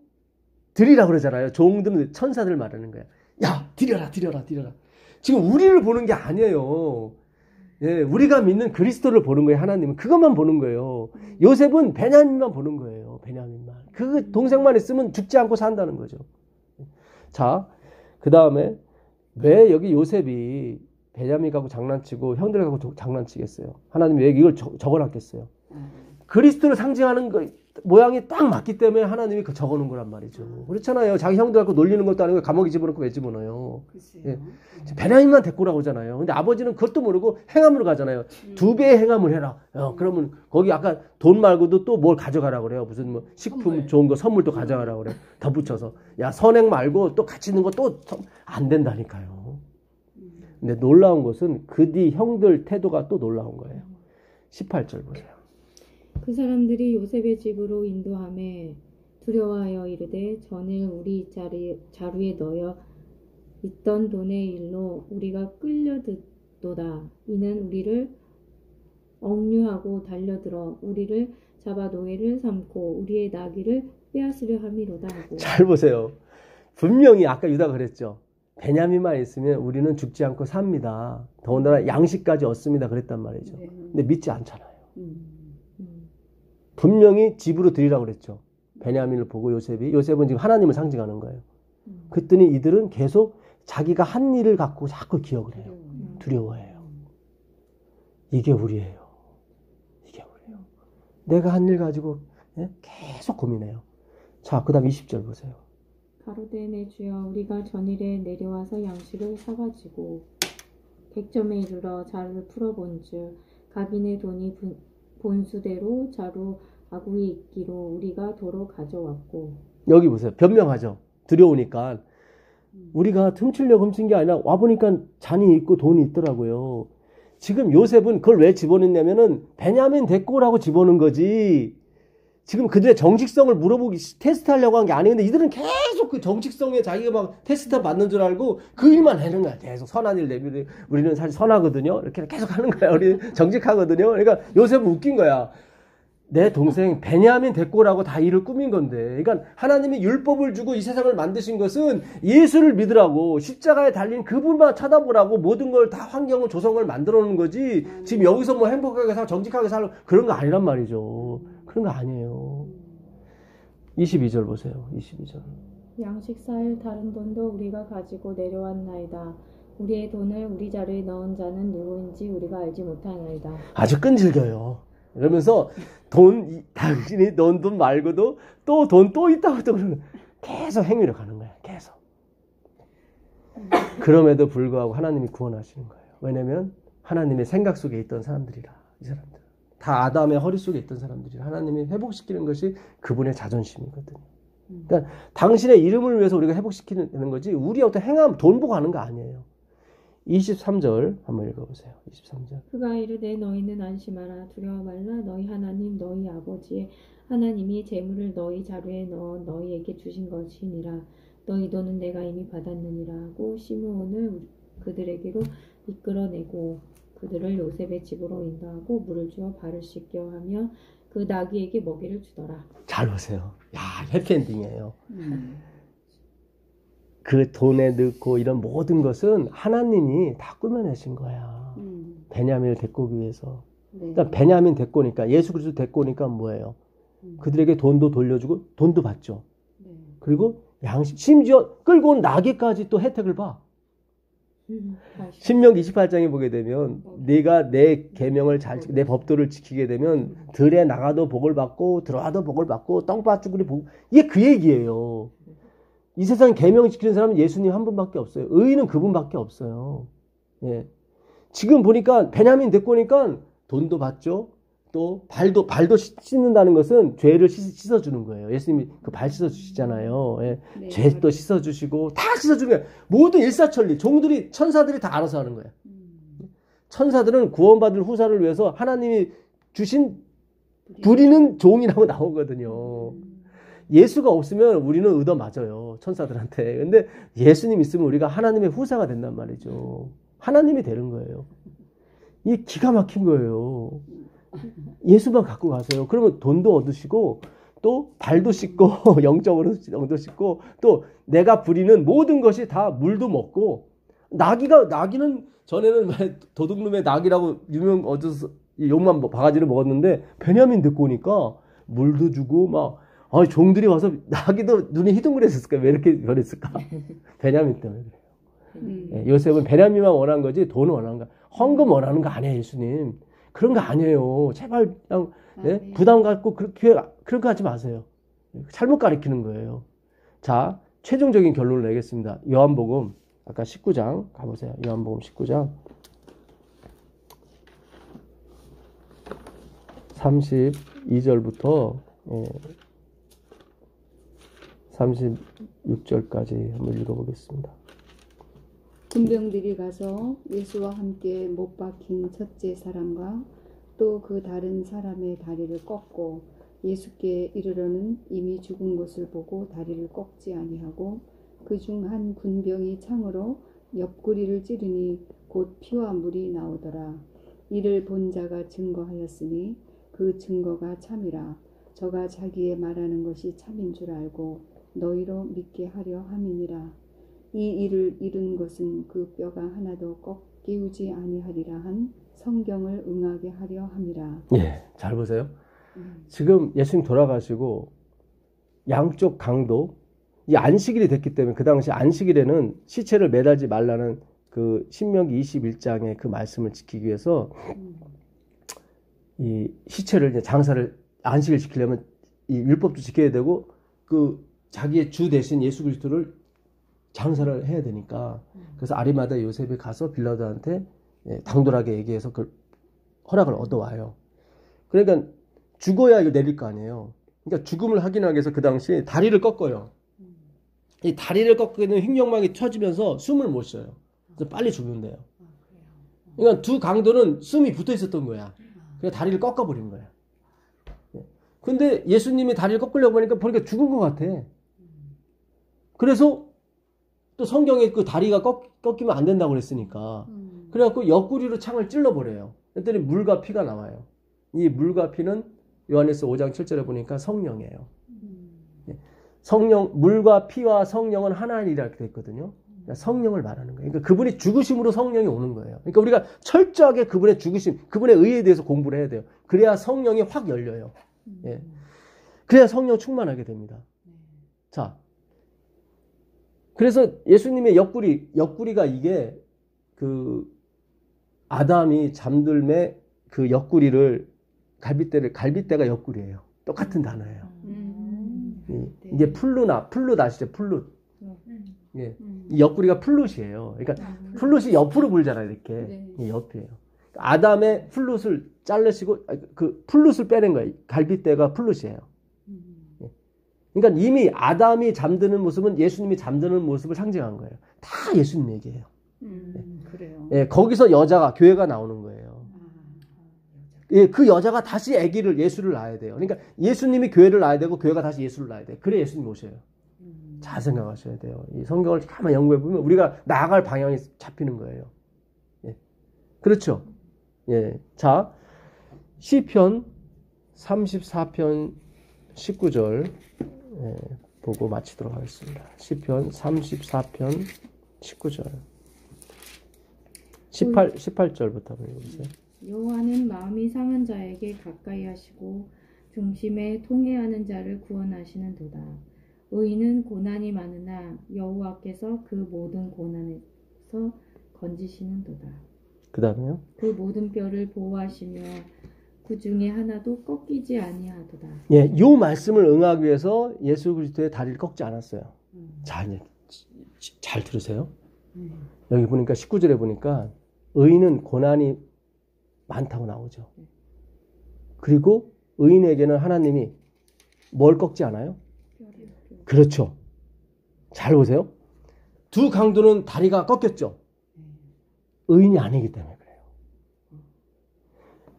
드리라 그러잖아요. 종들은 천사들 말하는 거예요. 야, 드려라. 지금 우리를 보는 게 아니에요. 예, 우리가 믿는 그리스도를 보는 거예요. 하나님은 그것만 보는 거예요. 요셉은 베냐민만 보는 거예요. 베냐민만. 그 동생만 있으면 죽지 않고 산다는 거죠. 자, 그 다음에 왜 여기 요셉이 베냐민 갖고 장난치고 형들 갖고 장난치겠어요? 하나님 왜 이걸 적어놨겠어요? 그리스도를 상징하는 거 모양이 딱 맞기 때문에 하나님이 적어놓은 거란 말이죠. 그렇잖아요. 자기 형들 갖고 놀리는 것도 아니고 감옥에 집어넣고 왜 집어넣어요? 예. 베냐민만 데리고 오잖아요. 근데 아버지는 그것도 모르고 행함으로 가잖아요. 2배의 행함을 해라. 그러면 거기 아까 돈 말고도 또 뭘 가져가라고 그래요. 무슨 뭐 식품 좋은 거 선물도 가져가라고 그래. 덧붙여서. 야, 선행 말고 또 같이 있는 거 또 안 된다니까요. 근데 놀라운 것은 그 뒤 형들 태도가 또 놀라운 거예요. 18절 보세요. 그 사람들이 요셉의 집으로 인도함에 두려워하여 이르되 전에 우리 자루에 넣어 있던 돈의 일로 우리가 끌려듣도다. 이는 우리를 억류하고 달려들어 우리를 잡아 노예를 삼고 우리의 나귀를 빼앗으려 함이로다 하고. 잘 보세요. 분명히 아까 유다가 그랬죠. 베냐민만 있으면 우리는 죽지 않고 삽니다. 더군다나 양식까지 얻습니다. 그랬단 말이죠. 근데 믿지 않잖아요. 분명히 집으로 드리라고 그랬죠. 베냐민을 보고 요셉은 지금 하나님을 상징하는 거예요. 그랬더니 이들은 계속 자기가 한 일을 갖고 자꾸 기억을 해요. 두려워해요. 이게 우리예요. 내가 한 일 가지고 계속 고민해요. 자, 그 다음 20절 보세요. 가로되 내 주여 우리가 전일에 내려와서 양식을 사가지고 100점에 이르러 자루를 풀어본즉 각인의 돈이 본수대로 자루 아구이 있기로 우리가 도로 가져왔고. 여기 보세요. 변명하죠. 들여오니까 우리가 훔치려고 훔친 게 아니라 와보니까 잔이 있고 돈이 있더라고요. 지금 요셉은 그걸 왜 집어넣냐면은 베냐민 데리고 오라고 집어넣은 거지. 지금 그들의 정직성을 물어보기 테스트하려고 한 게 아니에요. 근데 이들은 계속 그 정직성에 자기가 막 테스트 받는 줄 알고 그 일만 하는 거야. 계속 선한 일 내비를. 우리는 사실 선하거든요. 이렇게 계속 하는 거야. 우리 정직하거든요. 그러니까 요셉은 웃긴 거야. 내 동생 베냐민 데리고 오라고 다 일을 꾸민 건데. 그러니까 하나님이 율법을 주고 이 세상을 만드신 것은 예수를 믿으라고 십자가에 달린 그분만 쳐다보라고 모든 걸 다 환경을 조성을 만들어 놓은 거지. 지금 여기서 뭐 행복하게 살고 정직하게 살고 그런 거 아니란 말이죠. 그런 거 아니에요. 22절 보세요. 22절. 양식 쌀 다른 돈도 우리가 가지고 내려왔나이다. 우리의 돈을 우리 자루에 넣은 자는 누구인지 우리가 알지 못하나이다. 아주 끈질겨요. 이러면서 당신이 넣은 돈 말고도 또 돈 또 있다고 또 그러는 계속 행위를 가는 거야. 계속. 그럼에도 불구하고 하나님이 구원하시는 거예요. 왜냐면 하나님의 생각 속에 있던 사람들이라. 이 사람들. 다 아담의 허리 속에 있던 사람들이라. 하나님이 회복시키는 것이 그분의 자존심이거든요. 그러니까 당신의 이름을 위해서 우리가 회복시키는 거지 우리 어떤 행함 돈 보고 하는 거 아니에요. 23절 한번 읽어보세요. 23절. 그가 이르되 너희는 안심하라. 두려워 말라. 너희 하나님 너희 아버지의 하나님이 재물을 너희 자루에 넣어 너희에게 주신 것이니라. 너희 돈은 내가 이미 받았느니라 하고 시므온을 그들에게로 이끌어내고 그들을 요셉의 집으로 인도하고 물을 주어 발을 씻겨 하며 그 나귀에게 먹이를 주더라. 잘 보세요. 야, 해피엔딩이에요. 그 돈에 넣고 이런 모든 것은 하나님이 다 꾸며내신 거야. 베냐민을 데리고 오기 위해서. 네. 그러니까 베냐민 데리고 오니까 예수 그리스도 데리고 오니까 뭐예요? 그들에게 돈도 돌려주고 돈도 받죠. 네. 그리고 양식 심지어 끌고 온 나귀까지 또 혜택을 봐. 신명기 28장에 보게 되면 네가 내 계명을 내 법도를 지키게 되면 들에 나가도 복을 받고 들어와도 복을 받고 떡밭주구리 복. 이게 그 얘기예요. 이 세상 계명 지키는 사람은 예수님 한 분밖에 없어요. 의인은 그분밖에 없어요. 예. 지금 보니까 베냐민 데리고 오니까 돈도 받죠. 또 발도 씻는다는 것은 죄를 씻어주는 거예요. 예수님이 그 발 씻어주시잖아요. 예. 네. 죄도 씻어주시고 다 씻어주는 거예요. 모든 일사천리 종들이 천사들이 다 알아서 하는 거예요. 천사들은 구원받을 후사를 위해서 하나님이 주신 부리는 종이라고 나오거든요. 예수가 없으면 우리는 얻어맞아요. 천사들한테. 근데 예수님 있으면 우리가 하나님의 후사가 된단 말이죠. 하나님이 되는 거예요. 이게 기가 막힌 거예요. 예수만 갖고 가세요. 그러면 돈도 얻으시고 또 발도 씻고 영적으로 씻고 또 내가 부리는 모든 것이 다 물도 먹고 나귀는 전에는 도둑놈의 나귀라고 유명 얻어서 욕만 바가지를 먹었는데 베냐민 듣고 오니까 물도 주고 막 종들이 와서 나귀도 눈이 희둥그랬을까? 왜 이렇게 변했을까? 베냐민 때문에 그래요. 예, 요셉은 베냐민만 원한 거지 돈을 원한 거 헌금 원하는 거 아니에요. 예수님. 그런 거 아니에요. 제발 그냥 부담 갖고 그런 거 하지 마세요. 잘못 가르치는 거예요. 자, 최종적인 결론을 내겠습니다. 요한복음 아까 19장 가보세요. 요한복음 19장 32절부터 36절까지 한번 읽어보겠습니다. 군병들이 가서 예수와 함께 못 박힌 첫째 사람과 또 그 다른 사람의 다리를 꺾고 예수께 이르러는 이미 죽은 것을 보고 다리를 꺾지 아니하고 그중 한 군병이 창으로 옆구리를 찌르니 곧 피와 물이 나오더라. 이를 본 자가 증거하였으니 그 증거가 참이라. 저가 자기의 말하는 것이 참인 줄 알고 너희로 믿게 하려 함이니라. 이 일을 이룬 것은 그 뼈가 하나도 꺾이우지 아니하리라 한 성경을 응하게 하려 함이라. 예, 잘 보세요. 지금 예수님 돌아가시고 양쪽 강도 이 안식일이 됐기 때문에 그 당시 안식일에는 시체를 매달지 말라는 그 신명기 21장의 그 말씀을 지키기 위해서 이 시체를 이제 장사를 안식일 지키려면 이 율법도 지켜야 되고 그 자기의 주 대신 예수 그리스도를 장사를 해야 되니까 그래서 아리마다 요셉이 가서 빌라도한테 당돌하게 얘기해서 그 허락을 얻어와요. 그러니까 죽어야 이거 내릴 거 아니에요. 그러니까 죽음을 확인하기 위해서 그 당시에 다리를 꺾어요. 이 다리를 꺾이는 흉령막이 쳐지면서 숨을 못 쉬어요. 그래서 빨리 죽는데요. 그러니까 두 강도는 숨이 붙어 있었던 거야. 그래서 다리를 꺾어버린 거야. 근데 예수님이 다리를 꺾으려고 보니까 죽은 것 같아. 그래서 또 성경에 그 다리가 꺾이면 안 된다고 그랬으니까. 그래갖고 옆구리로 창을 찔러버려요. 그랬더니 물과 피가 나와요. 이 물과 피는 요한일서 5장 7절에 보니까 성령이에요. 성령, 물과 피와 성령은 하나이라 이렇게 됐거든요. 그러니까 성령을 말하는 거예요. 그러니까 그분이 죽으심으로 성령이 오는 거예요. 그러니까 우리가 철저하게 그분의 죽으심, 그분의 의에 대해서 공부를 해야 돼요. 그래야 성령이 확 열려요. 예. 그래야 성령 충만하게 됩니다. 자, 그래서 예수님의 옆구리가 이게 그 아담이 잠들매 그 옆구리를 갈빗대가 옆구리예요. 똑같은 단어예요. 이게 플룻 아시죠? 플룻. 예. 이 옆구리가 플룻이에요. 그러니까 플룻이 옆으로 불잖아요. 이렇게. 네. 이 옆이에요. 아담의 플룻을 자르시고 그 플룻을 빼낸 거예요. 갈빗대가 플룻이에요. 그러니까 이미 아담이 잠드는 모습은 예수님이 잠드는 모습을 상징한 거예요. 다 예수님 얘기예요. 그래요. 예, 거기서 교회가 나오는 거예요. 예, 그 여자가 다시 예수를 낳아야 돼요. 그러니까 예수님이 교회를 낳아야 되고 교회가 다시 예수를 낳아야 돼요. 그래 예수님 오셔요. 잘 생각하셔야 돼요. 이 성경을 가만히 연구해 보면 우리가 나아갈 방향이 잡히는 거예요. 예. 그렇죠. 예. 자, 시편 34편 19절 보고 마치도록 하겠습니다. 시편 34편 19절 18절부터 읽어보세요. 여호와는 마음이 상한 자에게 가까이 하시고 중심에 통회하는 자를 구원하시는도다. 의인은 고난이 많으나 여호와께서 그 모든 고난에서 건지시는도다. 그 다음에요. 그 모든 뼈를 보호하시며 그 중에 하나도 꺾이지 아니하도다. 예, 요 말씀을 응하기 위해서 예수 그리스도의 다리를 꺾지 않았어요. 자, 이제 잘 들으세요. 여기 보니까 19절에 보니까 의인은 고난이 많다고 나오죠. 그리고 의인에게는 하나님이 뭘 꺾지 않아요? 그렇죠. 잘 보세요. 두 강도는 다리가 꺾였죠. 의인이 아니기 때문에 그래요.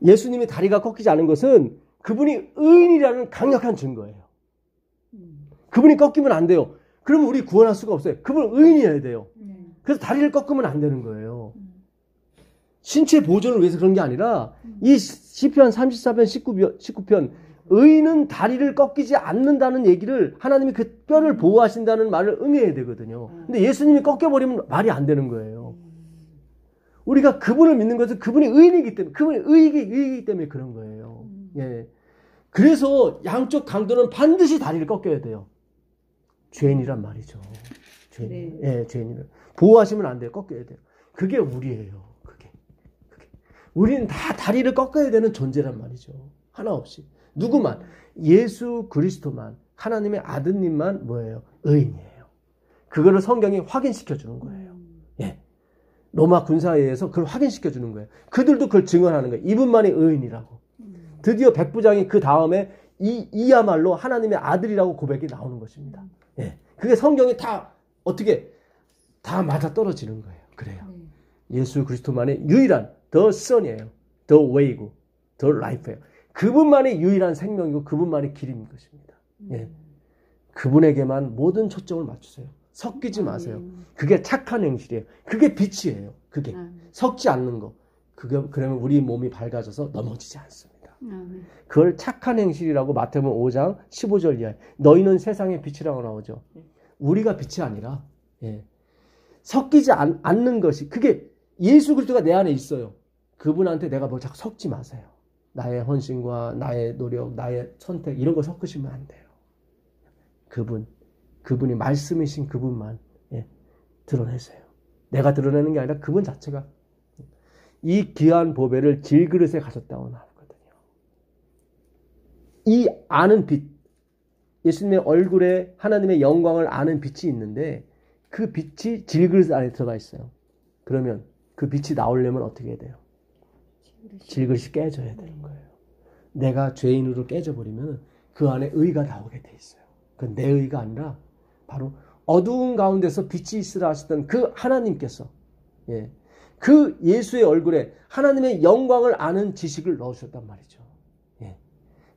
예수님이 다리가 꺾이지 않은 것은 그분이 의인이라는 강력한 증거예요. 그분이 꺾이면 안 돼요. 그러면 우리 구원할 수가 없어요. 그분은 의인이어야 돼요. 그래서 다리를 꺾으면 안 되는 거예요. 신체 보존을 위해서 그런 게 아니라 이 시편 34편 19편 의인은 다리를 꺾이지 않는다는 얘기를 하나님이 그 뼈를 보호하신다는 말을 응해야 되거든요. 근데 예수님이 꺾여버리면 말이 안 되는 거예요. 우리가 그분을 믿는 것은 그분이 의인이기 때문에, 그분이 의이기 때문에 그런 거예요. 예. 그래서 양쪽 강도는 반드시 다리를 꺾여야 돼요. 죄인이란 말이죠. 죄인. 네. 예, 죄인을. 보호하시면 안 돼요. 꺾여야 돼요. 그게 우리예요. 그게. 우리는 다 다리를 꺾어야 되는 존재란 말이죠. 하나 없이. 누구만? 예수 그리스도만, 하나님의 아드님만 뭐예요? 의인이에요. 그거를 성경이 확인시켜 주는 거예요. 예. 로마 군사에 의해서 그걸 확인시켜 주는 거예요. 그들도 그걸 증언하는 거예요. 이분만이 의인이라고. 드디어 백부장이 그 다음에 이야말로 하나님의 아들이라고 고백이 나오는 것입니다. 예. 그게 성경이 다 어떻게 다 맞아 떨어지는 거예요. 그래요. 예수 그리스도만의 유일한 the son이에요. the way고 the life예요. 그분만의 유일한 생명이고 그분만의 길인 것입니다. 예. 그분에게만 모든 초점을 맞추세요. 섞이지 마세요. 그게 착한 행실이에요. 그게 빛이에요. 그게 섞지 않는 거. 그러면 우리 몸이 밝아져서 넘어지지 않습니다. 그걸 착한 행실이라고 마태복음 5장 15절 이하에 너희는 세상의 빛이라고 나오죠. 우리가 빛이 아니라 섞이지 않는 것이 그게 예수 그리스도가 내 안에 있어요. 그분한테 내가 뭐 자꾸 섞지 마세요. 나의 헌신과 나의 노력, 나의 선택 이런 거 섞으시면 안 돼요. 그분이 말씀이신 그분만 드러내세요. 내가 드러내는 게 아니라 그분 자체가 이 귀한 보배를 질그릇에 가졌다고 나오거든요. 이 아는 빛, 예수님의 얼굴에 하나님의 영광을 아는 빛이 있는데 그 빛이 질그릇 안에 들어가 있어요. 그러면 그 빛이 나오려면 어떻게 해야 돼요? 질그릇이 깨져야 되는 거예요. 내가 죄인으로 깨져버리면 그 안에 의가 나오게 돼 있어요. 그건 내 의가 아니라 바로 어두운 가운데서 빛이 있으라 하시던 그 하나님께서 그 예수의 얼굴에 하나님의 영광을 아는 지식을 넣으셨단 말이죠.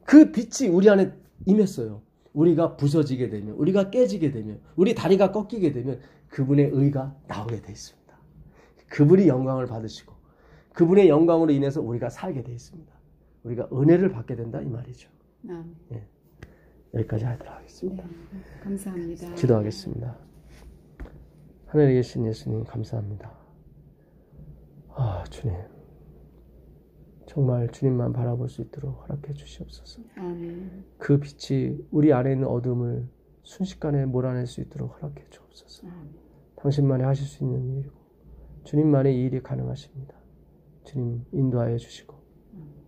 그 빛이 우리 안에 임했어요. 우리가 부서지게 되면, 우리가 깨지게 되면, 우리 다리가 꺾이게 되면 그분의 의가 나오게 돼 있습니다. 그분이 영광을 받으시고 그분의 영광으로 인해서 우리가 살게 돼 있습니다. 우리가 은혜를 받게 된다 이 말이죠. 여기까지 하도록 하겠습니다. 네, 감사합니다. 기도하겠습니다. 하늘에 계신 예수님 감사합니다. 주님 정말 주님만 바라볼 수 있도록 허락해 주시옵소서. 아멘. 그 빛이 우리 안에 있는 어둠을 순식간에 몰아낼 수 있도록 허락해 주옵소서. 아멘. 당신만이 하실 수 있는 일이고 주님만의 이 일이 가능하십니다. 주님 인도하여 주시고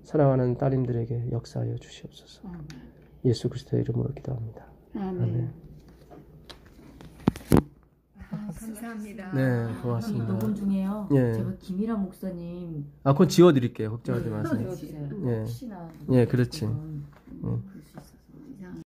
사랑하는 따님들에게 역사하여 주시옵소서. 아멘. 예수 그리스도의 이름으로 기도합니다. 아멘. 감사합니다. 네, 이 고맙습니다. 녹음 중에요. 예. 제가 김일환 목사님 그건 지워드릴게요. 걱정하지 네, 마세요. 지워주세요. 예. 혹시나 예, 그렇지. 그건, 그럴 수 있어요.